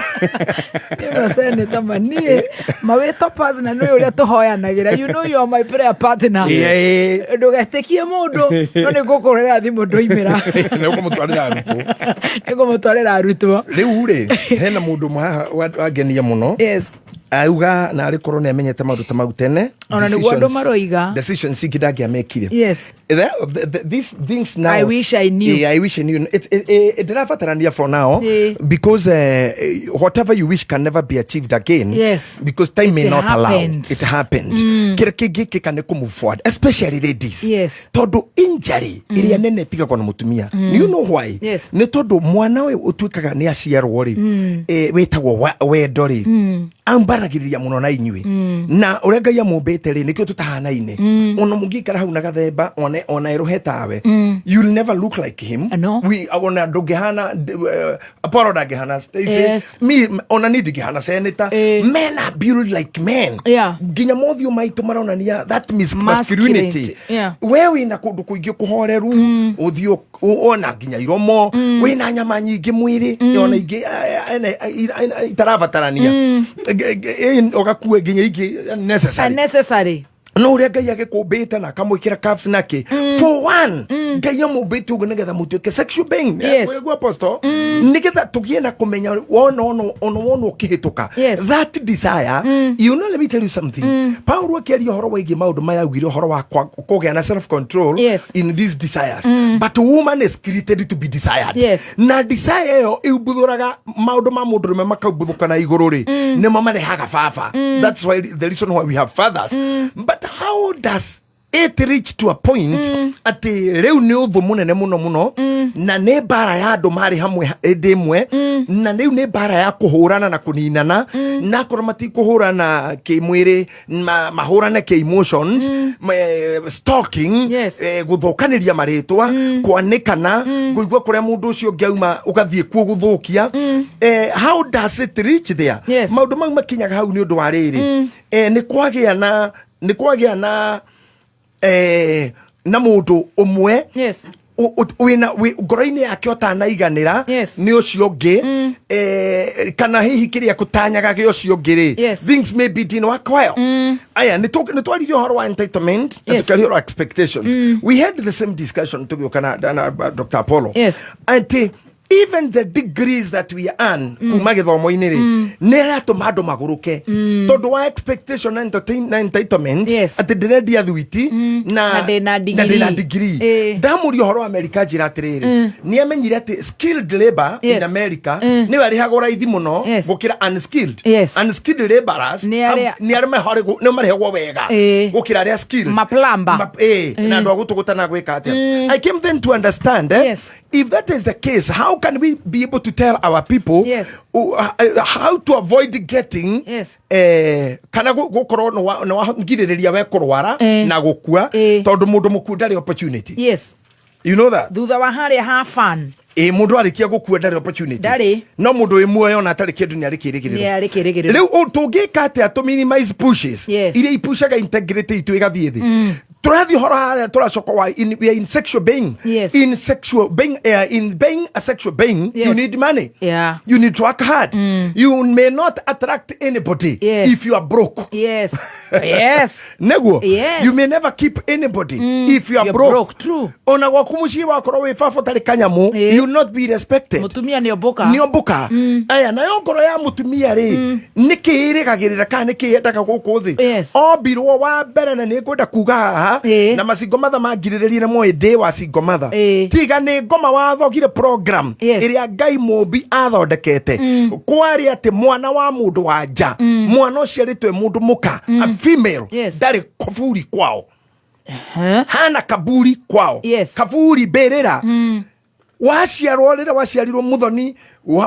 no senator manie maweto pas na no uria tuhoyanagira, you know you are my prayer partner ndugetekie mundu no ni gukorera thimu ndoimira no kumutwarira arutwo ego mutwarira arutwo riu ri hena mundu mwaha wagenia muno. Yes. Auga na ari korona amenyete maundu ta mau tene ona ni gwandu maroiga decisions sikidagia mekire. Yes. These things now I wish I knew. I wish I knew. It darafatarania for now because whatever you wish can never be achieved again. Yes. Because time may not allow. It happened. Kira kigi can move forward, especially ladies. Yes. Todo injury iria nene tiga kwa mutumia. You know why? Yes. Ni todo mwana we utuikaga ni aciarwo ri wetagwo wendori ambaragiriria muno na inyui na urenga ya mumbete ri nikio tutahanaine ono mugikara hau na gathemba ona iruhetawe you'll never look like him. No. We ona ndungihana Apollo ndangihana me ona ni ndingihana senator. Men are built like men. Nginya mothio maitu maronania that masculinity. We wina kundu kuingi kuhoreru uthio ona nginya iromo wina nyama nyingi mwiri ona ingi itarabatarania ogakue nginya ingi necessary. No uria Ngai agikumbite na akamwikira calves nake for one Ngai amumbite uguo nigetha mutuike sexual being. Wewe apostle nigetha tugie na kumenya ono ukihituka that desire. You know, let me tell you something. Paul akiaria horo wigi maundu maya ugire horo wa kugea na self control in these desires. But woman is created to be desired. Na desire yo ibuthuraga maundu ma mundu rume makabuthuka na iguru ri ne mama rehaga baba. That's why the reason why we have fathers. But how does it reach to a point ati reu ni uthu munene muno na ne bara ya andu mari hamwe ndimwe na reu ne bara ya kuhurana na kuninana na kuramati kuhurana kimwiri mahurana ke emotions stalking guthokaniria maritwa kwanikana kuigwa kuria mundu ucio ngiauma ugathie kuo guthukia. How does it reach there? Maundu mau makinyaga hau ni undu wa riri ni kwagia na na mundu umwe wina ngoro-ini yake utanaiganira ni ucio ngi kana hihi kiria kutanyaga ge ucio ngi things may be dino akwayo aya ni twaririo horo wa entitlement na tukario horo expectations. We had the same discussion tugioka na Dr. Apollo and even the degrees that we earn kuma githomo-ini ri ni ratuma andu maguruke tondu wa expectation na entitlement ati ndirendia thwiti na ndina degree. Ndamurio horo America njira atiriri ni amenyire ati skilled labor in America ni warihagwo raithi muno gukira unskilled laborers ni arime hore ni marihagwo wega gukira aria skilled maplamba na ndo gutugutana gwika atia. I came then to understand if that is the case, how can we be able to tell our people how to avoid getting kana gukorwo no ngirireria we kurwara na gukua tondu mundu muku ndari opportunity. You know that thutha wa haria ha fun mundu arikia gukua ndari opportunity no mundu wi muoyo na atari kindu ni arikirigiriro riu tungika atia to minimize pushes iria ipushaga integrity itu igathie thi turathi horo haria turacoka wa we are in sexual being in sexual being in being a sexual being you need money you need to work hard you may not attract anybody if you are broke nego you may never keep anybody if you are broke true ona gwakumushi wakoro we fafo tari kanyamu you will not be respected. Mutumia ni oboka aya na ngoro ya mutumia ri nikirigagirira kana nikiendaga guku thi obirwo wa mbere na nikwenda kuga haha na masingo matha mangiriririe na moe day wa singo matha tiga ni ngoma wathogire program iria Ngai Mumbi athondekete kwari ati mwana wa mundu wa nja mwana ucio ritwe mundu muka a female ndari koburi kwao hana kaburi kwao kaburi berera waciarwo rira waciarirwo muthoni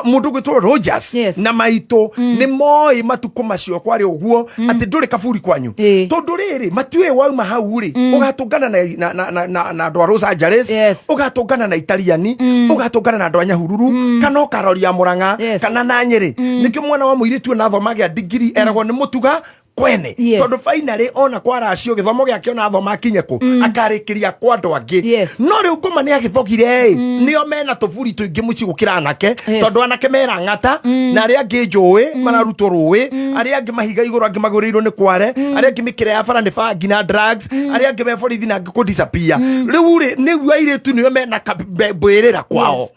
mundu gwitwo Rogers na maito ni moi matuko macio kwari uguo ati nduri kaburi kwanyu tondu riri matiwe wauma hau ri ugatungana na andwa Los Angeles ugatungana na Italiani ugatungana na andwa Nyahururu kana ukaroria Murang'a kana na Nyeri nikio mwana wa muiritu na thomagia degree eragwo ni mutuga kwene tondu finally ona kwara acio githomo giake ona thoma kinyeku akarikiria kwa andu angi no riu ngoma ni agithogire nio mena tuburi tuingi muci gukira anake tondu anake mera ngata na aria angi njui mararutwo rui aria angi mahiga iguru angi magurirwo ni kware aria angi mikire ya bara ni bangi na drugs aria angi beforithi na angi ku disappear riu ri ni wairetu nio mena kabwirira kwao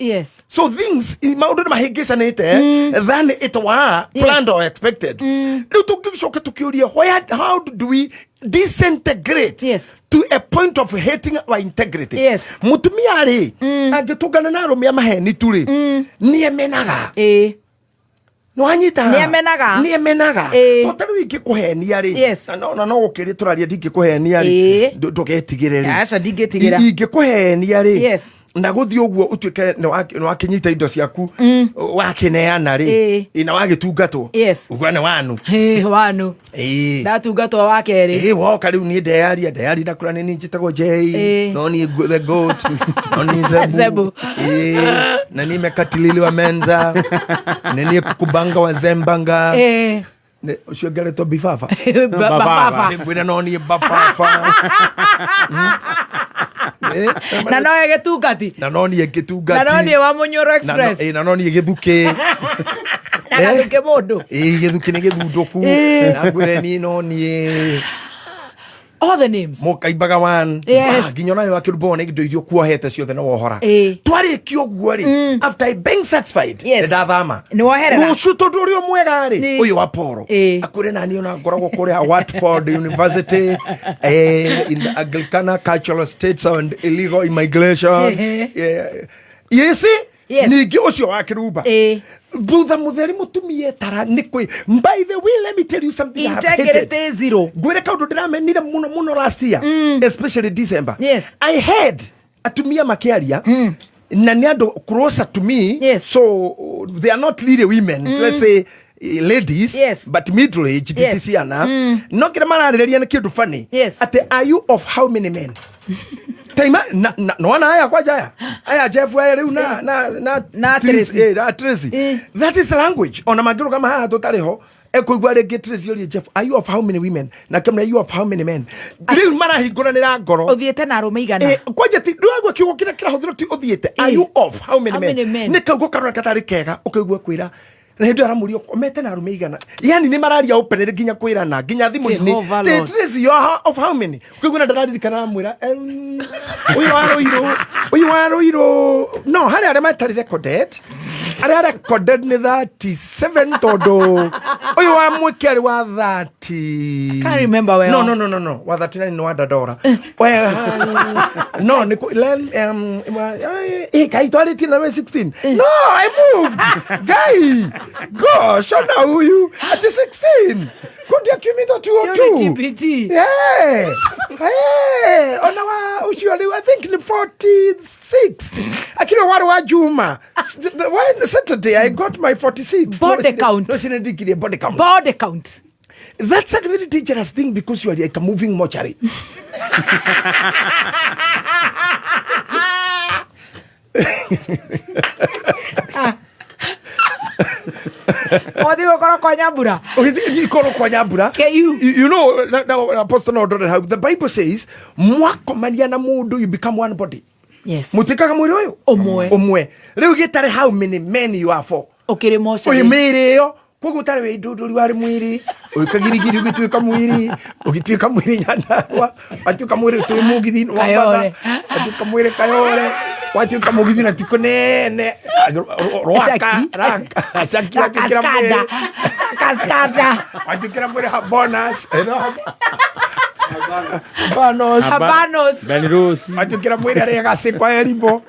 so things maundu mahingicanite than it were planned or expected riu tungicoka tukiuria how do we disintegrate to a point of hating our integrity mutumia ri angitungana na arumia maheni turi ni emenaga no anyita ni emenaga totaru ingikuhenia ri no gukiri turaria ndingikuhenia ri ndugetigire ri ingikuhenia ri na guthi uguo utuike ni wakinyita indo ciaku wakineana ri ina wagitungatwo ugwa ni wanu wanu ndatungatwo wakeri woka riu ni ndeyari ndakura ni njitagwo J no ni the goat no ni zebu na ni mekatilili wa menza na ni kubanga wa zembanga ne ushogere to bifafa bafafa ngwina no ni bafafa na no yegitungati na no ni yegitungati na no ni wa Munyoro Express na no ni githuke na githuke mundu githuke ni githunduku na ngwire ni no ni all the names Mukaibaga wan nginya nayo akirubone indo irio kuohete ciothe no wohora twarikio guo ri after being satisfied ndathama ni woherera rucu tondu uri mwega ri uyu wa Poro akure nani ona ngoragwo kuri Watford University in the Anglicana Cultural States and Illegal Immigration yes ningi ucio wa kiruba thutha mutheri mutumie tara ni kwi by the way let me tell you something I have hated zero gwire kaundu ndiramenire muno last year especially December I had atumia makiaria na ni andu closer to me so they are not leading women let's say ladies but middle age titisiana no kira marariria ni kindu funny ate are you of how many men Taima no wana haya kwa jaya aya Jeff wa riu na Tracy that is language ona magiro kama haya totariho ekoigwa rege Tracy yori Jeff are you of how many women na kamera you of how many men riu marahingũranĩra ngoro uthiete na arũme igana kwaje ti ndwagwa kiugo kira hũthĩra ti uthiete are you of how many men ni kaugo karona katari kega ukaigwa kwira na hindu aramurio komete na arũme igana yani ni mararia open nginya kwirana nginya thimu-ini Tracy you of how many kwiguna ndaririkana mwira uyu waroiro no hari ari matari recorded ni 37 todo uyu wa mwikeri wa 30 can't remember where no wa 39 no wa dadora no ni kai twaliti na 16 no I moved guy gosh now you at 16 could you give me the 202 yeah hey ona wa usually I think in 46 akira wa Juma when Saturday I got my 46 body count body count that's a very dangerous thing because you are like a moving mortuary Odigo koro kwa nyambura. Koro kwa nyambura. You know, Apostle Nodore, how the Bible says, mwakomania na mundu, you become one body. Yes. Mutikaga mwiri uyu? Omwe. Riu gitare how many men you are for? Okire mosha. Oye mwiri yo. Kugu utare we iduduri wari mwiri. Ukagirigiri ugituika mwiri. Ugituika mwiri nyandarwa. Watuika mwiri tuwe mugithi. Kayore. Watuika mwiri kayore. Watuika mugithi na tuko nene. Roaka. Shaki watukira mwiri. Kaskada. Watukira mwiri bonus. Habanos. Benrosi. Watukira mwiri ari agase kwa erimbo.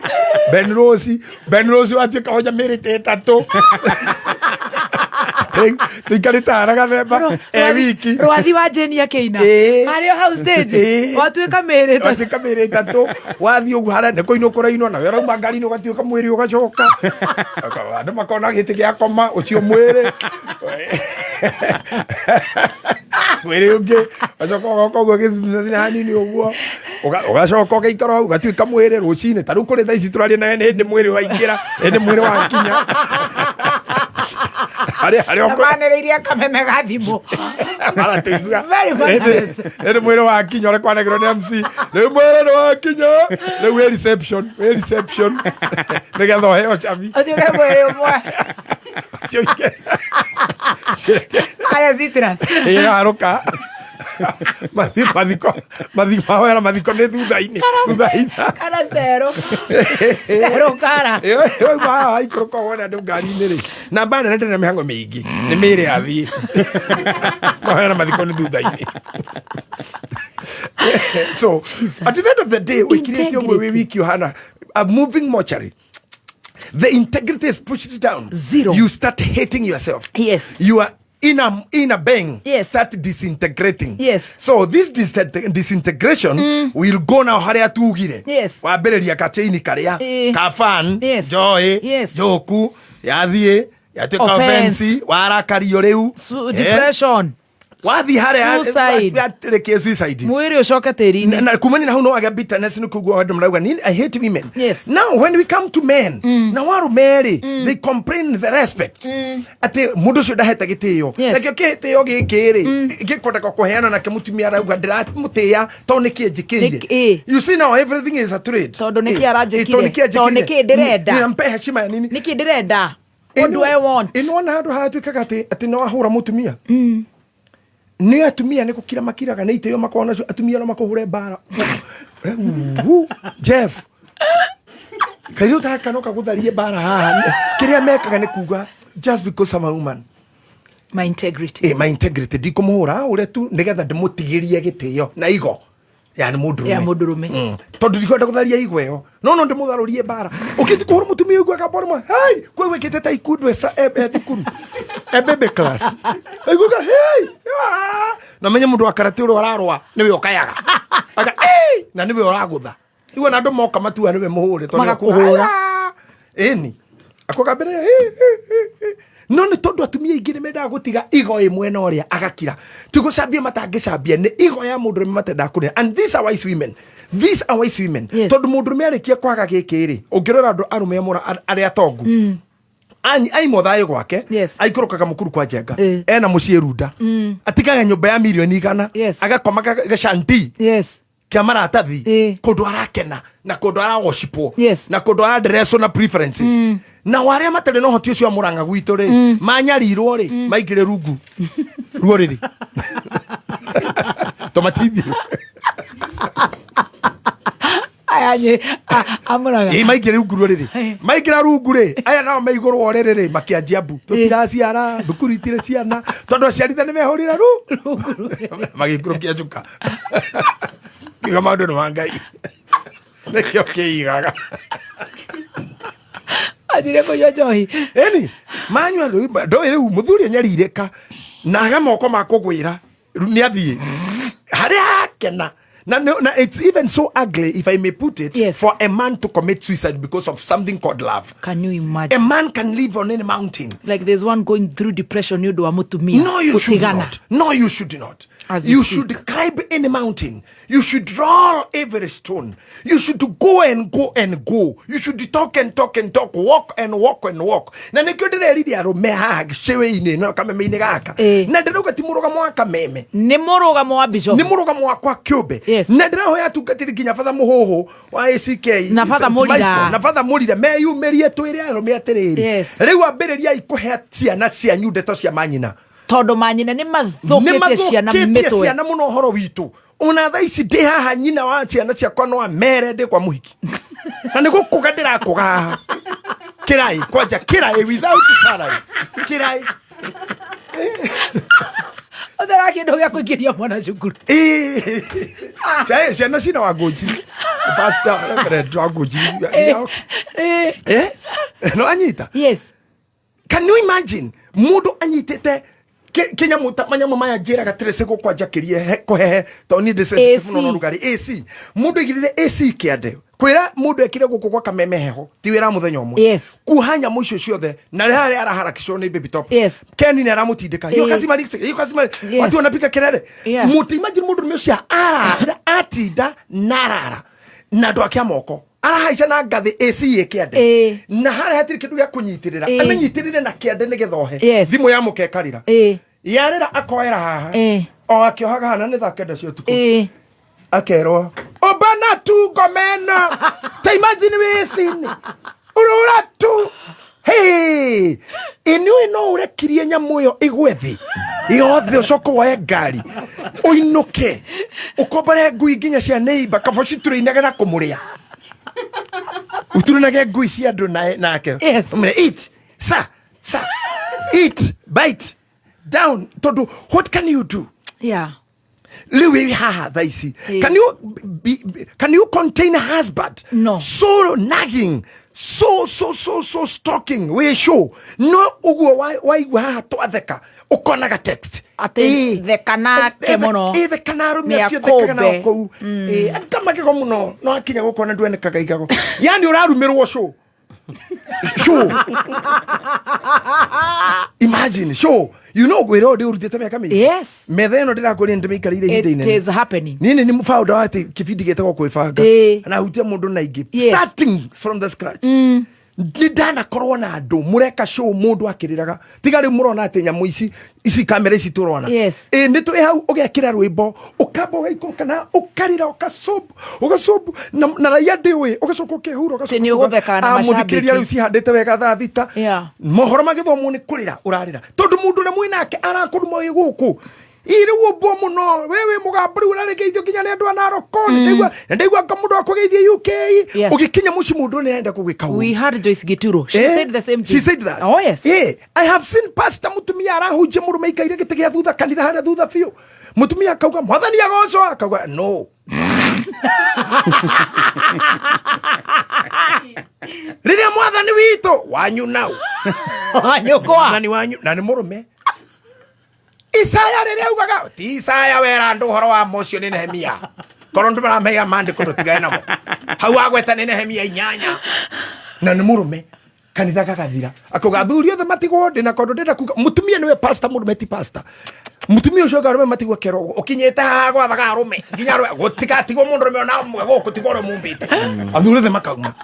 Benrosi watuika hoja mwiri tetato. Tikarita aragathemba wiki rwathi wa Jeni akeina hario house stage watuika mere tatu wathi ugu hara ne koino koraino na wera magari no gatuika mwiri ugacoka andu makona giti gia koma ucio mwiri mwiri ungi acoka kogo githina hanini uguo ugacoka ugaikara ugatuika mwiri rucine taru kuri tha ici turaria na ndi mwiri waingira ndi mwiri wa kinya Maneriria kameme gathimo. Very much. Ere mwere wa kinyo re kwanagiro ni MC. Le mwere wa kinyo. Le we reception. Negatho heo chavi. Otiga mwere mwa. Aya zitras. Aroka. Madiko era madiko ne thutha-ini. Kana zero kara. Yo ba ai kroko wona ndu ngari-ini ri. Na bana nende na mihango mingi. Ni mire athi. No era madiko ne thutha-ini. So at the end of the day we create your week Johanna a moving mortuary. The integrity is pushed down. Zero. You start hating yourself. Yes. You are in a bang start disintegrating. So this disintegration will go now haria tugire. Wambiriria ka chain karia ka fan joy joku yathie yatuika offense warakario riu depression wathi haria suicide mwiri ucoka tirini na kumani na hau no aga bitterness no kugwa wandu mrauga I hate women. Now when we come to men na waru meri they complain the respect ati mundu cio ndaheta gitio like gitio gikiri gikotaka kuheana na kimutumia arauga ndira mutia to niki njikire. You see now everything is a trade tondo niki aranjikire to niki ndirenda nimpe heshima ya nini niki ndirenda what do I want inona handu hatuikaga ati no ahura mutumia ni atumia ni kukira makiraga ni iteyo makona atumia no makuhure bara Jeff kayo ta kanoka gutharie bara haha kiria mekaga ni kuga just because I'm a woman my integrity my integrity dikumuhura ure tu nigetha ndimutigirie gitio na igo yani mudurume tondu ndikwenda gutharia igweyo no ndimutharurie bara ukiti kuhura mutumia igwe akaboroma hey kwe wekete ta ikundu esa thukuru bebe class iguga hey na menye mundu akarate uri ararwa niwe okayaga aga na niwe oragutha iwe na ndu moka matua niwe muhure tondu kuhura eni akogambere no ni tondu atumia ingĩ nĩmendaga gũtiga igo ĩmwe na ũrĩa agakira tigucambia matangĩcambia nĩ igo ya mũndũrũme matendaga kũrĩa and these are wise women tondu mũndũrũme arĩkia kwaga gĩkĩ-rĩ ũngĩrora andũ arũme arĩa atongu aimo thayo gwake aikũrũkaga mũkuru kwa njenga ena mũciĩ runda atigaga nyũmba ya milioni 100 agakoma gashanti kia maratathi kundu arakena na kundu aragoshipwo na kundu aradresswo na preferences na wale matare no hoti ucio amuranga gwitu ri manyarirwo ri maigire rungu ruo riri tomatithio ayanye amuranga maigire rungu ruo riri maigira rungu ri aya nao maigurwo orere ri makianjia mbu tutiraciara thukuru itire ciana tondu aciaritha ni mehurira rungu magikurukia njuka kama ndo wangai nekio kiigaga ajire ko jojohi eni manywa ndo ire muthuri nyarireka na agamoko makugwira ni athie haria kena na it's even so ugly if I may put it for a man to commit suicide because of something called love. Can you imagine? A man can live on any mountain. Like there's one going through depression you do amutumia. No, you should not. No, you should not. You should climb any mountain. You should roll every stone. You should go and go and go. You should talk and talk and talk, walk and walk and walk. Na nikyo ndĩrerire arũme haha gĩcĩwĩ-inĩ no kameme-inĩ gaka na ndĩrauga ti mũrũgamo wa kameme nĩ mũrũgamo wa bishop nĩ mũrũgamo wakwa kĩũmbe na ndĩrahoya tungatĩri nginya batha mũhũhũ wa ACK na batha mũrira meyumĩrie twĩre arũme atĩrĩrĩ rĩu ambĩrĩriai kũhe ciana cianyu ndeto cia manyina tondu manyina ni mathũkĩtie ciana mitwe ciana muno horo witu una tha ici ndi haha nyina wa ciana ciakwa no amere ndi kwa muhiki na nĩ gũkũga ndĩrakũga kirai kwanja kirai without salary kirai Odara kĩndũ gĩa kũingĩria mwana cukuru ciana cina wangoji pastor reverend wangoji no anyita can you imagine mundu anyitete Kenya manyama maya njira gatirese gukwanja kirie kuhehe to ni sensitive no rugari AC mundu igirire AC kiande kwira mundu ekire guku kwa kameme heho ti wira muthenya umwe kuhanya muicio ciothe na rehare araharakishwo ni baby top Kenny ni aramutindika hiyo kazima watu wanapika kelele mutu imagine mundu mmecia atinda narara na ndo akia moko arahaica na ngathi AC ikiande na hare hatiri kindu gya kunyitirira amenyitirire na kiande ni githohe thimu ya mukekarira yarira akoera haha o akiohaga hana ni thakenda cio tuku akerwo obana tu gomena ta imagine wesini urura tu hey inui no urekirie nyamuyo igwethi yothe ucoko wa ngari uinuke ukombare ngui nginya cia neighbor kaboci turinaga na kumuria uturunage ngui cia andu nake umire eat sa eat bite down tondu what can you do Liwe haha thaisi can you contain a husband so nagging so stalking we show no uguo why haha twatheka ukonaga text ati the kana kemono the kana rumia cio the kana kou kama kiko muno no akinya gukona ndwene kagaigago yani urarumirwo show imagine show you know gwira odi urutete miaka mingi yes metha ino ndirakuri ndimikarire hinde it is happening nini ni mfauda wati kibindi getagwo kwibanga na hutia mundu na ingi starting from the scratch ndana korwo na andu mureka show mundu akiriraga tigari murona ati nyamu ici kamera ici turona ni tu hau ugekira rwimbo ukamba ugaikũrũka na ukarira ugasob na raia ndiwe ugacoka ukehura ugacoka muthikiriria riu cihandite wega thaa thita mohoro magithomwo ni kurira urarira tondu mundu na mwinake arakũruma wi guku iri wobo muno wewe mugamburi uraregeithio kinya ni andu anarokoni ndigwa kamundu akugeithia UK ugikinya muci mundu ni enda kugika we had Joyce Gituro she said the same thing she said that oh yes I have seen pastor mutumia arahunje murume ikaire gite gia thutha kanitha hana thutha fiu mutumia akauga mwathani agocwo akauga no riria mwathani wito wanyu nau wanyukwa mwathani wanyu na ni murume Isaya rere ugaga ti Isaya wera ndu horo wa mocio ni Nehemia korondu bara mega mande ko tigae namo hau agweta ni Nehemia 8 na ni murume kanitha gakathira akoga thuri othe matigwo ndi na kondo ndenda kuga mutumia niwe pastor murume ti pastor mutumia ucio garume matigwo kerogo ukinyete ha gwa thaga rume nginya rwe gutigatigwo mundu rume ona mwe guku tigoro mumbite athuri othe makauma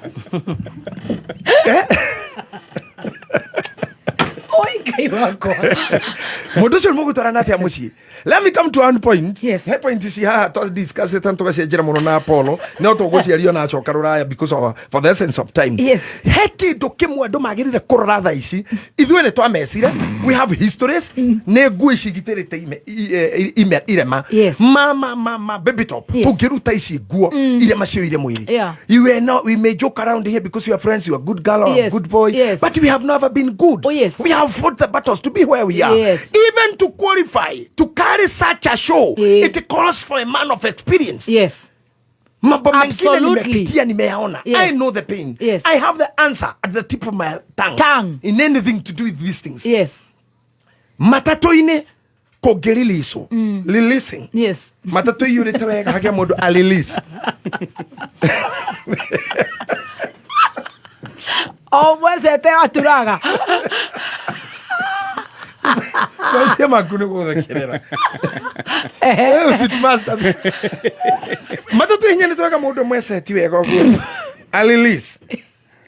Mudushul mugutara nati ya mushi. Let me come to one point. Yes. He point is here to discuss it and to say jira muno na Apollo. No to go cio na choka ruraya because of for the essence of time. Yes. Heki dokemu ando magirire korora tha ici. Ithwe ne twamecire. We have histories. Ne gu ici giterete ime irema. Mama baby top. Tukiruta ici guo irema cio ire mwiri. You were not we may joke around here because you are friends, you are good girl or a good boy. But we have never been good. We have fought the battles to be where we are. Even to qualify, to carry such a show, it calls for a man of experience. Mambo mengine nimepitia nimeyaona. I know the pain. I have the answer at the tip of my tongue. In anything to do with these things. Matato ine kogeriliso. Releasing. Matato yure tawega hake modo alilisi. Mwese te aturaga. Sema kunu kwa kirera. Usitmasta. Matoto hinya nitweka mundu mwese ti wega guo. Alilis.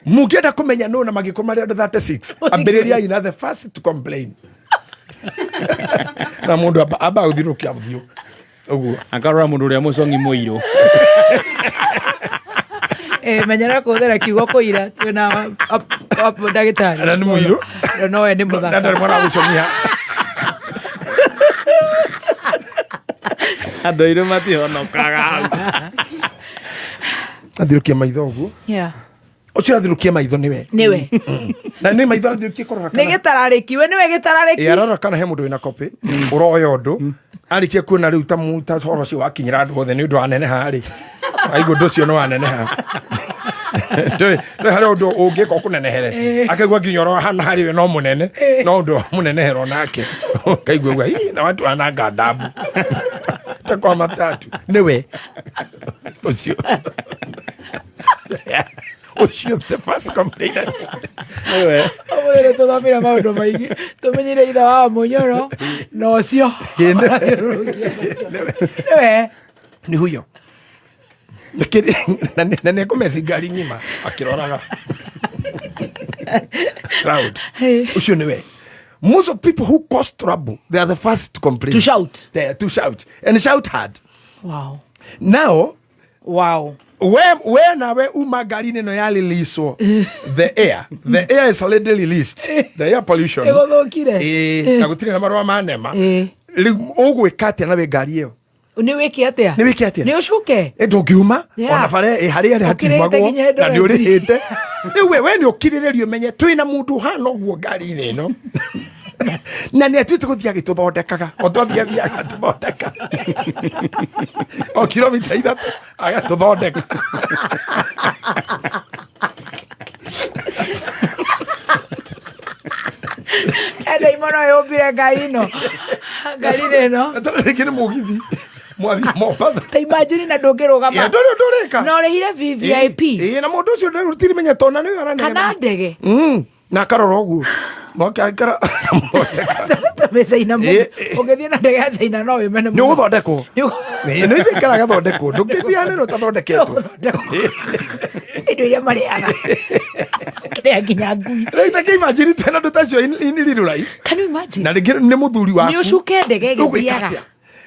Mugenda kumenya no na magikomari 36. Ambiriria ina the first to complain. Na mundu aba uthirukia muthio. Uguo. Akarora mundu ria mucongi muiro. Menyera kuthera kiugo kuira twina ndagitari na ni muiru no we ni muthaka ndari mwana gucomia andu iru matihonokaga athirukia maitho uguo ucio athirukia maitho niwe na ni maitho athirukia korora kana ni gitararikiwe niwe gitarariki arora kana he mundu wina copy uroya undu arikia kuona riu ta muta horo cio wakinyira andu othe ni undu anene hari aigo ndocio no anene ha Doi hari undu ungika kunenehere akagwa nginyoro hana hari we no munene no undu munenehero nake kaigwa gwa na watu ananga dabu takwa matatu niwe ucio ucio the first complainant niwe owe to thamira maundu maingi tumenyire itha wa munyoro no ucio niwe ni huyo na ne komesi gari nyima akiroraga crowd ucio niwe. Most of people who cause trouble, they are the first to complain, to shout, and shout hard. Wow. Now, when nawe umagari no ya release the air is already released, the air pollution na gutire na marwa manema ugwika atia na gari iyo ni wiki atia ni ucuke ndungiuma ona bare hari hatimagwo na ni urihite we ni ukirirerio menye twina mundu hana guo ngari-ini ino na ni atuite guthia gituthondekaga otwathia gatuthondeka o kilomita 3 agatuthondeka ende imono yombire ngai no ngai no atareke ni mugithi mwathi Mombatha ta imagine na ndungirugama ya ndoreka no rehire VIP na mundu ucio ndirutiri menya tona ni arane kana ndege na karora uguo mwakara mecaina mu ugithie na ndege ya China no wimene ni uthondekwo ni ikaraga thondekwo ndungithia no tathondeketwo indo iria mariaga kiria nginya ngui rita ke imagine tena ndo tacio in real life can you imagine na ni muthuri waku ni ucuke ndege githiaga.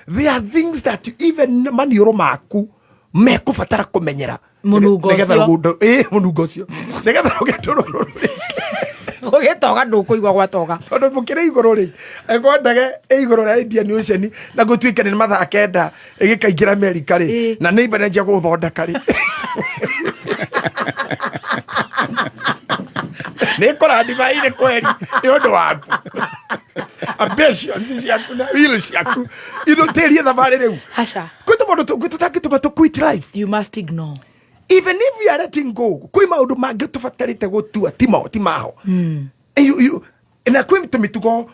There are things that even manioro maku mekubatara kumenyera munungo ucio negetha ugetoro ugitoga ndukuigwa gwatoga tondu mukire iguru ri ego ndege iguru ria Indian Ocean na gutuika ni mathaa kenda igikaingira America ri na ni ibanenje guthondeka ri ni kora divai ni kweli ni undu waku ambitions ciaku na will ciaku iroterie thabari riu acha kwitu mundu gwitutangituma tu quit life. You must ignore even if you are letting go kwi maundu mangi tubatarite gutua timaho na kwi tumitugo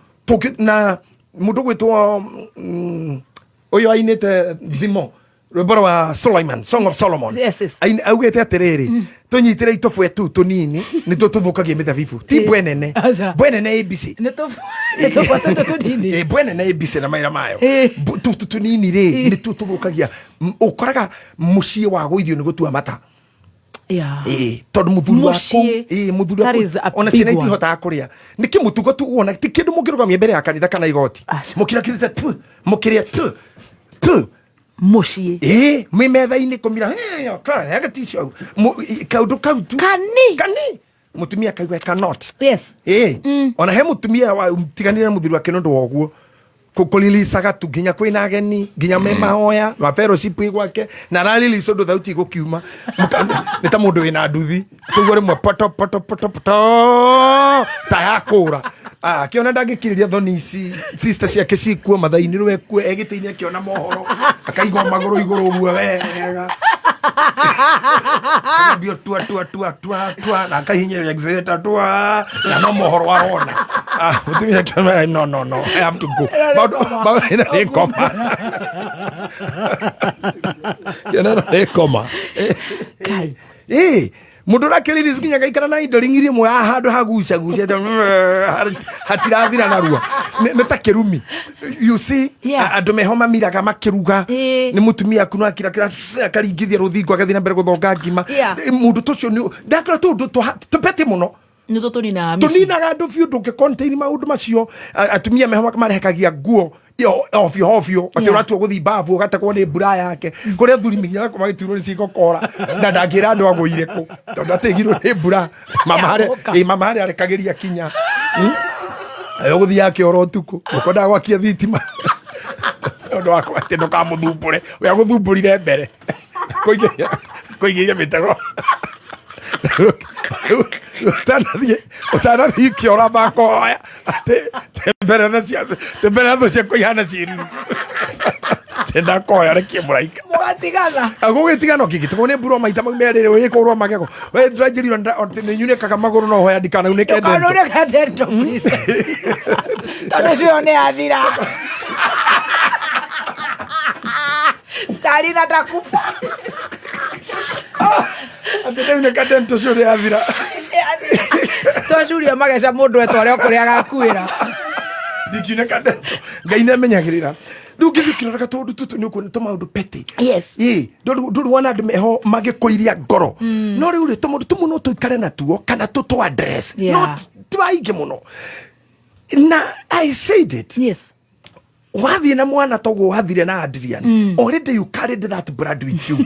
na mundu gwitwo uyu ainite thimo rwimbo wa Solomon, Song of Solomon. Augete atiriri tunyitire itofu etu tunini ni tututhukagia mithabibu ti bwenene ABC bwenene ABC na maira mayo tunini ri ni tututhukagia ukoraga mucie wa guithio ni gutua mata tondu muthuri waku muthuri waku ona ciana itihotaga kuria ni kimutugo tu wona ti kindu mungirugamia mbere ya kanitha kana igoti mukira kirite mukiria mucie mimetha-ini kumira agaticio kaundu kau tu kani mutumia kaigua cannot ona he mutumia wa tiganire muthuri wake nundu woguo kukulilisaga tu nginya kwina ageni nginya me mahoya wa fellowship gwake na ralili sondu thauti gukiuma ni ta mundu wina nduthi kuigua rimwe poto ta yakura akiona ndangikiriria thoni ici sister ciake cikua mathaini rwe kue egitiini akiona mohoro akaigua maguru iguru uguo wega bio tua na akahinyira accelerator tua na no mohoro arona mutumia akiona no I have to go bado ina rekoma kai mundu rakiriri zikinya gaikara na indo ringiri mwe handu haguca hatirathira narua ni ta kirumi you see andu mehoma miraga makiruga ni mutumia kuno akira akaringithia ruthingo agathina mbere guthonga ngima mundu tucio ni ndakira tundu tupete muno ni tutunina tuninaga andu biu nduke contain maundu macio atumia mehoma marehekagia nguo ovyo ati uratu guthi bavu gatakwo ni mbura yake kuria thuri minya ko magiturwo ni cigokora na ndagira andu agwire ku tondu atigirwo ni mbura mama hare arekagiria kinya ayo guthi yake oro tuku mukonda gwakia thitima ndo wako ati ndukamuthumbure we aguthumburire mbere kuigiria mitego utanathie kiora makoya temberatho ciakwa ihana ciru tendakoya rekie muraika mugatigana agugitigana kigitwo ni mbura maita mau merire wikurwo magego we ndranjiriro ni nyunikaga maguru no hoya ndikana unike dento please tondu cio ni athira Stalin atakufa atendene kadento cio ni athira twacuria mageca mundu etware okuria agakuira ndikine kadento ngai namenyagirira riu ngithikiriraga tondu tutu ni ukuna tumaundu pete ndu wana andu meho magikuiria ngoro no riu ri tumundu tumu no tuikare natuo kana tutu address no twaingi muno na I said it wathie na mwana togo wathire na Adrian already you carried that blood with you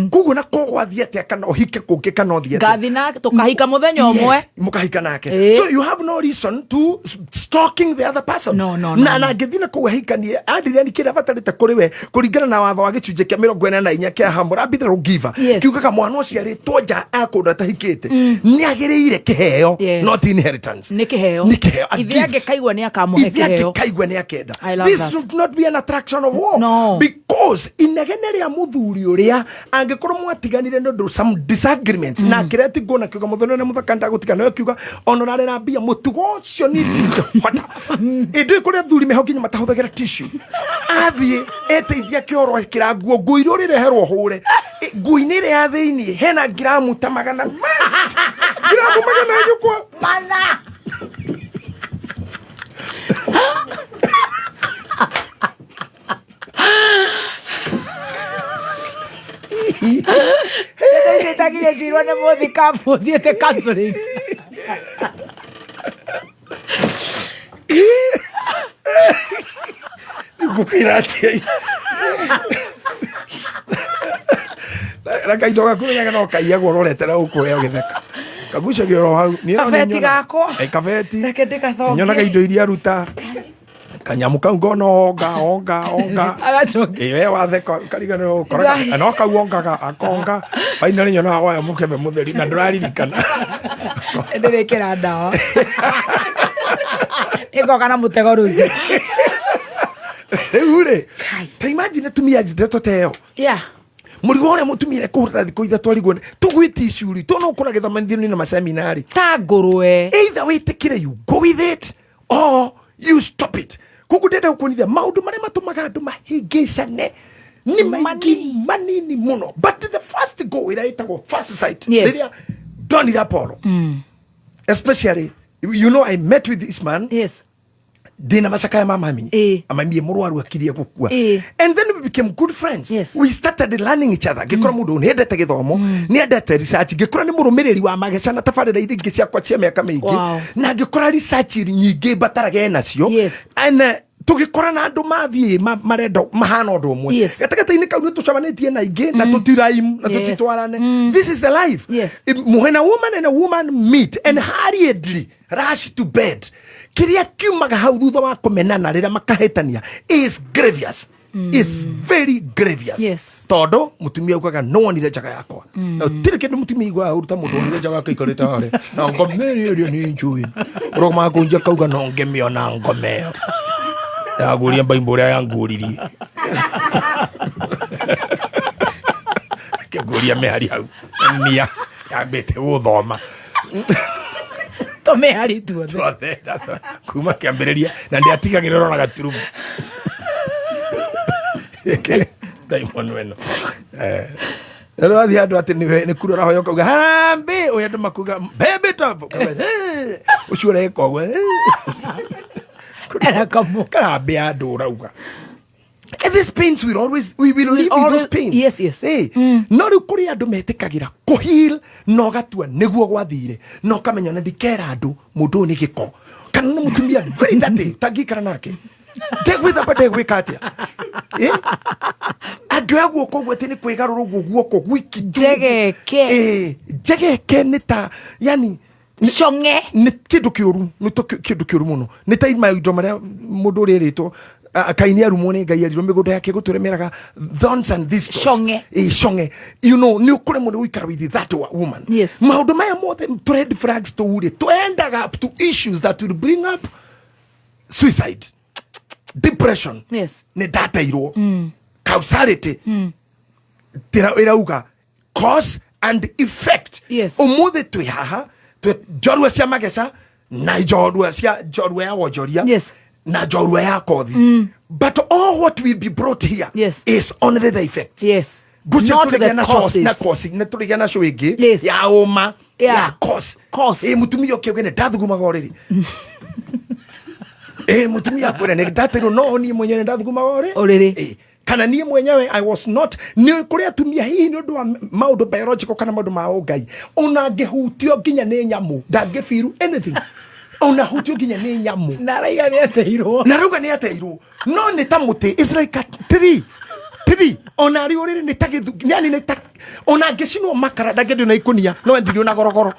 kugu na ko wathie te kana ohike kuke kana othie gathina tukahika muthenya omwe mukahika nake so you have no reason to stalking the other person na ngithina ko wahika ni Adrian kira batarite kuri we kuringana na watho wa gicunje kia 44 kia Hamura bithero giver kiugaga mwana ucio ari toja akunda tahikite ni agiriire kiheo not inheritance ni kiheo ithiange kaigwa ni akamuhe kiheo kaigwa ni akenda this should not be an attraction of war. No. Because inegene ria muthuri uria angikorwo mwatiganire no some disagreements na kireti gona kiuga muthoni na muthakanda gutigana yo kiuga onorare na bia mutugo cio ni hota indo ikuria thuri mehokinya matahuthagira tissue athie eteithia kioro kira nguo nguiro rireherwo hure nguinire ya thiini hena gramu ta magana gramu magana yukwa mana Hey, takia shirwa na modi kapu diete counseling. Bukirati. Raka idoga kunya no kaiya gororetera ukuya ugitheka. Kagusha giro hau ni kafeti gako. Kafeti. Reke ndikathonge. Nyona indo iria ruta. Kanyamu kau ngono onga agacoka iwe watheka karigano koraga no kau ongaga akonga finally nyona wa mukebe mutheri na nduraririkana ndirekera ndawa iko kana mutego ruzi ure ta imagine tumia jiteto teo murigo ore mutumire kuhura thiko ithatu arigone tugwiti icuri tono ukora githamanirio na maseminari ta ngurwe either witikire you go with it or you stop it kuku ndenda gukunithia maundu maria matumaga andu mahingicane ni maingi manini muno but the first go ira itagwo first sight riria donira Apollo especially you know I met with this man dina macaka ya mama mami amambie murwaru akiria gukua and then we became good friends we started learning each other gikora mundu ni endete githomo ni endete research gikora ni murumiriri wa magecana tabarira iringi ciakwa cia miaka mingi na gikora research nyingi bataraga nacio and tugikora na andu mathie marendo mahana undu umwe gatagataini kau ni tucamanitie na ingi na tutiraim na tutitwarane this is the life when a woman and a woman meet and hurriedly rush to bed kiria kiumaga hau thutha wa kumenana riria makahitania is grievous is very grievous todo mutumia ukaga no one njaga yakwa na tiri kindu mutumia igwa uruta mundu ni njaga yakwa ikarite hare na ngomeri rio ni njui roma kunja kauga no ngemio na ngomeo yaguria Bible ya nguriri keguria mehari hau nia yambete guthoma tome hari tuothe kuma kiambiriria na ndi atigagirira na gaturumu Diamond weno Ero athi andu ati ni kurora hoyo kauga harambe oya andu makuga bebe tapo ucure ko era kamo karambe andu rauga this pains we will live with those pains yes no ri kuri andu metikagira kuhil no gatua niguo gwathire no kamenya na ndikera andu mundu ni giko kana na mutumia very dirty tagikara nake take with up de wikatia agwa guoko gwete ni kwigarura guoko gwiki jegeke nita yani shonge ni kindu kiuru ni to kindu kiuru muno ni ta ima indo maria mundu ririto akaini arumo ni ngai ariro migundo yake guturemeraga thorns and thistles shonge you know ni ukure mundu wikara with that woman maundu maya mothe red flags to uri to end up to issues that will bring up suicide depression ni data iro causality irauga cause and effect umuthe twi haha twi jorua cia magesa na jorua ya wonjoria na jorua ya kothi but all what will be brought here is only the effect not the causes na tuligana show igi ya uma ya cause mutumia kiogene ndathuguma goreri mutumia kwera ne datero no ni mwenyewe ndathuguma orere kana nie mwenyewe I was not ni kuria tumia hihi ni undu wa maundu biological kana maundu ma ngai ona ngehutio nginya ni nyamu ndangefiru anything ona hutio nginya ni nyamu na raiga ni ateirwo no ni ta muti is like a tree ona ari orire ni ta githu yani ni ta ona ngecinwo makara ndangedio na ikunia no ndirio na gorogoro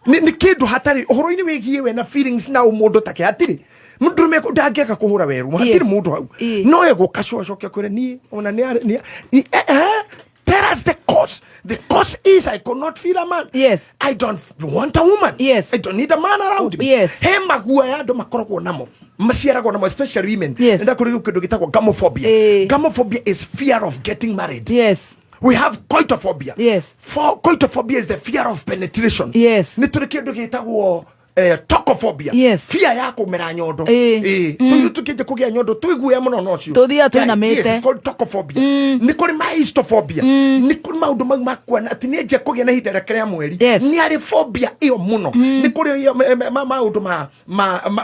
ni kindu hatari uhoro-ini wigie we na feelings na mundu take hatiri mundu me ndangeka kuhura weru hatiri mundu hau no ego kashwa shokia kwere ni ona ni tell us the cause cause? The cause is I could not feel a man. Yes. I don't want a woman. Yes. I don't need a man around me. Yes. He magua ya ndo makoragwo namo. Maciaragwo namo, especially women. Yes. Nda kuri kindu gitagwo gamophobia. Gamophobia is fear of getting married. Yes. We have coitophobia. Yes. Coitophobia is the fear of penetration. Yes. Ni turi kindu gitagwo tocophobia. Yes. Fear ya kumera nyondo. Tuiru tukije kugia nyondo tuiguya muno nocio. Tuthia twina mete. Yes, it's called tocophobia. Ni kuri maistophobia. Ni kuri maundu mau makwana ati ni je kugia na hinda reke ya mweri. Ni ari phobia iyo muno. Ni kuri maundu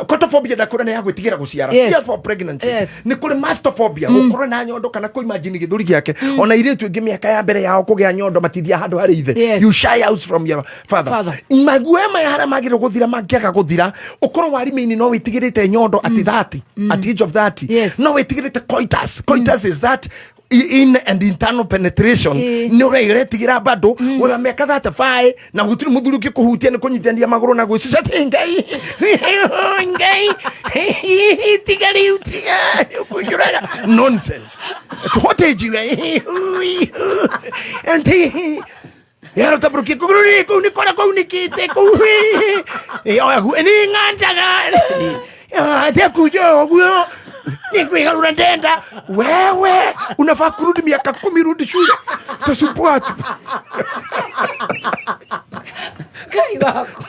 coitophobia da kuri na ya gwitigira guciara. Fear for pregnancy. Ni kuri mastophobia gukoro na nyondo kana ku imagine githuri giake. Ona ire tu ingi miaka ya mbere yao kugia nyondo matithia handu hari ithe. You shy out from your father. Maguema ya hara magiro guthira kiaga guthira ukoro wari mini no witigirite nyondo at 30 at age of 30 no witigirite coitus is that in and internal penetration ni ure tigira bado we meka that fai na gutiri muthuru kikuhutia ni kunyithania maguru na gwicisa ngai tigari utiga kujuraga nonsense what age you and yaro tabruki kuguri ko ni kora ko ni kite ko ni ngandaga te kujo guyo ni kuiga unatenda wewe unafaa kurudi miaka 10 rudi shule tusupuatu kai wako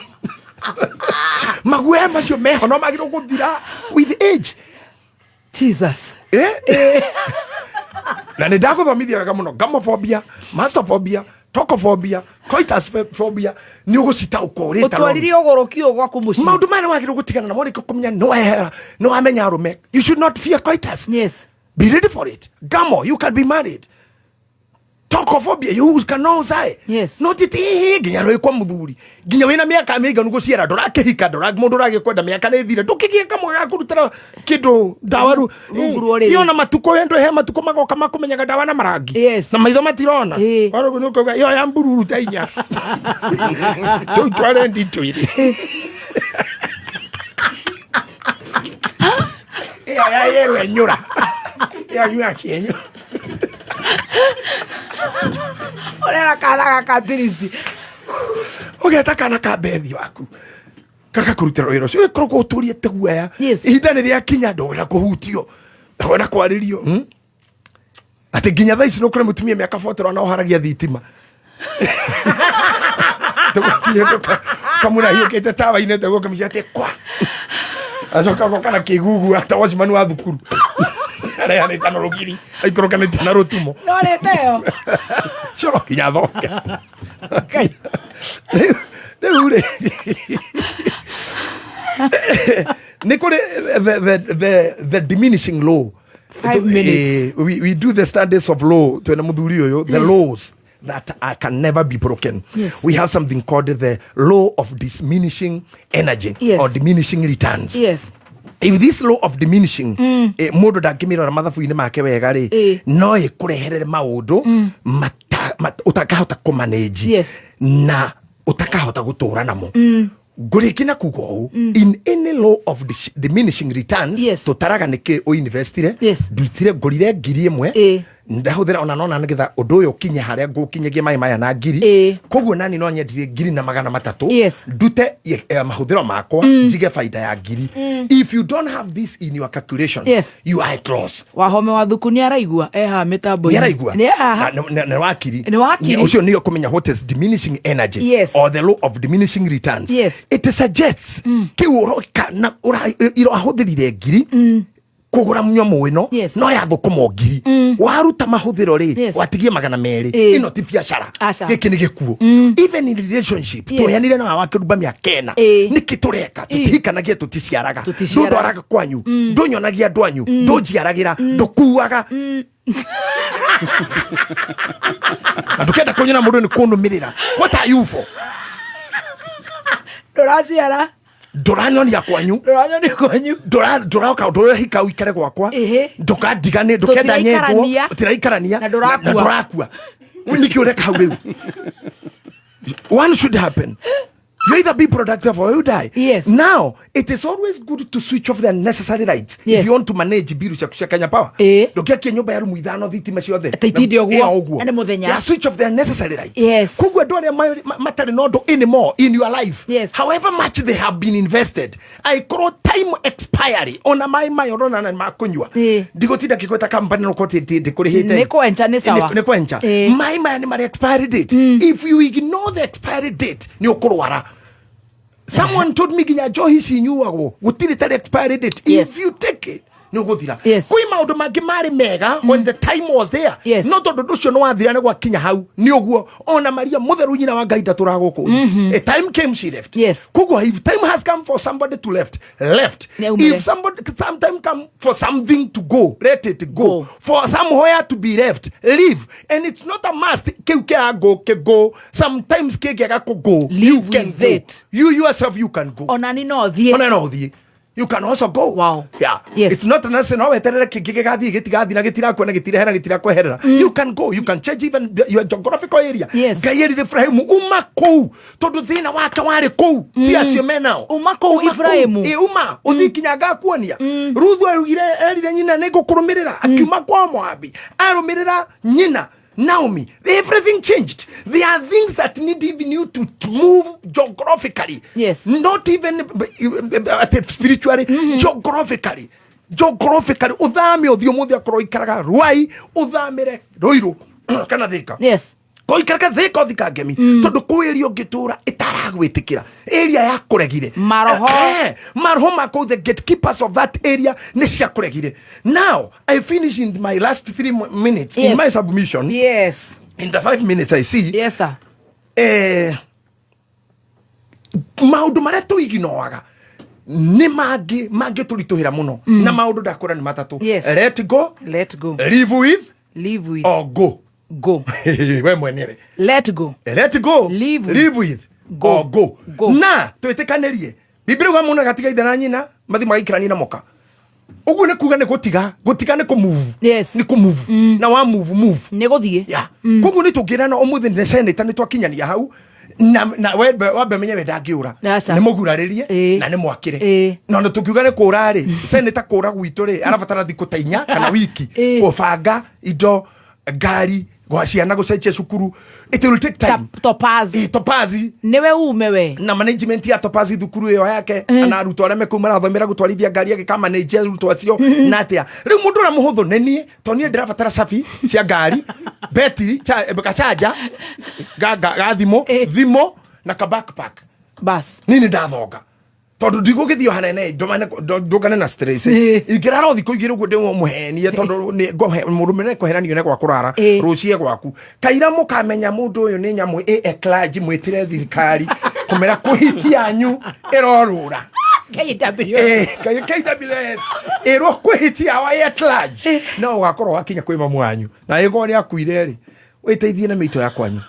magwe macio meho no magiro guthira with age Jesus na ndakuthomithia wega muno gamophobia mastophobia tocophobia coitusphobia ni ugucita ukorita utwarire ogorokio gwa kumushi maundu mane wagiru gutigana na mone kumenya no amenya rume. You should not fear coitus. Yes. Be ready for it. Gamo, you can be married. Tocophobia, you can know say. Yes. No titi ginya no ikwa muthuri ginya wina miaka miga nugo ciara ndorakihika mundu ragikwenda miaka ni thire ndukigie kamwe ga kurutira kindu dawaru iyo na matuko yendo he matuko magoka makumenyaga dawa na marangi na maitho matirona waro nuko iyo ya mbururu tainya tu tware ndito iri ya yewe nyura ya nyura kienyo Olera kana katirisi. Ogeta kana ka bethi waku. Kaka kurutira wiro cio ikorwo uturie te guaya. Ihinda ni riakinya ndogera kuhutio. Ona kwaririo. Ati ginya thaa ici no kure mutumia miaka 40 na oharagia thitima. Tukienda kamuna hiyo kete tawa ine tego kamija te kwa. Azoka kwa kana kigugu hata washman wa thukuru. Ara ya neta norogiri aikoroka neta na rotumo no leteo choro kinya thoke okay Nikole the diminishing law 5 minutes we do the standards of law to na muthuri oyo the laws that can never be broken. Yes. We have something called the law of diminishing energy or diminishing returns. Yes. If this law of diminishing mundu ndangimira mathabu-ini make wega ri no ikureherere maundu utakahota kumanage na utakahota gutura namo ngurikina kugo in any law of diminishing returns tutaraga niki o investire ndutire ngurire ngiri imwe ndahuthira ona nona nigetha undu uyu kinye haria ngukinyagie mai maya na ngiri koguo nani no nyendire ngiri na 300 ndute mahuthiro makwa njige faida ya ngiri. If you don't have this in your calculations you are close. Wahome wa thuku ni araigua eha mitambo ni araigua ni wakiri ucio ni kumenya what is diminishing energy or the law of diminishing returns. It suggests kiuroka na iro ahuthirire ngiri kugura mnyomo ino no ya thukuma ngiri waruta mahuthiro ri watigie 200 ino ti biashara giki ni gikuo. Even in relationship tuyanire na wakiruba miakena niki tureka tutihikanagie tuticiaraga ndwaraga kwanyu ndunyonagia ndwanyu ndunjiaragira ndukuaga ndukenda kunyina mundu ni kundumirira. What are you for? Doraciara Doranyonia kwanyu ndoraka ndorahika wikare gwakwa ndukandigane ndukenda nyendwo utiraikarania na ndorakua niki ureka hau riu. One should happen. You either be productive or you die. Yes. Now, it is always good to switch off the unnecessary lights. Yes. If you want to manage biru cia Kenya Power. Ndokia kinyumba ya rumu ithano thitima ciothe. Taitidio guo. Ene muthenya. Yeah, switch off the unnecessary lights. Yes. Kugwa ndo matari nodo anymore in your life. Yes. However much they have been invested. I call time expiry. Ona mai orona na makunywa. Digotida kikweta company no kote dikurihite. Neko encha ni sawa. Neko encha. Mai ni mari expiry date. If you ignore the expiry date, ni okurwara. Someone told me ginya johi sinyuago gutiri tari expiry date. If you take it, no guthira. Kui maundu mangi mari mega when the time was there. No tondu nducio no wathira ne gwa kinya hau ni oguo ona Maria mutheru nyina wa Ngai ndaturago ku. A time came she left. Kugo if time has come for somebody to left. If sometime come for something to go, let it go. For somewhere to be left, leave. And it's not a must. Go. Sometimes go. You can go. You yourself you can go. Onani no thie. You can also go. Wow. Yeah. Yes. It's not necessary. No, you can go. You can change even your geographical area. Yes. Gayeri Ephraim umako. Todo thina waka wale ko. Tia siome now. Umako Ephraim. Uma. Othi kinyaga kuonia. Ruthu erire nyina nego kurumirira. Akiuma kwa Moabi. Arumirira nyina. Naomi, everything changed. There are things that need even you to move geographically. Yes. Not even spiritually, geographically. Uthame othio muthia koro ikaraga ruai, uthamire roiro kana thika. Yes. Ko ikaraga thika othika ngemi. Tondu kwiri ongitura itaragwitikira. Area ya kuregire. Maroho mako the gatekeepers of that area ni cia kuregire. Now, I finish in my last 3 minutes in my submission. Yes. In the 5 minutes I see. Yes, sir. Maundu maria tuiginoaga ni mangi turituhira muno na maundu ndakura ni matatu. Let go, live with, or go. We mwenere. Let go, live with, or go. Na twitikanĩrie Biblia wa muna gatiga ithana nyina mathi magikirani na moka. Ugu ne kuga ne gutiga ne ku move. Yes. Ni ku move. Na wa move. Ne guthie. Yeah. Kugu ni tugirana omuthi ne senator ni twakinyania hau. Na wambe menye wendangiura ni muguraririe na ni mwakire no tukiuga ne kura ri senator kura gwitu ri arabatara thiku ta 4 kana wiki kubanga indo ngari gwa ciana gucenjia cukuru. It will take time. Topazi niwe ume we na management ya Topazi thukuru yo yake ana aruto areme kuma rathomera gutwarithia ngari yake ka manage aruto acio na atia riu mundu na muhuthu nenie to nie ndirabatara safi cia ngari beti ka charger ga thimo na ka backpack bas nini ndathonga tondu ndigugithio hanene ndogane na stress ingirara thiko igire guo ndimo muhenie tondu ni murumene kuheranio ne kwa kurara rucie gwaku kaira mukamenya mundu uyu ni nyamu clergy mwitire thirikari kumera kuhitia anyu erorura KWS ero kuhitia wa clergy no wakorwo wakinya kwi mamu wanyu na yego ni akuire ri witeithie na mito yakwanyu.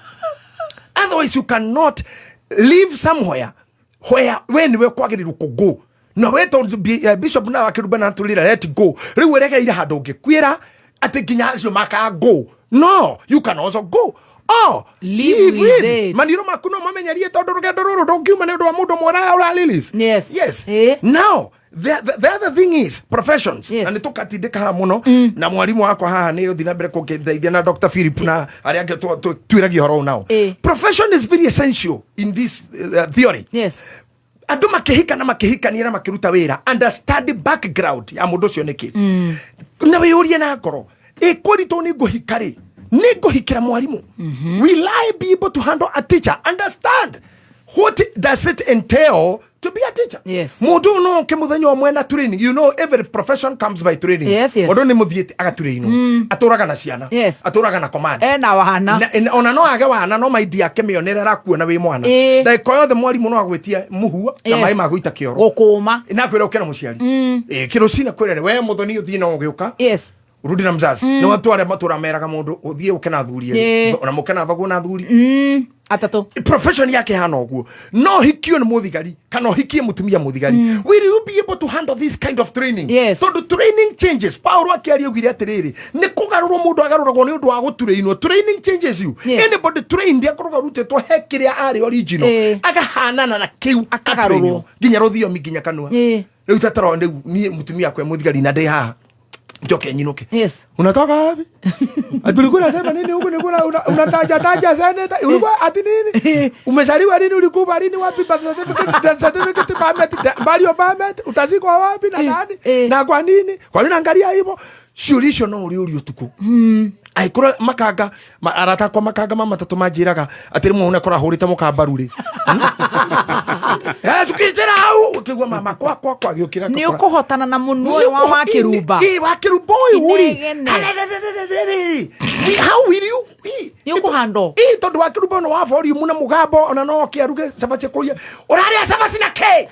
Otherwise you cannot live somewhere where when we kwagiriru kugo no we to bishop na wakiruba na tulira let go riu rega ira handu ngikwira ati ginya acio maka go. No, you can also go. Live with it. Maniro makuno mamenyerie tondu rugendo ruru ndongiuma ni ndu wa mundu mwara ura lilis. Yes. Now the other thing is professions. Na nitukatindika ha muno na mwarimu wako haha ni uthi na mbere kugithaithia na Dr. Philip na aria ange twiragi horo now. Profession is very essential in this theory. Andu makihika na makihikania na makiruta wira understand the background ya mundu cio niki na wiyurie na ngoro ikwirito ni nguhikari ni nguhikira mwarimu. Will I be able to handle a teacher? Understand what does it entail to be a teacher? Mundu no ke muthenyo omwe na training. You know every profession comes by training. Mundu ni muthiete agaturino aturaga na ciana aturaga na command na wana ona no age wana no maidi yake mionerera kuona wi mwana ndaiko yothe mwarimu no agwetia muhua na mai magwita kioro gukuma na kwira ukena muciari kirusina kwirere we muthoni uthi no ugiuka urudi na mzazi no watu wale matura meraga mundu uthie ukena thurie ona mukena thogu na thuri atatu profession yake hana uguo no hikio ni muthigari kana hikie mutumia muthigari will you be able to handle this kind of training? So the training changes. Paulo akiaria ugire atiriri ni kugarurwo mundu agaruragwo ni undu wa gutureinwo. Training changes you. Anybody trained akorwo rutetwo hekiria ari original agahanana na kiu akagarurwo ginya ruthiomi ginya kanua riu tataro ni mutumia kwe muthigari na ndai haha joke nyinuke. Unatoka wapi? Tulikuwa nasema nini huko, ni kuna unataja sana ulikuwa ati nini? Umezaliwa lini, ulikuwa lini, wapi certificate permit utazikwa wapi na nani? Na kwa nini? Kwa nini angalia hivyo? Shulisho no uri utuku. Aikora makanga arata kwa makanga mama tatu majiraga atiri mu unakora horita mukambaruri. Tukitera au ukigwa mama kwa giukira ni ukuhotana na mundu wa kiruba. Wa kiruba uri. How will you? Ni ukuhando. Tondu wa kiruba no wa volume na mugambo ona no kiaruge sabache kuya. Uraria sabaci na ke.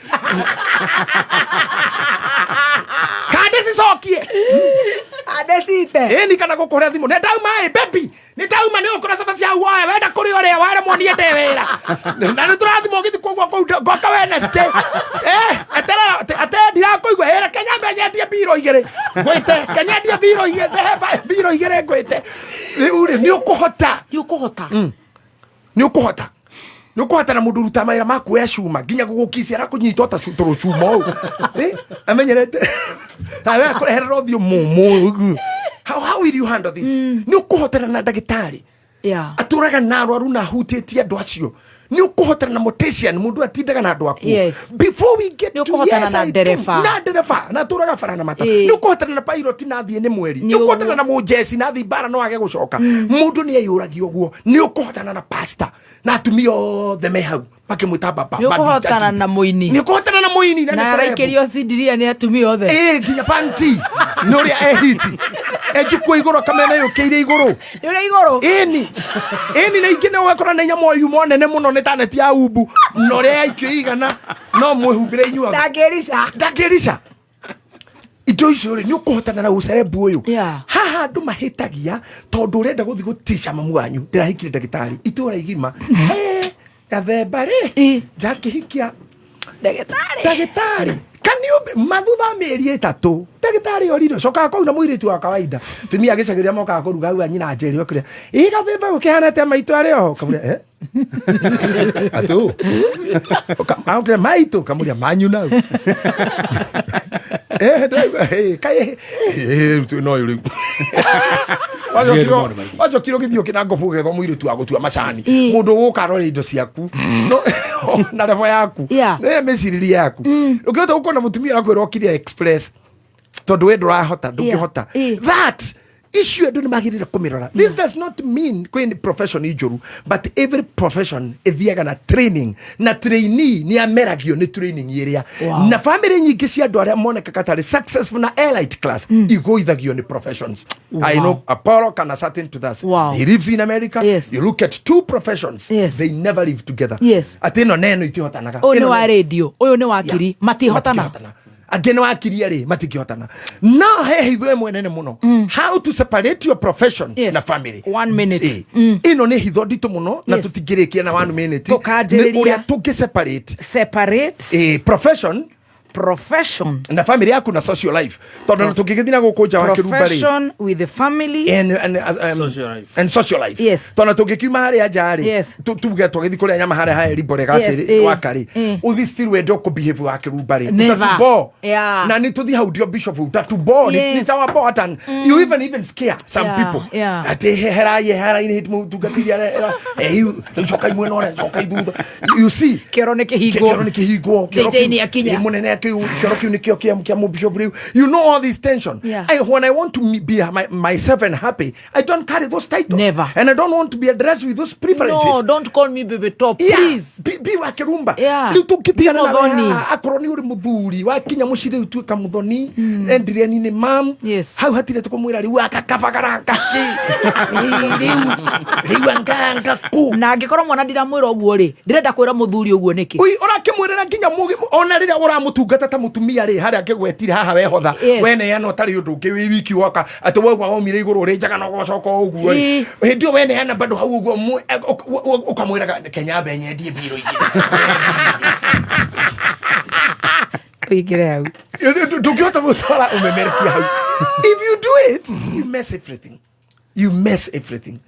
Kadesi sokie. Adesite. Ni kana gukorea thimu. Ne dauma baby. Ni dauma ni ukora sabaci ya uoya wenda kuri oria wale moniete wira. Na niturathimo githi kugwa goka Wednesday. Ate ndira kuigwa hera Kenya menyetie biro igere. Gwite Kenya ndia biro igere biro igere gwite. Uri ni ukuhota. Ni ukuhota. Nukuhata na mundu ruta maira maku ya shuma ginya gugukisia ra kunyita ta turu chuma amenyerete tawe akorehera othio mumu. How will you handle this? Ni ukuhotana na dagitari aturaga na arwaru na huteti andu acio. Ni ukuhotana na mortician mundu atindaga na andu aku. Before we get to na nderefa na turaga farana mata. Ni ukuhotana na pilot na thie ni mweri. Ni ukuhotana na mujesi na thi bara no age gucoka. Mundu ni ayuragio guo. Ni ukuhotana na pastor na tumio the mehau pakimwita baba. Ni ukuhotana na muini. Ni ukuhotana na muini na raikirio sidiria ni atumio othe. Ginya panti no ria ehiti ejukwo igoro kamena yukiire igoro. Uri igoro. Eni na igine wakora na nyamo yu monene muno ne taneti ya ubu no ria ikio igana no muhumbire inyua. Dagerisha indo icio ri ni ukuhotana na ucerebu uyu. Haha andu mahitagia tondu urenda guthi gutisha mamu wanyu ndirahikire dagitari itura igima gathemba ri ndakihikia dagitari kani mathutha mieri 3 dagitari oriro coka kwa na muiritu wa kawaida tumia gicagiria moka kuruga au anyina njeri okire gathemba ukihanete maitu ari ho kamure atu okire maitu kamuria manyu nau kai no yuri wacho kiro githio kinango fuge go muiritu agutua macani mundu gukarore indo ciaku na level yaku meciriri yaku ukihota gukona mutumia akwira okire express tondu we ndurahota ndungihota that issue andu nimagirire kumirora. This does not mean kweni profession ijoru, but every profession ithiaga na training na trainee ni ameragio ni training iria na family nyingi cia andu aria moneka katari successful na elite class igoithagio ni professions. I know Apollo can certain to that. He lives in America. You look at two professions, they never live together. Atino neno itihotanaga. Uyu ni wa radio, uyu ni wa kiri, matihotana. Agene wa kiria ri matikihotana no he hitho mwenene muno. How to separate your profession na family. 1 minute ino ni hitho ndito muno na tutigirikia na 1 minute uria tuki separate profession na family yaku na social life tondu tukigithina gukunja wa kirubari profession with the family and social life tondu tugikiuma hari ajari tuge tugithi kuria nyama hari ha ribore gaciri wakari uthi still we do behave wa kirubari tatubo na ni tuthi how dio bishop tatubo ni tawa botan you even scare some people ate hera ini hit mu tugatiria choka imwe no choka idutha you see kero ne kihigo JJ ni akinya munene you know all this tension. When I want to be myself and happy, I don't carry those titles. Never. And I don't want to be addressed with those preferences. No, don't call me baby top, please. Be wa kirumba. Litu kitiana na akoroni uri muthuri wa kinya mucire utuika muthoni endire ni mam. Hau hatire tukumwira riu akakabagara kaki. Riu anganga ku. Na angikorwo mwana ndiramwira oguo ri ndirenda kwira muthuri oguo niki. Ui orakimwirira kinya mugi ona riria uramutunga gutungata ta mutumia ri haria ngegwetire haha wehotha wene yana utari undu ngi wi wiki waka ati wogwa omire iguru ri njaga no gocoka uguo hindi wene yana bado hau uguo ukamwiraga Kenya benye ndie biro igire igire hau ndungihota gutwara umemereki hau. If you do it, you mess everything. You mess everything.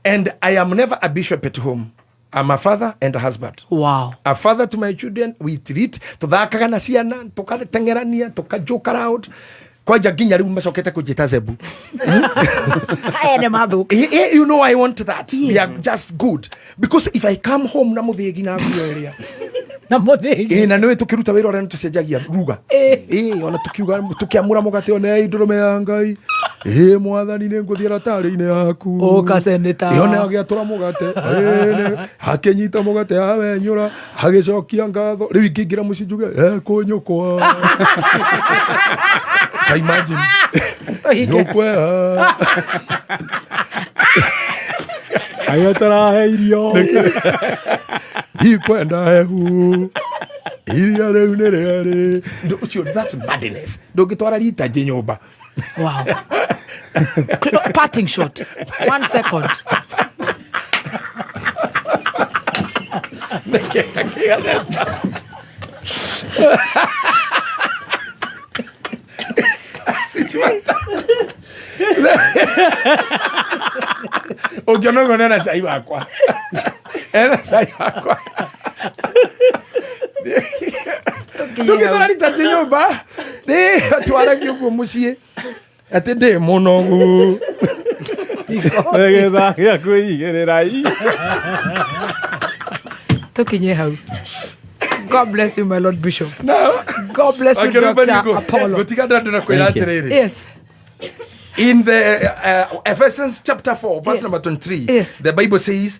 And I am never a bishop at home. I'm a father and a husband. Wow. A father to my children. We treat tuthakaga na ciana tukatengerania tukajoke around kwaja ginya riu macokete kujita zebu. Aya ne mathu. You know I want that. Yes. We are just good because if I come home na muthigi na area na muthigi na nwe tukiruta wira ora ntucenjagia ruga ona tukiuga tukiamura mugate ona idurume ya Ngai mwathani ne nguthiera tari-ini yaku ukaseneta yone agiatura mugate hakenyita mugate awenyura hagicokia ngatho riu ingingira mucinjuge kunyukwa. Imagine nyukwa ayatara heirio ikwenda hehu iria riu ni riari ucio. That's madness. Ndungitwara rita nje nyumba. Wow. Parting shot. 1 second. Ukionogo nena sai wakwa. Ena sai wakwa. Ndungitwara rita nje nyumba. Twara kiugo mucie. Ati ndi munogu egetha gia kwigirira tukinye hau. God bless you, my Lord Bishop. No. God bless you, Dr. Apollo. Yes. In the Ephesians chapter 4 verse number 23, yes, the Bible says,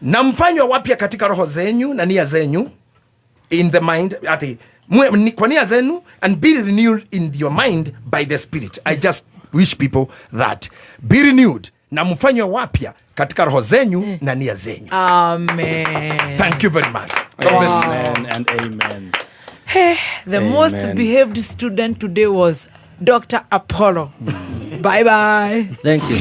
na mfanywa wapya katika roho zenyu na nia zenyu, in the mind, ati kwa nia zenu, and be renewed in your mind by the Spirit. I just wish people that. Be renewed. Na mfanywa wapya katika roho zenyu na nia zenyu. Amen. Thank you very much. God bless you. Amen and amen. Hey, the Amen. most behaved student today was Dr. Apollo. Bye-bye. Thank you.